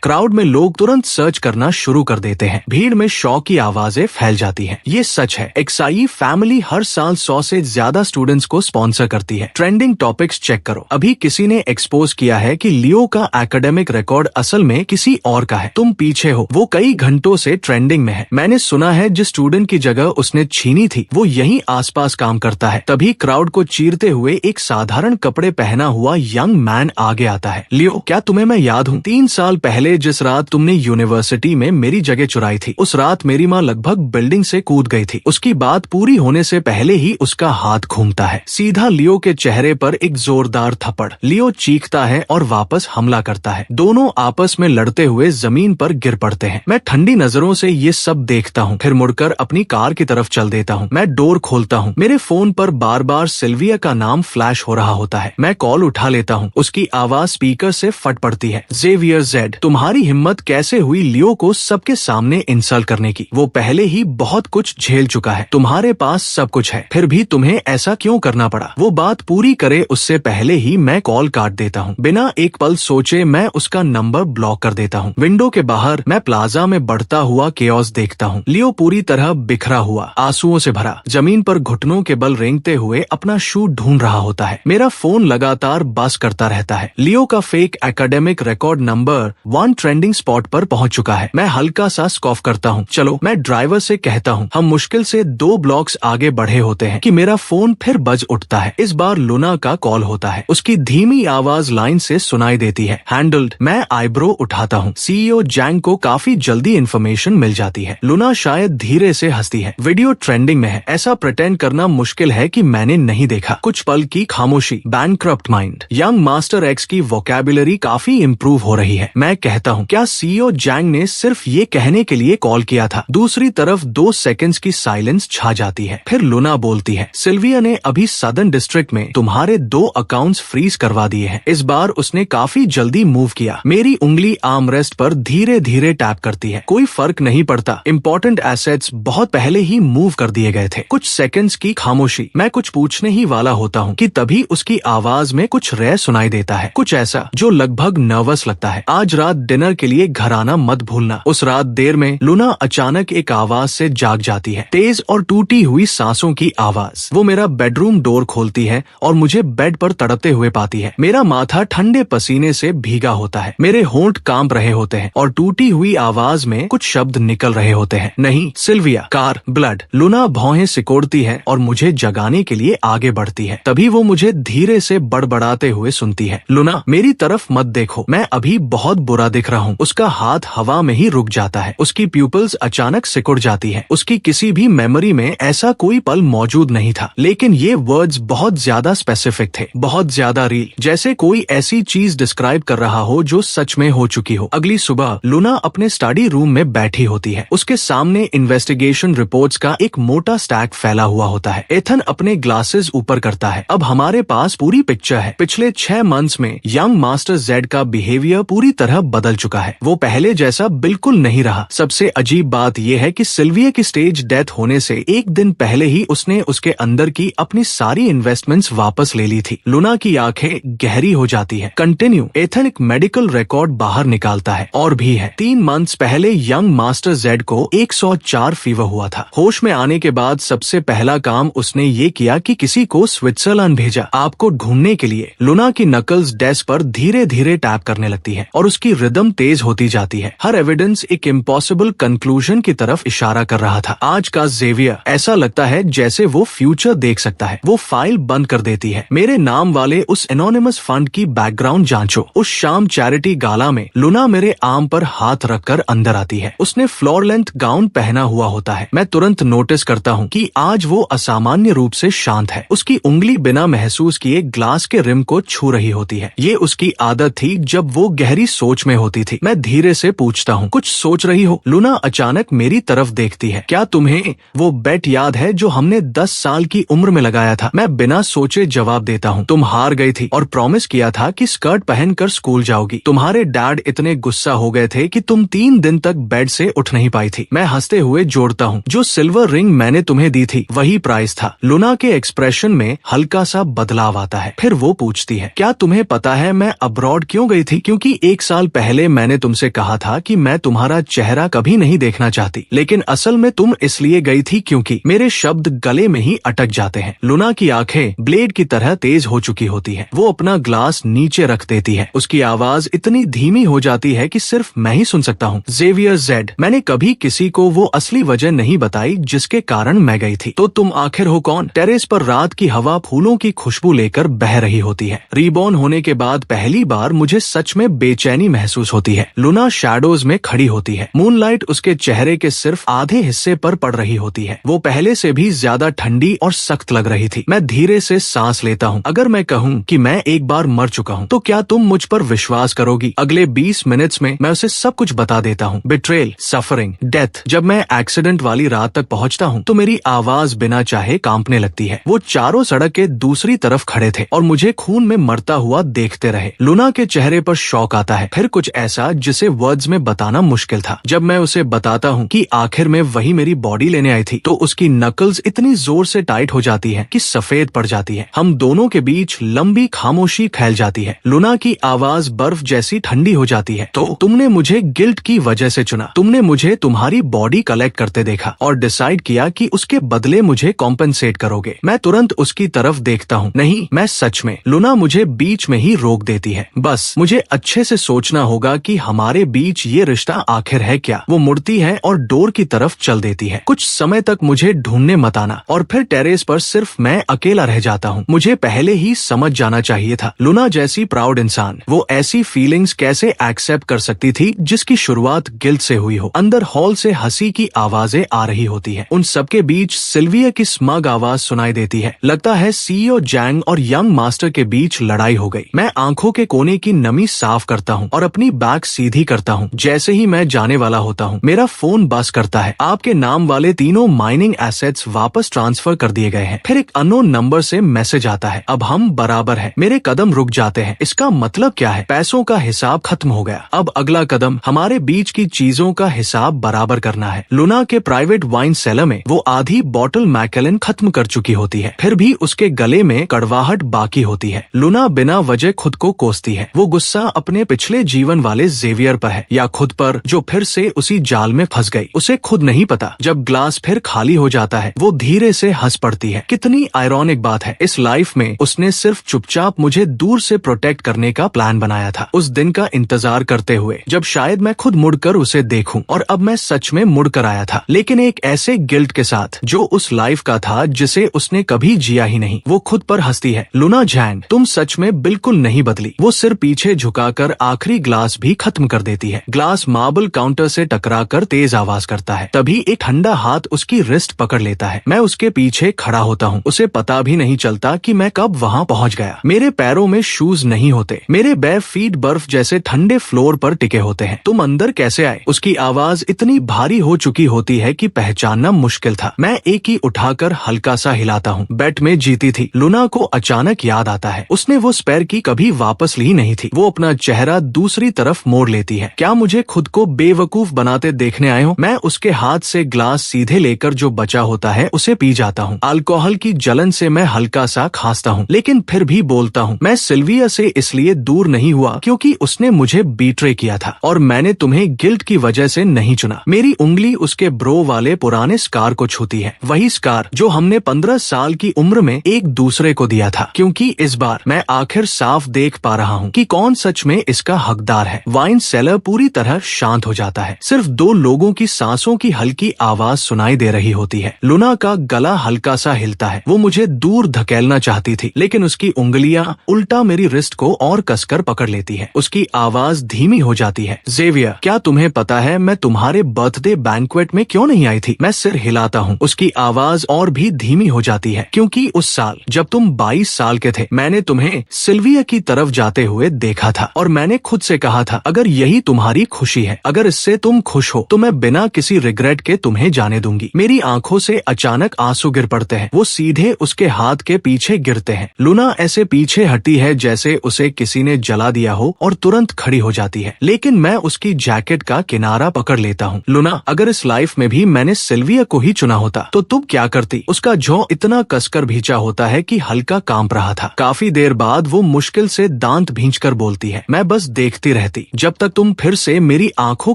क्राउड में लोग तुरंत सर्च करना शुरू कर देते हैं। भीड़ में शौक की आवाजें फैल जाती हैं। ये सच है, एक्साई फैमिली हर साल 100 से ज्यादा स्टूडेंट्स को स्पॉन्सर करती है। ट्रेंडिंग टॉपिक्स चेक करो। अभी किसी ने एक्सपोज किया है कि लियो का एकेडमिक रिकॉर्ड असल में किसी और का है। तुम पीछे हो। वो कई घंटों से ट्रेंडिंग में है। मैंने सुना है जिस स्टूडेंट की जगह उसने छीनी थी वो यहीं आसपास काम करता है। तभी क्राउड को चीरते हुए एक साधारण कपड़े पहना हुआ यंग मैन आगे आता है। लियो, क्या तुम्हें मैं याद हूँ? 3 साल पहले जिस रात तुमने यूनिवर्सिटी में मेरी जगह चुराई थी, उस रात मेरी माँ लगभग बिल्डिंग से कूद गई थी। उसकी बात पूरी होने से पहले ही उसका हाथ घूमता है। सीधा लियो के चेहरे पर एक जोरदार थप्पड़। लियो चीखता है और वापस हमला करता है। दोनों आपस में लड़ते हुए जमीन पर गिर पड़ते हैं। मैं ठंडी नजरों से ये सब देखता हूँ, फिर मुड़कर अपनी कार की तरफ चल देता हूँ। मैं डोर खोलता हूँ। मेरे फोन पर बार बार सिल्विया का नाम फ्लैश हो रहा होता है। मैं कॉल उठा लेता हूँ। उसकी आवाज स्पीकर से फट पड़ती है। ज़ेवियर ज़ेड, तुम्हारी हिम्मत कैसे हुई लियो को सबके सामने इंसल्ट करने की? वो पहले ही बहुत कुछ झेल चुका है। तुम्हारे पास सब कुछ है, फिर भी तुम्हें ऐसा क्यों करना पड़ा? वो बात पूरी करे उससे पहले ही मैं कॉल काट देता हूँ। बिना एक पल सोचे मैं उसका नंबर ब्लॉक कर देता हूँ। विंडो के बाहर मैं प्लाजा में बढ़ता हुआ केओस देखता हूँ। लियो पूरी तरह बिखरा हुआ, आंसुओं से भरा, जमीन पर घुटनों के बल रेंगते हुए अपना शू ढूंढ रहा होता है। मेरा फोन लगातार बस करता रहता है। लियो का fake academic record number 1 trending spot पर पहुंच चुका है। मैं हल्का सा स्कॉफ करता हूँ। चलो, मैं ड्राइवर से कहता हूँ। हम मुश्किल से 2 ब्लॉक्स आगे बढ़े होते हैं कि मेरा फोन फिर बज उठता है। इस बार लुना का कॉल होता है। उसकी धीमी आवाज लाइन से सुनाई देती है। हैंडल्ड। मैं आईब्रो उठाता हूँ। सीईओ जैंग को काफी जल्दी इन्फॉर्मेशन मिल जाती है। लुना शायद धीरे से हंसती है। वीडियो ट्रेंडिंग में है। ऐसा प्रिटेंड करना मुश्किल है कि मैंने नहीं देखा। कुछ पल की खामोशी। Bankrupt mind. Young master x की वोकैबुलरी काफी इम्प्रूव हो रही है। मैं कहता हूँ, क्या सीईओ जैंग ने सिर्फ ये कहने के लिए कॉल किया था? दूसरी तरफ 2 सेकंड्स की साइलेंस छा जाती है। फिर लुना बोलती है, सिल्विया ने अभी सदर्न डिस्ट्रिक्ट में तुम्हारे 2 अकाउंट्स फ्रीज करवा दिए हैं। इस बार उसने काफी जल्दी मूव किया। मेरी उंगली आर्मरेस्ट पर धीरे धीरे टैप करती है। कोई फर्क नहीं पड़ता। इंपॉर्टेंट एसेट्स बहुत पहले ही मूव कर दिए गए थे। कुछ सेकंड्स की खामोशी। मैं कुछ पूछने ही वाला होता हूँ कि तभी उसकी आवाज में कुछ रे सुनाई देता है। कुछ ऐसा जो लगभग नर्वस लगता है। आज रात डिनर के लिए घर आना मत भूलना। उस रात देर में लुना अचानक एक आवाज से जाग जाती है। तेज और टूटी हुई सांसों की आवाज। वो मेरा बेडरूम डोर खोलती है और मुझे बेड पर तड़पते हुए पाती है। मेरा माथा ठंडे पसीने से भीगा होता है। मेरे होंठ कांप रहे होते हैं और टूटी हुई आवाज में कुछ शब्द निकल रहे होते हैं। नहीं, सिल्विया, कार, ब्लड। लुना भौहें सिकोड़ती है और मुझे जगाने के लिए आगे बढ़ती है। तभी वो मुझे धीरे से बड़बड़ाते हुए सुनती है। लुना, मेरी तरफ मत देखो, मैं अभी बहुत बुरा दिख रहा हूँ। उसका हाथ हवा में ही रुक जाता है। उसकी प्यूपल्स अचानक सिकुड़ जाती है। उसकी किसी भी मेमोरी में ऐसा कोई पल मौजूद नहीं था, लेकिन ये वर्ड्स बहुत ज्यादा स्पेसिफिक थे, बहुत ज्यादा रियल, जैसे कोई ऐसी चीज डिस्क्राइब कर रहा हो जो सच में हो चुकी हो। अगली सुबह लुना अपने स्टडी रूम में बैठी होती है। उसके सामने इन्वेस्टिगेशन रिपोर्ट्स का एक मोटा स्टैक फैला हुआ होता है। एथन अपने ग्लासेस ऊपर करता है। अब हमारे पास पूरी पिक्चर है। पिछले 6 मंथ्स में यंग मास्टर जेड का बिहेवियर पूरी तरह बदल चुका है। वो पहले जैसा बिल्कुल नहीं रहा। सबसे अजीब बात यह है कि सिल्विया की स्टेज डेथ होने से एक दिन पहले ही उसने उसके अंदर की अपनी सारी इन्वेस्टमेंट्स वापस ले ली थी। लुना की आंखें गहरी हो जाती है। कंटिन्यू। एथन एक मेडिकल रिकॉर्ड बाहर निकालता है। और भी है। 3 मंथ्स पहले यंग मास्टर जेड को 104 फीवर हुआ था। होश में आने के बाद सबसे पहला काम उसने ये किया कि किसी को स्विट्जरलैंड भेजा आपको ढूंढने के लिए। लुना की नकल्स डेस्क पर धीरे धीरे टैप करने लगती है और उसकी रिदम तेज होती जाती है। हर एविडेंस एक इम्पॉसिबल कंक्लूजन की तरफ इशारा कर रहा था। आज का ज़ेवियर ऐसा लगता है जैसे वो फ्यूचर देख सकता है। वो फाइल बंद कर देती है। मेरे नाम वाले उस एनोनिमस फंड की बैकग्राउंड जांचो। उस शाम चैरिटी गाला में लुना मेरे आर्म पर हाथ रखकर अंदर आती है। उसने फ्लोर लेंथ गाउन पहना हुआ होता है। मैं तुरंत नोटिस करता हूँ कि आज वो असामान्य रूप से शांत है। उसकी उंगली बिना महसूस किए ग्लास के रिम को छू रही होती है। ये उसकी आदत थी जब वो गहरी सोच में होती थी। मैं धीरे से पूछता हूँ, कुछ सोच रही हो? लूना अचानक मेरी तरफ देखती है। क्या तुम्हें वो बेट याद है जो हमने 10 साल की उम्र में लगाया था? मैं बिना सोचे जवाब देता हूँ, तुम हार गई थी और प्रॉमिस किया था कि स्कर्ट पहनकर स्कूल जाओगी। तुम्हारे डैड इतने गुस्सा हो गए थे कि तुम 3 दिन तक बेड से उठ नहीं पाई थी। मैं हंसते हुए जोड़ता हूँ, जो सिल्वर रिंग मैंने तुम्हें दी थी वही प्राइस था। लूना के एक्सप्रेशन में हल्का सा बदलाव आता है। फिर वो पूछती है, क्या तुम्हें पता है मैं अब्रॉड क्यों गई थी? क्योंकि 1 साल पहले मैंने तुमसे कहा था कि मैं तुम्हारा चेहरा कभी नहीं देखना चाहती, लेकिन असल में तुम इसलिए गई थी क्योंकि मेरे शब्द गले में ही अटक जाते हैं। लूना की आंखें ब्लेड की तरह तेज हो चुकी होती है। वो अपना ग्लास नीचे रख देती है। उसकी आवाज इतनी धीमी हो जाती है कि सिर्फ मैं ही सुन सकता हूँ। जेवियर जेड, मैंने कभी किसी को वो असली वजह नहीं बताई जिसके कारण मैं गई थी। तो तुम आखिर हो कौन? टेरेस पर रात की हवा फूलों की खुशबू लेकर बह रही होती है। रीबॉर्न होने के बाद पहली बार मुझे सच में बेचैनी महसूस होती है। लूना शैडोज में खड़ी होती है। मूनलाइट उसके चेहरे के सिर्फ आधे हिस्से पर पड़ रही होती है। वो पहले से भी ज्यादा ठंडी और सख्त लग रही थी। मैं धीरे से सांस लेता हूँ। अगर मैं कहूँ कि मैं एक बार मर चुका हूँ तो क्या तुम मुझ पर विश्वास करोगी? अगले 20 मिनट्स में मैं उसे सब कुछ बता देता हूँ। Betrayal, suffering, death. जब मैं एक्सीडेंट वाली रात तक पहुँचता हूँ तो मेरी आवाज बिना चाहे कांपने लगती है। वो चारों सड़क के दूसरी तरफ खड़े थे और मुझे खून में मरता हुआ देखते रहे। लूना के चेहरे पर शौक आता है, फिर कुछ ऐसा जिसे वर्ड्स में बताना मुश्किल था। जब मैं उसे बताता हूँ कि आखिर में वही मेरी बॉडी लेने आई थी तो उसकी नकल्स इतनी जोर से टाइट हो जाती है कि सफेद पड़ जाती है। हम दोनों के बीच लंबी खामोशी फैल जाती है। लूना की आवाज बर्फ जैसी ठंडी हो जाती है। तो तुमने मुझे गिल्ट की वजह से चुना। तुमने मुझे तुम्हारी बॉडी कलेक्ट करते देखा और डिसाइड किया कि उसके बदले मुझे कॉम्पेंसेट करोगे। मैं तुरंत उसकी तरफ देखता हूँ। नहीं, मैं सच में। लूना मुझे बीच में ही रोक देती है। बस मुझे अच्छे से सोचना होगा कि हमारे बीच ये रिश्ता आखिर है क्या। वो मुड़ती है और डोर की तरफ चल देती है। कुछ समय तक मुझे ढूंढने मत आना। और फिर टेरेस पर सिर्फ मैं अकेला रह जाता हूँ। मुझे पहले ही समझ जाना चाहिए था। लूना जैसी प्राउड इंसान वो ऐसी फीलिंग्स कैसे एक्सेप्ट कर सकती थी जिसकी शुरुआत गिल्ट से हुई हो। अंदर हॉल से हंसी की आवाजें आ रही होती है। उन सबके बीच सिल्विया की स्मग आवाज सुनाई देती है। लगता है सीईओ जैंग और यंग मास्टर के बीच लड़ाई हो गई। मैं आंखों के कोने की नमी साफ करता हूँ और अपनी बैग सीधी करता हूँ। जैसे ही मैं जाने वाला होता हूँ मेरा फोन बज करता है। आपके नाम वाले तीनों माइनिंग एसेट्स वापस ट्रांसफर कर दिए गए हैं। फिर एक अननोन नंबर से मैसेज आता है, अब हम बराबर हैं। मेरे कदम रुक जाते हैं। इसका मतलब क्या है? पैसों का हिसाब खत्म हो गया। अब अगला कदम हमारे बीच की चीजों का हिसाब बराबर करना है। लूना के प्राइवेट वाइन सेलर में वो आधी बॉटल मैकेलन खत्म कर चुकी होती है, फिर भी उसके गले में कड़वाहट बाकी होती है। लूना बिना वजह खुद को कोसती है। वो गुस्सा अपने पिछले जीवन वाले जेवियर पर है या खुद पर जो फिर से उसी जाल में फंस गई। उसे खुद नहीं पता। जब ग्लास फिर खाली हो जाता है वो धीरे से हंस पड़ती है। कितनी आयरॉनिक बात है, इस लाइफ में उसने सिर्फ चुपचाप मुझे दूर से प्रोटेक्ट करने का प्लान बनाया था। उस दिन का इंतजार करते हुए जब शायद मैं खुद मुड़कर उसे देखूं, और अब मैं सच में मुड़कर आया था, लेकिन एक ऐसे गिल्ट के साथ जो उस लाइफ का था जिसे उसने कभी जिया ही नहीं। वो खुद पर हंसती है। लूना जैंग, तुम सच में बिल्कुल नहीं बदली। वो सिर पीछे झुकाकर आखिरी ग्लास भी खत्म कर देती है। ग्लास मार्बल काउंटर से टकराकर तेज आवाज करता है। तभी एक ठंडा हाथ उसकी रिस्ट पकड़ लेता है। मैं उसके पीछे खड़ा होता हूँ। उसे पता भी नहीं चलता कि मैं कब वहाँ पहुँच गया। मेरे पैरों में शूज नहीं होते। मेरे बैर फीट बर्फ जैसे ठंडे फ्लोर पर टिके होते हैं। तुम अंदर कैसे आए? उसकी आवाज इतनी भारी हो चुकी होती है कि पहचानना मुश्किल था। मैं एक ही उठाकर हल्का सा हिलाता हूँ। बेट में जीती थी। लूना को अचानक याद आता है उसने वो स्पेयर की कभी वापस ली नहीं थी। वो अपना चेहरा दूसरी तरफ मोड़ लेती है। क्या मुझे खुद को बेवकूफ बनाते देखने आए हो? मैं उसके हाथ से ग्लास सीधे लेकर जो बचा होता है उसे पी जाता हूँ। अल्कोहल की जलन से मैं हल्का सा खांसता हूँ, लेकिन फिर भी बोलता हूँ, मैं सिल्विया से इसलिए दूर नहीं हुआ क्योंकि उसने मुझे बीट्रे किया था और मैंने तुम्हें गिल्ट की वजह से नहीं चुना। मेरी उंगली उसके ब्रो वाले पुराने स्कार को छूती है, वही स्कार जो हमने 15 साल की उम्र में एक दूसरे को दिया था। क्योंकि इस बार मैं आखिर साफ देख पा रहा हूँ कि कौन सच में इसका हकदार है। वाइन सेलर पूरी तरह शांत हो जाता है। सिर्फ 2 लोगों की सांसों की हल्की आवाज सुनाई दे रही होती है। लूना का गला हल्का सा हिलता है। वो मुझे दूर धकेलना चाहती थी, लेकिन उसकी उंगलियां उल्टा मेरी रिस्ट को और कसकर पकड़ लेती है। उसकी आवाज धीमी हो जाती है। जेवियर, क्या तुम्हें पता है मैं तुम्हारे बर्थडे बर्थडे बैंक्वेट में क्यों नहीं आई थी? मैं सिर हिलाता हूँ। उसकी आवाज और भी धीमी हो जाती है, क्योंकि उस साल जब तुम 22 साल के थे मैंने तुम्हें सिल्विया की तरफ जाते हुए देखा था और मैंने खुद से कहा था अगर यही तुम्हारी खुशी है, अगर इससे तुम खुश हो तो मैं बिना किसी रिग्रेट के तुम्हें जाने दूंगी। मेरी आंखों से अचानक आंसू गिर पड़ते हैं। वो सीधे उसके हाथ के पीछे गिरते हैं। लूना ऐसे पीछे हटी है जैसे उसे किसी ने जला दिया हो और तुरंत खड़ी हो जाती है, लेकिन मैं उसकी जैकेट का किनारा पकड़ लेता हूँ। लूना, अगर इस लाइफ में भी मैंने सिल्विया को ही चुना होता तो तुम क्या करती? उसका जॉ इतना कसकर भींचा होता है कि हल्का कांप रहा था। काफी देर बाद वो मुश्किल से दांत भींचकर बोलती है, मैं बस देखती रहती जब तक तुम फिर से मेरी आंखों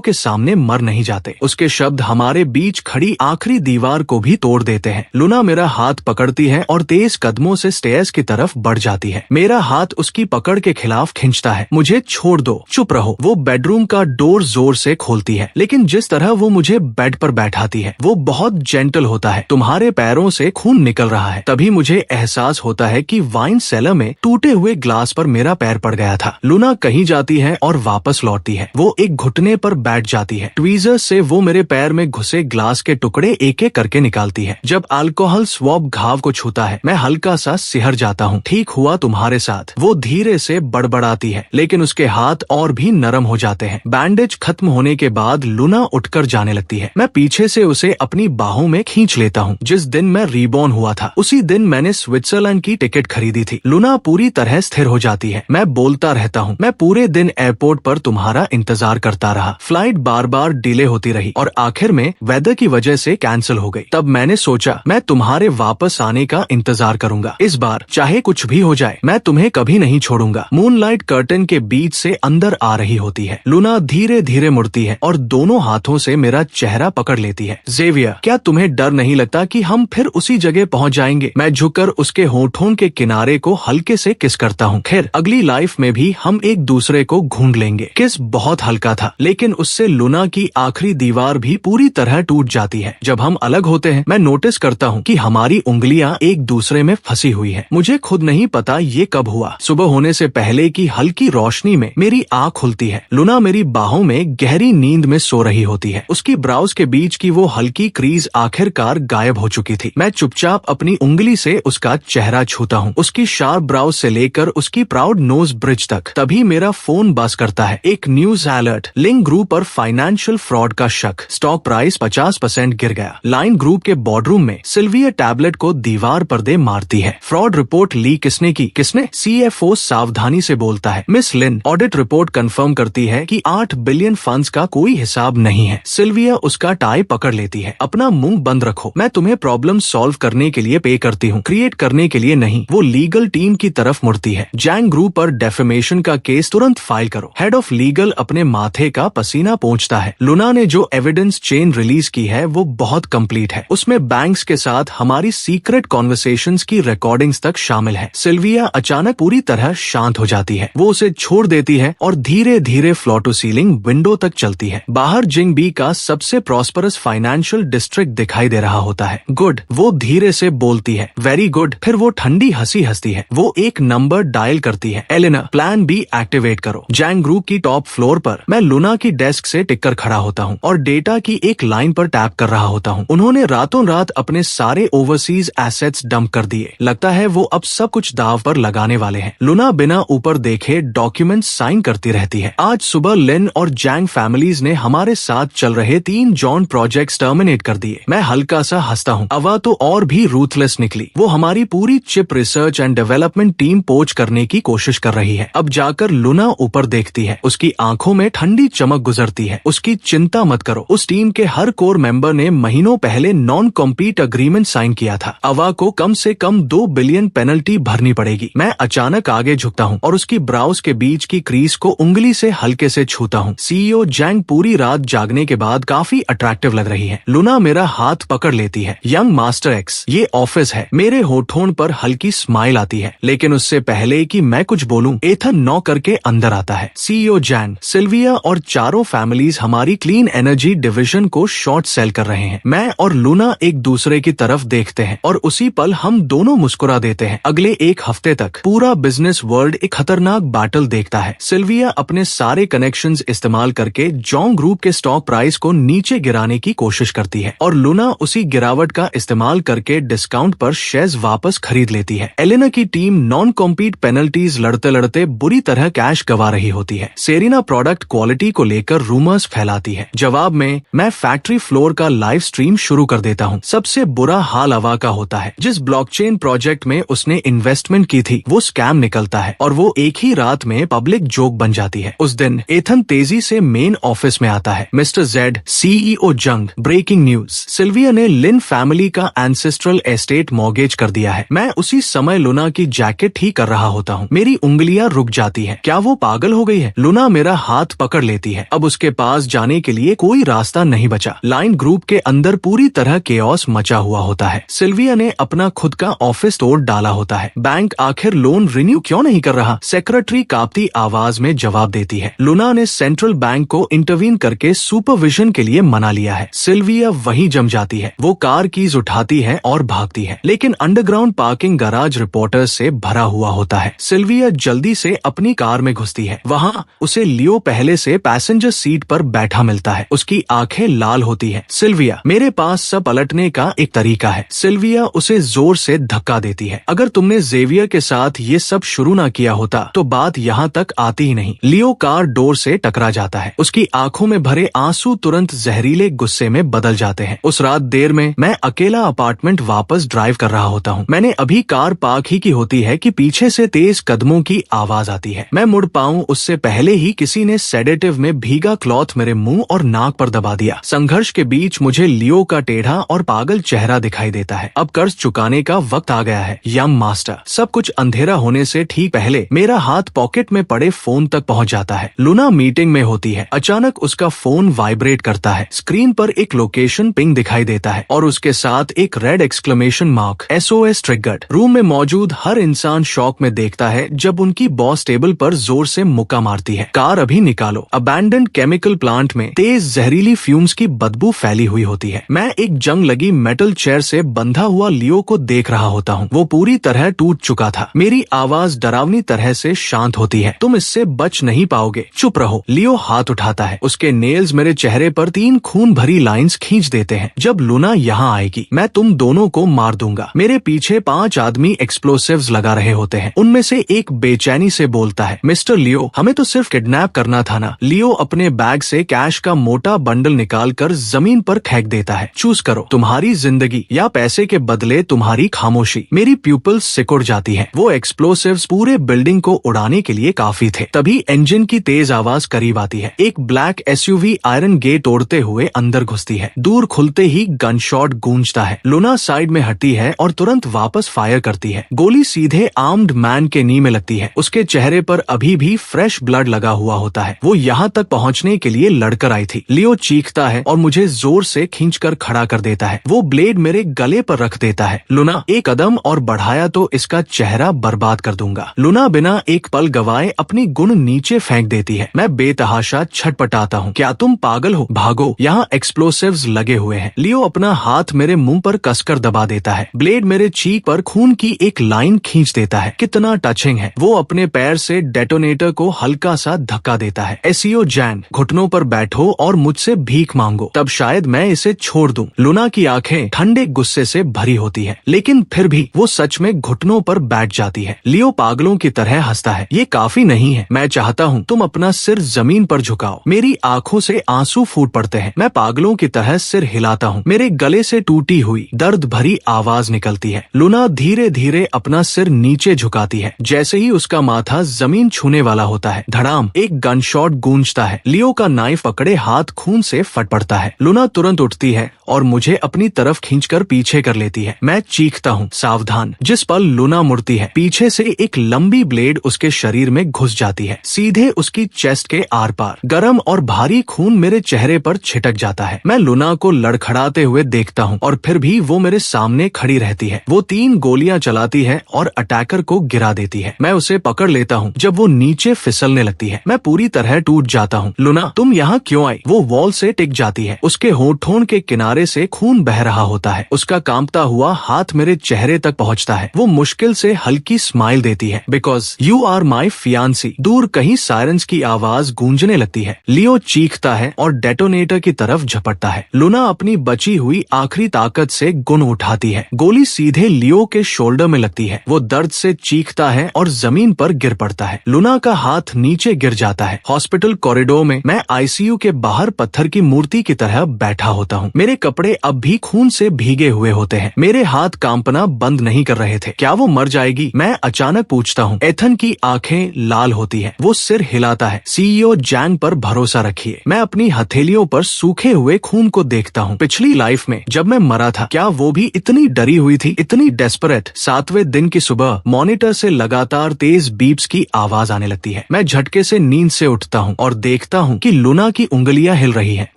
के सामने मर नहीं जाते। उसके शब्द हमारे बीच खड़ी आखिरी दीवार को भी तोड़ देते हैं। लूना मेरा हाथ पकड़ती है और तेज कदमों से स्टेयर्स की तरफ बढ़ जाती है। मेरा हाथ उसकी पकड़ के खिलाफ खींचता है। मुझे छोड़ दो, चुप रहो। वो बेडरूम का डोर जोर से खोलती है, लेकिन जिस तरह वो मुझे बेड पर बैठाती है वो बहुत जेंटल होता है। तुम्हारे पैरों से खून निकल रहा है। तभी मुझे एहसास होता है कि वाइन सेलर में टूटे हुए ग्लास पर मेरा पैर पड़ गया था। लूना कहीं जाती है और वापस लौटती है। वो एक घुटने पर बैठ जाती है। ट्वीजर से वो मेरे पैर में घुसे ग्लास के टुकड़े एक एक करके निकालती है। जब अल्कोहल स्वॉब घाव को छूता है मैं हल्का सा सिहर जाता हूँ। ठीक हुआ तुम्हारे साथ, वो धीरे से बड़बड़ाती है, लेकिन उसके हाथ और भी नरम हो जाते हैं। बैंडेज खत्म होने के बाद लूना उठकर जाने लगती है। मैं पीछे से उसे अपनी बाहों में खींच लेता हूँ। जिस दिन मैं रीबॉर्न हुआ था उसी दिन मैंने स्विट्जरलैंड की टिकट खरीदी थी। लूना पूरी तरह स्थिर हो जाती है। मैं बोलता रहता हूँ, मैं पूरे दिन एयरपोर्ट पर तुम्हारा इंतजार करता रहा। फ्लाइट बार बार डिले होती रही और आखिर में वेदर की वजह से कैंसिल हो गई। तब मैंने सोचा मैं तुम्हारे वापस आने का इंतजार करूंगा। इस बार चाहे कुछ भी हो जाए मैं तुम्हें कभी नहीं छोड़ूंगा। मूनलाइट कर्टन के बीच से अंदर आ रही होती है। लूना धीरे धीरे मुड़ती है और दोनों हाथों से मेरा चेहरा पकड़ लेती है। ज़ेवियर, क्या तुम्हें डर नहीं लगता कि हम फिर उसी जगह पहुंच जाएंगे? मैं झुककर उसके होठों के किनारे को हल्के से किस करता हूँ। खैर, अगली लाइफ में भी हम एक दूसरे को ढूंढ लेंगे। किस बहुत हल्का था, लेकिन उससे लूना की आखिरी दीवार भी पूरी तरह टूट जाती है। जब हम अलग होते हैं मैं नोटिस करता हूँ कि हमारी उंगलियां एक दूसरे में फंसी हुई है। मुझे खुद नहीं पता ये कब हुआ। सुबह होने से पहले की हल्की रोशनी में मेरी आँख खुलती है। लूना मेरी बाहों में गहरी नींद में सो रही होती है। उसकी ब्राउज के बीच की वो हल्की क्रीज आखिरकार गायब हो चुकी थी। मैं चुपचाप अपनी उंगली से उसका चेहरा छूता हूँ, उसकी शार्प ब्राउज से लेकर उसकी प्राउड नोज ब्रिज तक। तभी मेरा फोन बज करता है। एक न्यूज अलर्ट, लिंक ग्रुप पर फाइनेंशियल फ्रॉड का शक, स्टॉक प्राइस 50% गिर गया। लाइन ग्रुप के बोर्डरूम में सिल्विया टैबलेट को दीवार पर दे मारती है। फ्रॉड रिपोर्ट लीक किसने की? किसने? CFO सावधानी से बोलता है। मिस लिन, ऑडिट रिपोर्ट कंफर्म करती है कि 8 बिलियन फंड्स का कोई हिसाब नहीं है। सिल्विया उसका टाई पकड़ लेती है। अपना मुंह बंद रखो, मैं तुम्हें प्रॉब्लम सॉल्व करने के लिए पे करती हूँ, क्रिएट करने के लिए नहीं। वो लीगल टीम की तरफ मुड़ती है। जैंग ग्रुप पर डेफेमेशन का केस तुरंत फाइल करो। हेड ऑफ लीगल अपने माथे का पसीना पोंछता है। लूना ने जो एविडेंस चेन रिलीज की है वो बहुत कंप्लीट है। उसमें बैंक्स के साथ हमारी सीक्रेट कॉन्वर्सेशंस की रिकॉर्डिंग्स तक शामिल है। सिल्विया अचानक पूरी तरह शांत हो जाती है। वो उसे छोड़ देती है और धीरे धीरे फ्लोर टू सीलिंग विंडो तक चलती है। बाहर जिंगबी का सबसे प्रॉस्परस फाइनेंशियल डिस्ट्रिक्ट दिखाई दे रहा होता है। गुड, वो धीरे से बोलती है। Very good. फिर वो ठंडी हंसी हंसती है। वो एक नंबर डायल करती है। एलेना, प्लान बी एक्टिवेट करो। जैंग ग्रुप की टॉप फ्लोर पर मैं लूना की डेस्क से टिककर खड़ा होता हूँ और डेटा की एक लाइन पर टैप कर रहा होता हूँ। उन्होंने रातों रात अपने सारे ओवरसीज एसेट्स डंप कर दिए। लगता है वो अब सब कुछ दाव पर लगाने वाले हैं। लूना बिना ऊपर देखे डॉक्यूमेंट साइन करती रहती है। आज सुबह लिन और जैंग फैमिलीज ने हमारे साथ चल रहे 3 जॉन प्रोजेक्ट्स टर्मिनेट कर दिए। मैं हल्का सा हंसता हूँ। अवा तो और भी रूथलेस निकली। वो हमारी पूरी chip research and development team पोच करने की कोशिश कर रही है। अब जाकर लूना ऊपर देखती है। उसकी आंखों में ठंडी चमक गुजरती है। उसकी चिंता मत करो, उस टीम के हर कोर मेंबर ने महीनों पहले नॉन कॉम्पीट अग्रीमेंट साइन किया था। अवा को कम से कम 2 बिलियन पेनल्टी भरनी पड़ेगी। मैं अचानक आगे झुकता हूँ और उसकी ब्राउज के बीच की क्रीज को उंगली से हल्के से छूता हूँ। CEO जैंग पूरी रात जागने के बाद काफी अट्रैक्टिव लग रही है। लूना मेरा हाथ पकड़ लेती है। यंग मास्टर एक्स, ये ऑफिस है। मेरे होठों पर हल्की स्माइल आती है, लेकिन उससे पहले कि मैं कुछ बोलूं एथन नॉक करके अंदर आता है। CEO जैंग, सिल्विया और चारों फैमिलीज हमारी क्लीन एनर्जी डिविजन को शॉर्ट सेल कर रहे हैं। मैं और लूना एक दूसरे की तरफ देखते हैं और उसी पल हम दोनों मुस्कुरा देते हैं। अगले एक हफ्ते तक पूरा बिजनेस वर्ल्ड एक खतरनाक बैटल देखता है। सिल्विया अपने सारे कनेक्शंस इस्तेमाल करके जॉन्ग ग्रुप के स्टॉक प्राइस प्राइस को नीचे गिराने की कोशिश करती है और लूना उसी गिरावट का इस्तेमाल करके डिस्काउंट पर शेयर्स वापस खरीद लेती है। एलेना की टीम नॉन कॉम्पीट पेनल्टीज लड़ते लड़ते बुरी तरह कैश गवा रही होती है। सेरेना प्रोडक्ट क्वालिटी को लेकर रूमर्स फैलाती है। जवाब में मैं फैक्ट्री फ्लोर का लाइव स्ट्रीम शुरू कर देता हूँ। सबसे बुरा हाल अवा का होता है। जिस ब्लॉकचेन प्रोजेक्ट में उसने इन्वेस्टमेंट की थी वो स्कैम निकलता है और वो एक ही रात में पब्लिक जोक बन जाती है। उस दिन एथन तेजी से मेन ऑफिस में आता है। मिस्टर जेड, सीईओ जंग, ब्रेकिंग न्यूज, सिल्विया ने लिन फैमिली का एंसेस्ट्रल एस्टेट मॉर्गेज कर दिया है। मैं उसी समय लूना की जैकेट ही कर रहा होता हूँ। मेरी उंगलियां रुक जाती है। क्या वो पागल हो गई है? लूना मेरा हाथ पकड़ लेती है। अब उसके पास जाने के लिए कोई रास्ता नहीं बचा। लाइन ग्रुप के अंदर पूरी तरह केओस मचा हुआ होता है। सिल्विया ने अपना खुद का ऑफिस तोड़ डाला होता है। बैंक आखिर लोन रिन्यू क्यों नहीं कर रहा? सेक्रेटरी कांपती आवाज में जवाब देती है। लूना ने सेंट्रल बैंक को इंटरवीन करके सुपरविजन के लिए मना लिया है। सिल्विया वहीं जम जाती है। वो कार कीज उठाती है और भागती है, लेकिन अंडरग्राउंड पार्किंग गराज रिपोर्टर्स से भरा हुआ होता है। सिल्विया जल्दी से अपनी कार में घुसती है। वहाँ उसे लियो पहले से पैसेंजर सीट पर बैठा मिलता है। उसकी आंखें लाल होती है। सिल्विया, मेरे पास सब पलटने का एक तरीका है। सिल्विया उसे जोर से धक्का देती है। अगर तुमने जेवियर के साथ ये सब शुरू ना किया होता तो बात यहाँ तक आती ही नहीं। लियो कार डोर से टकरा जाता है। उसकी आंखों में भरे आंसू तुरंत जहरीले गुस्से में बदल जाते हैं। उस रात देर में मैं अकेला अपार्टमेंट वापस ड्राइव कर रहा होता हूँ। मैंने अभी कार पार्क ही की होती है कि पीछे से तेज कदमों की आवाज आती है। मैं मुड़ पाऊं उससे पहले ही किसी ने सेडेटिव में भीगा क्लॉथ मेरे मुंह और नाक पर दबा दिया। संघर्ष के बीच मुझे लियो का टेढ़ा और पागल चेहरा दिखाई देता है। अब कर्ज चुकाने का वक्त आ गया है। यम मास्टर। सब कुछ अंधेरा होने से ठीक पहले मेरा हाथ पॉकेट में पड़े फोन तक पहुंच जाता है। लूना मीटिंग में होती है। अचानक उसका फोन वाइब्रेट करता है। स्क्रीन पर एक लोकेशन पिंग दिखाई देता है और उसके साथ एक red exclamation mark, SOS triggered. Room में मौजूद हर इंसान शॉक में देखता है जब उनकी बॉस टेबल पर जोर से मुक्का मारती है। कार अभी निकालो। अबैंडन्ड केमिकल प्लांट में तेज जहरीली फ्यूम्स की बदबू फैली हुई होती है। मैं एक जंग लगी मेटल चेयर से बंधा हुआ लियो को देख रहा होता हूँ। वो पूरी तरह टूट चुका था। मेरी आवाज डरावनी तरह से शांत होती है। तुम इससे बच नहीं पाओगे, चुप रहो। लियो हाथ उठाता है। उसके नेल्स मेरे चेहरे पर 3 खून भरी लाइंस खींच देते हैं। जब लूना यहाँ आएगी मैं तुम दोनों को मार दूंगा। मेरे पीछे 5 आदमी एक्सप्लोसिव्स लगा रहे होते हैं। उनमें से एक बेचैनी से बोलता है, मिस्टर लियो, हमें तो सिर्फ किडनैप करना था ना। लियो अपने बैग से कैश का मोटा बंडल निकालकर जमीन पर फेंक देता है। चूज करो, तुम्हारी जिंदगी या पैसे के बदले तुम्हारी खामोशी। मेरी प्यूपल्स सिकुड़ जाती है। वो एक्सप्लोसिव्स पूरे बिल्डिंग को उड़ाने के लिए काफी थे। तभी इंजन की तेज आवाज करीब आती है। एक ब्लैक SUV आयरन गेट तोड़ते हुए अंदर घुसती है। दूर खुलते ही गन शॉट गूंजता है। लूना साइड में हटती है और तुरंत वापस फायर करती है। गोली सीधे आर्म्ड मैन के नी में लगती है। उसके चेहरे पर अभी भी फ्रेश ब्लड लगा हुआ होता है। वो यहाँ तक पहुँचने के लिए लड़कर आई थी। लियो चीखता है और मुझे जोर से खींचकर खड़ा कर देता है। वो ब्लेड मेरे गले पर रख देता है। लूना, एक कदम और बढ़ाया तो इसका चेहरा बर्बाद कर दूंगा। लूना बिना एक पल गवाए अपनी गुण नीचे फेंक देती है। मैं बेतहाशा छटपटाता हूँ। क्या तुम पागल हो? भागो, यहाँ एक्सप्लोसिव्स लगे हुए हैं। लियो अपना हाथ मेरे मुंह पर कसकर दबा देता है। ब्लेड मेरे चीक पर खून की एक लाइन खींच देता है। कितना टचिंग है। वो अपने पैर से डेटोनेटर को हल्का सा धक्का देता है। SEO जैन, घुटनों पर बैठो और मुझसे भीख मांगो, तब शायद मैं इसे छोड़ दूं। लूना की आंखें ठंडे गुस्से से भरी होती है, लेकिन फिर भी वो सच में घुटनों पर बैठ जाती है। लियो पागलों की तरह हंसता है। ये काफी नहीं है। मैं चाहता हूँ तुम अपना सिर जमीन पर झुकाओ। मेरी आंखों से आंसू फूट पड़ते हैं। मैं पागलों की तरह सिर हिलाता हूँ। मेरे गले से टूटी हुई दर्द भरी आवाज निकलती है। लूना धीरे धीरे अपना सिर नीचे झुकाती है। जैसे ही उसका माथा जमीन छूने वाला होता है, धड़ाम, एक गन शॉट गूंजता है। लियो का नाइफ पकड़े हाथ खून से फट पड़ता है। लूना तुरंत उठती है और मुझे अपनी तरफ खींचकर पीछे कर लेती है। मैं चीखता हूँ, सावधान। जिस पल लूना मुड़ती है, पीछे से एक लंबी ब्लेड उसके शरीर में घुस जाती है, सीधे उसकी चेस्ट के आर पार। गरम और भारी खून मेरे चेहरे पर छिटक जाता है। मैं लूना को लड़खड़ाते हुए देखता हूँ और फिर भी वो मेरे सामने खड़ी रहती है। वो 3 गोलियां चलाती है और अटैकर को गिरा देती है। मैं उसे पकड़ लेता हूँ जब वो नीचे फिसलने लगती है। मैं पूरी तरह टूट जाता हूँ। लूना, तुम यहाँ क्यों आई? वो वॉल से टिक जाती है। उसके होठों के किनारे से खून बह रहा होता है। उसका कांपता हुआ हाथ मेरे चेहरे तक पहुँचता है। वो मुश्किल से हल्की स्माइल देती है। Because you are my fiancee. दूर कहीं सायरन्स की आवाज गूंजने लगती है। लियो चीखता है और डेटोनेटर की तरफ झपटता है। लुना अपनी बची हुई आखिरी ताकत से गन उठाती है। गोली सीधे लियो के शोल्डर में लगती है। वो दर्द से चीखता है और जमीन पर गिर पड़ता है। लुना का हाथ नीचे गिर जाता है। हॉस्पिटल कॉरिडोर में मैं आईसीयू के बाहर पत्थर की मूर्ति की तरह बैठा होता हूँ। मेरे कपड़े अब भी खून से भीगे हुए होते हैं। मेरे हाथ कांपना बंद नहीं कर रहे थे। क्या वो मर जाएगी? मैं अचानक पूछता हूँ। एथन की आंखें लाल होती है। वो सिर हिलाता है। सीईओ जैंग पर भरोसा रखिए। मैं अपनी हथेलियों पर सूखे हुए खून को देखता हूँ। पिछली लाइफ में जब मैं मरा था, क्या वो भी इतनी डरी हुई थी, इतनी डेस्परेट? 7वें दिन की सुबह मॉनिटर से लगातार तेज बीप्स की आवाज आने लगती है। मैं झटके से नींद से उठता हूँ और देखता हूँ कि लुना की उंगलियां हिल रही हैं।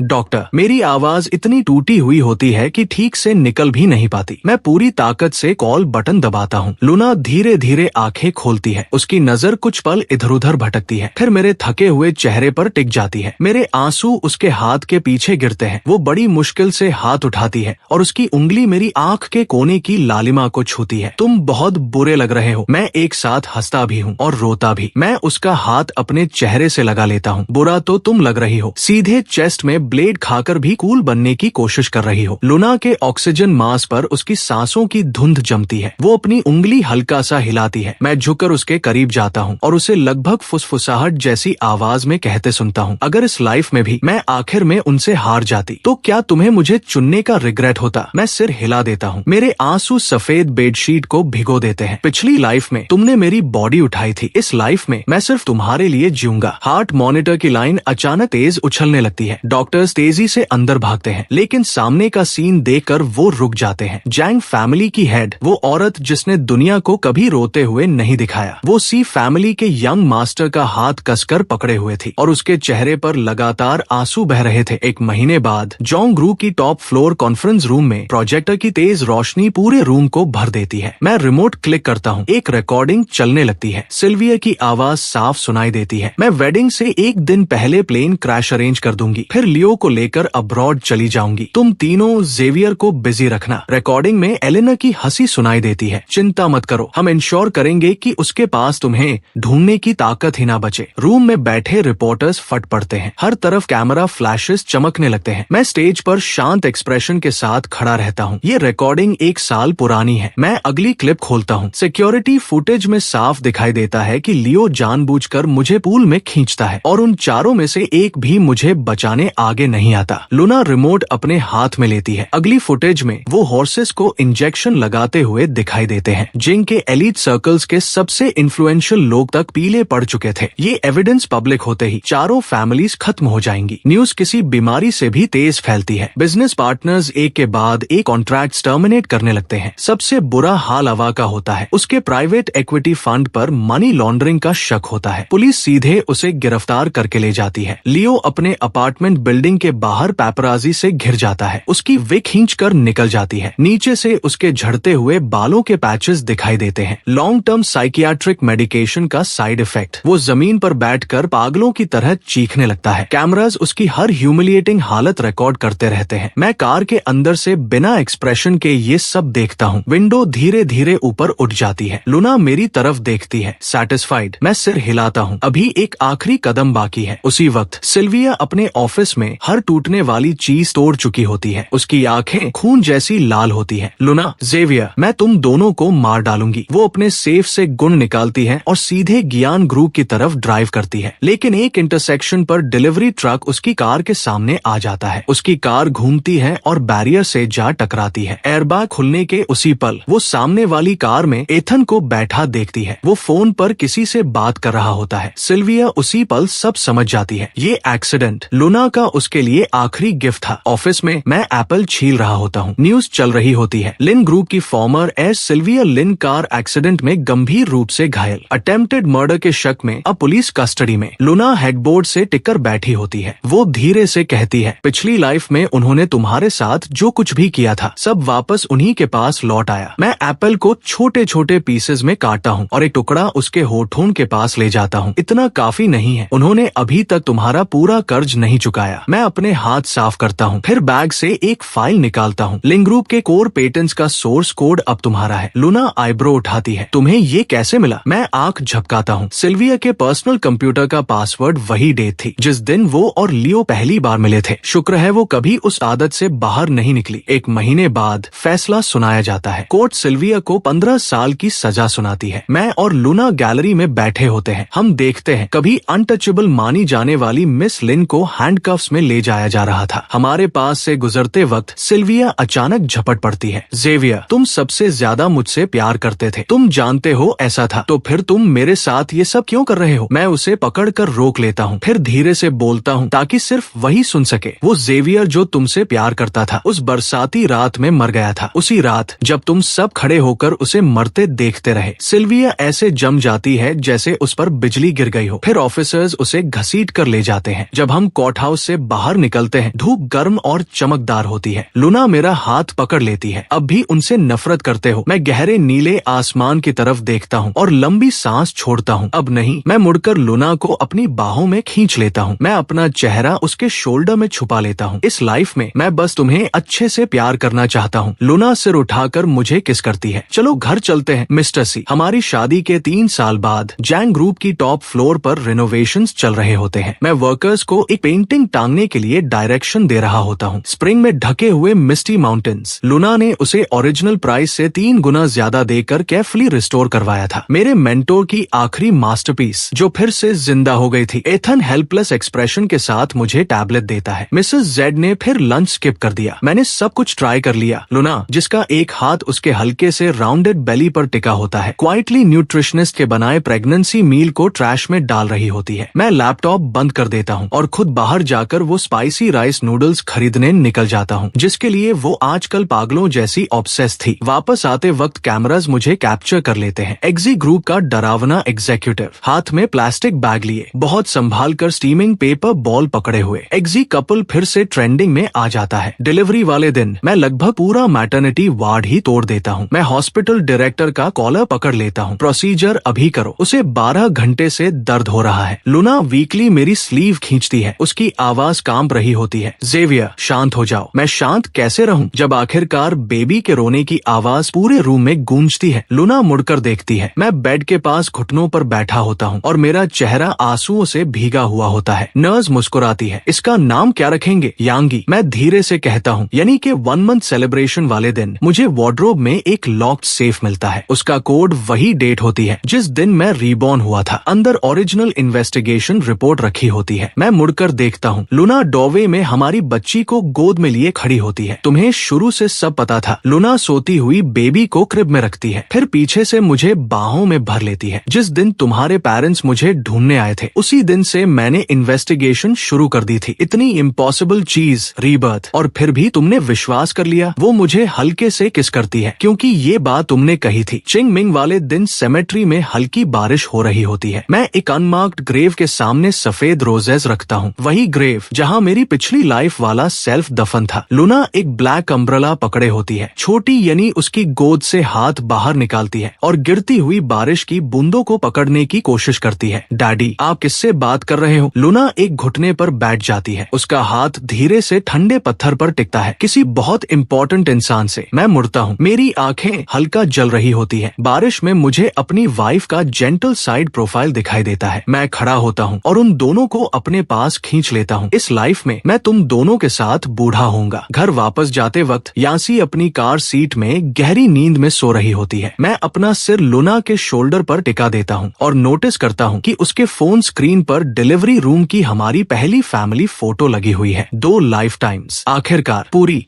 डॉक्टर, मेरी आवाज इतनी टूटी हुई होती है कि ठीक से निकल भी नहीं पाती। मैं पूरी ताकत से कॉल बटन दबाता हूँ। लुना धीरे धीरे आंखें खोलती है। उसकी नजर कुछ पल इधर उधर भटकती है, फिर मेरे थके हुए चेहरे पर टिक जाती है। मेरे आंसू उसके हाथ के पीछे गिरते हैं। वो बड़ी मुश्किल से हाथ उठाती है और उसकी उंगली मेरी आंख के कोने की लालिमा को छूती है। तुम बहुत बुरे लग रहे हो। मैं एक साथ हंसता भी हूँ और रोता भी। मैं उसका हाथ अपने चेहरे से लगा लेता हूँ। बुरा तो तुम लग रही हो। सीधे चेस्ट में ब्लेड खाकर भी कूल बनने की कोशिश कर रही हो। लुना के ऑक्सीजन मास्क पर उसकी सांसों की धुंध जमती है। वो अपनी उंगली हल्का सा हिलाती है। मैं झुककर उसके करीब जाता हूँ और उसे लगभग फुसफुसाहट जैसी आवाज में कहते सुनता हूँ, अगर इस लाइफ में भी मैं आखिर में उनसे हार जाती तो क्या तुम्हें मुझे चुनने का रिग्रेट होता? मैं सिर हिला देता हूँ। मेरे आंसू सफेद बेडशीट को भिगो देते हैं। पिछली लाइफ में तुमने मेरी बॉडी उठाई थी, इस लाइफ में मैं सिर्फ तुम्हारे लिए जीऊंगा। हार्ट मॉनिटर की लाइन अचानक तेज उछलने लगती है। डॉक्टर्स तेजी से अंदर भागते हैं, लेकिन सामने का सीन देखकर वो रुक जाते हैं। जैंग फैमिली की हेड, वो औरत जिसने दुनिया को कभी रोते हुए नहीं दिखाया, वो सी फैमिली के यंग मास्टर का हाथ कसकर पकड़े हुए थी और उसके चेहरे पर लगातार आंसू बह रहे थे। एक महीने बाद जोंग ग्रू की टॉप फ्लोर कॉन्फ्रेंस रूम में प्रोजेक्टर की तेज रोशनी पूरे रूम को भर देती है। मैं रिमोट क्लिक करता हूँ। एक रिकॉर्डिंग चलने लगती है। सिल्विया की आवाज साफ सुनाई देती है। मैं वेडिंग से एक दिन पहले प्लेन क्रैश अरेंज कर दूंगी, फिर लियो को लेकर अब्रॉड चली जाऊंगी। तुम तीनों जेवियर को बिजी रखना। रिकॉर्डिंग में एलेना की हंसी सुनाई देती है। चिंता मत करो, हम इंश्योर करेंगे कि उसके पास तुम्हें ढूंढने की ताकत ही ना बचे। रूम में बैठे रिपोर्टर्स फट पड़ते हैं। हर तरफ कैमरा फ्लैशेस चमकने लगते हैं। मैं स्टेज पर शांत एक्सप्रेशन के साथ खड़ा रहता हूँ। ये रिकॉर्डिंग 1 साल पुरानी है। मैं अगली क्लिप खोलता हूँ। सिक्योरिटी फुटेज में साफ दिखाई देता है कि लियो जानबूझकर मुझे पूल में खींचता है और उन चारों में से एक भी मुझे बचाने आगे नहीं आता। लुना रिमोट अपने हाथ में लेती है। अगली फुटेज में वो हॉर्सेस को इंजेक्शन लगाते हुए दिखाई देते हैं, जिनके एलीट सर्कल्स के सबसे इन्फ्लुएंशियल लोग तक पीले पड़ चुके थे। ये एविडेंस पब्लिक होते ही चारों फैमिलीज खत्म हो जाएंगी। न्यूज किसी बीमारी से भी तेज फैलती है। बिजनेस पार्टनर्स एक के बाद एक कॉन्ट्रैक्ट टर्मिनेट करने लगते हैं। सबसे बुरा हाल अवा का होता है। उसके प्राइवेट इक्विटी फंड पर मनी लॉन्ड्रिंग का शक होता है। पुलिस सीधे उसे गिरफ्तार करके ले जाती है। लियो अपने अपार्टमेंट बिल्डिंग के बाहर पैपराजी से घिर जाता है। उसकी विग खींचकर निकल जाती है। नीचे से उसके झड़ते हुए बालों के पैचेस दिखाई देते हैं। लॉन्ग टर्म साइकियाट्रिक मेडिकेशन का साइड इफेक्ट। वो जमीन पर बैठकर पागलों की तरह चीखने लगता है। कैमरास उसकी हर ह्यूमिलिएटिंग हालत रिकॉर्ड करते रहते हैं। मैं कार के अंदर से बिना एक्सप्रेशन के ये सब देखता हूँ। विंडो धीरे धीरे ऊपर उठ जाती है। लुना मेरी तरफ देखती है, सैटिस्फाइड। मैं सिर हिलाता हूँ। अभी एक आखिरी कदम बाकी है। उसी वक्त सिल्विया अपने ऑफिस में हर टूटने वाली चीज तोड़ चुकी होती है। उसकी आंखें खून जैसी लाल होती है। लुना, जेवियर, मैं तुम दोनों को मार डालूंगी। वो अपने सेफ से गुण निकालती है और सीधे गियान ग्रुप की तरफ ड्राइव करती है। लेकिन एक इंटरसेक्शन पर डिलीवरी ट्रक उसकी कार के सामने आ जाता है। उसकी कार घूमती है और बैरियर से जा टकराती है। एयरबैग खुलने के उसी पल वो सामने वाली कार में एथन को बैठा देखती है। वो फोन पर किसी से बात कर रहा होता है। सिल्विया उसी पल सब समझ जाती है। ये एक्सीडेंट लुना का उसके लिए आखिरी गिफ्ट था। ऑफिस में मैं एप्पल छील रहा होता हूँ। न्यूज चल रही होती है। लिन ग्रुप की फॉर्मर एस सिल्विया लिन कार एक्सीडेंट में गंभीर रूप से घायल। अटेम्प्टेड मर्डर के शक में अब पुलिस कस्टडी में। लुना हेडबोर्ड से टिककर बैठी होती है। वो धीरे से कहती है, पिछली लाइफ में उन्होंने तुम्हारे साथ जो कुछ भी किया था सब वापस उन्हीं के पास लौट आया। मैं एप्पल को छोटे छोटे पीसेस में काटता हूँ और एक टुकड़ा उसके होठों के पास ले जाता हूँ। इतना काफी नहीं है। उन्होंने अभी तक तुम्हारा पूरा कर्ज नहीं चुकाया। मैं अपने हाथ साफ करता हूँ, फिर बैग से एक फाइल निकालता हूँ। लिंग ग्रुप के कोर पेटेंट्स का सोर्स कोड अब तुम्हारा है। लुना आईब्रो उठाती है। तुम्हें ये कैसे मिला? मैं आंख झपकाता हूँ। सिल्विया के पर्सनल कंप्यूटर का पासवर्ड वही डेट थी जिस दिन वो और लियो जो पहली बार मिले थे। शुक्र है वो कभी उस आदत से बाहर नहीं निकली। एक महीने बाद फैसला सुनाया जाता है। कोर्ट सिल्विया को 15 साल की सजा सुनाती है। मैं और लूना गैलरी में बैठे होते हैं। हम देखते हैं कभी अनटचेबल मानी जाने वाली मिस लिन को हैंडकफ्स में ले जाया जा रहा था। हमारे पास से गुजरते वक्त सिल्विया अचानक झपट पड़ती है। ज़ेवियर, तुम सबसे ज्यादा मुझसे प्यार करते थे, तुम जानते हो ऐसा था, तो फिर तुम मेरे साथ ये सब क्यों कर रहे हो? मैं उसे पकड़कर रोक लेता हूँ, फिर धीरे से बोलता हूँ ताकि सिर्फ वही सुन सके। वो ज़ेवियर जो तुमसे प्यार करता था उस बरसाती रात में मर गया था, उसी रात जब तुम सब खड़े होकर उसे मरते देखते रहे। सिल्विया ऐसे जम जाती है जैसे उस पर बिजली गिर गई हो। फिर ऑफिसर्स उसे घसीट कर ले जाते हैं। जब हम कोर्ट हाउस से बाहर निकलते हैं, धूप गर्म और चमकदार होती है। लूना मेरा हाथ पकड़ लेती है। अब भी उनसे नफरत करते हो? मैं गहरे नीले आसमान की तरफ देखता हूँ और लंबी सांस छोड़ता हूँ। अब नहीं। मैं मुड़कर लूना को अपनी बाहों में खींच लेता हूँ। मैं अपना चेहरा उसके शोल्डर में छुपा लेता हूँ। इस लाइफ में मैं बस तुम्हें अच्छे से प्यार करना चाहता हूँ। लूना सिर उठाकर मुझे किस करती है। चलो घर चलते हैं मिस्टर सी। हमारी शादी के 3 साल बाद जैंग ग्रुप की टॉप फ्लोर पर रिनोवेशंस चल रहे होते हैं। मैं वर्कर्स को एक पेंटिंग टांगने के लिए डायरेक्शन दे रहा होता हूँ। स्प्रिंग में ढके हुए मिस्टी माउंटेन्स। लूना ने उसे ओरिजिनल प्राइस से 3 गुना ज्यादा देकर केयरफुली रिस्टोर करवाया था। मेरे मेंटोर की आखिरी मास्टरपीस जो फिर से जिंदा हो गई थी। एथन हेल्पलेस एक्सप्रेशन के साथ मुझे टैबलेट देता है। मिसेस जेड ने फिर लंच स्किप कर दिया। मैंने सब कुछ ट्राई कर लिया। लूना, जिसका एक हाथ उसके हल्के से राउंडेड बेली पर टिका होता है, क्वाइटली न्यूट्रिशनिस्ट के बनाए प्रेगनेंसी मील को ट्रैश में डाल रही होती है। मैं लैपटॉप बंद कर देता हूँ और खुद बाहर जाकर वो स्पाइसी राइस नूडल्स खरीदने निकल जाता हूँ जिसके लिए वो आजकल पागलों जैसी ऑब्सेस थी। वापस आते वक्त कैमरास मुझे कैप्चर कर लेते हैं। एक्जी ग्रुप का डरावना एग्जीक्यूटिव हाथ में प्लास्टिक बैग लिए, बहुत संभाल कर स्टीमिंग पेपर बॉल पकड़े हुए। एक्जी कपल फिर से ट्रेंडिंग में आ जाता है। डिलीवरी वाले दिन मैं लगभग पूरा मैटरनिटी वार्ड ही तोड़ देता हूँ। मैं हॉस्पिटल डायरेक्टर का कॉलर पकड़ लेता हूँ। प्रोसीजर अभी करो। उसे 12 घंटे से दर्द हो रहा है। लूना वीकली मेरी स्लीव खींचती है। उसकी आवाज कांप रही होती है। ज़ेवियर, शांत हो जाओ। मैं शांत कैसे रहूं जब आखिरकार बेबी के रोने की आवाज पूरे रूम में गूंजती है। लूना मुड़कर देखती है। मैं बेड के पास घुटनों पर बैठा होता हूँ और मेरा चेहरा आंसुओं से भीगा हुआ होता है। नर्स मुस्कुराती है। इसका नाम क्या रखेंगे? यांगी। मैं धीरे से कहता हूँ। यानी कि 1 मंथ सेलिब्रेशन वाले दिन मुझे वार्डरोब में एक लॉक्ड सेफ मिलता है। उसका कोड वही डेट होती है जिस दिन मैं रीबॉर्न हुआ था। अंदर ओरिजिनल इन्वेस्टिगेशन रिपोर्ट रखी होती है। मैं मुड़कर देखता हूँ। लूना डॉवे में हमारी बच्ची को गोद में लिए खड़ी होती है। तुम्हें शुरू से सब पता था। लूना सोती हुई बेबी को क्रिब में रखती है, फिर पीछे से मुझे बाहों में भर लेती है। जिस दिन तुम्हारे पेरेंट्स मुझे ढूंढने आए थे उसी दिन से मैंने इन्वेस्टिगेशन शुरू कर दी थी। इतनी इम्पॉसिबल चीज, रीबर्थ, और फिर भी तुमने विश्वास कर लिया। वो मुझे हल्के से किस करती है क्योंकि ये बात तुमने कही थी। चिंग मिंग वाले दिन सेमेट्री में हल्की बारिश हो रही होती है। मैं एक अनमार्क्ड ग्रेव के सामने सफेद रोजेस रखता हूँ, वही ग्रेव जहाँ मेरी पिछली लाइफ वाला सेल्फ दफन था। लूना एक ब्लैक अम्ब्रेला पकड़े होती है। छोटी यानी उसकी गोद से हाथ बाहर निकालती है और गिरती हुई बारिश की बूंदों को पकड़ने की कोशिश करती है। डैडी, आप किससे बात कर रहे हो? लूना एक घुटने पर बैठ जाती है। उसका हाथ धीरे से ठंडे पत्थर पर टिकता है। किसी बहुत इम्पोर्टेंट इंसान से। मैं मुड़ता हूँ। मेरी आंखें हल्का जल रही होती है। बारिश में मुझे अपनी वाइफ का जेंटल साइड प्रोफाइल दिखाई देता है। मैं खड़ा होता हूँ और उन दोनों को अपने पास खींच लेता हूँ। इस लाइफ में मैं तुम दोनों के साथ बूढ़ा होऊंगा। घर वापस जाते वक्त यासी अपनी कार सीट में गहरी नींद में सो रही होती है। मैं अपना सिर लूना के शोल्डर पर टिका देता हूँ और नोटिस करता हूँ कि उसके फोन स्क्रीन पर डिलीवरी रूम की हमारी पहली फैमिली फोटो लगी हुई है। 2 लाइफ टाइम्स। आखिरकार पूरी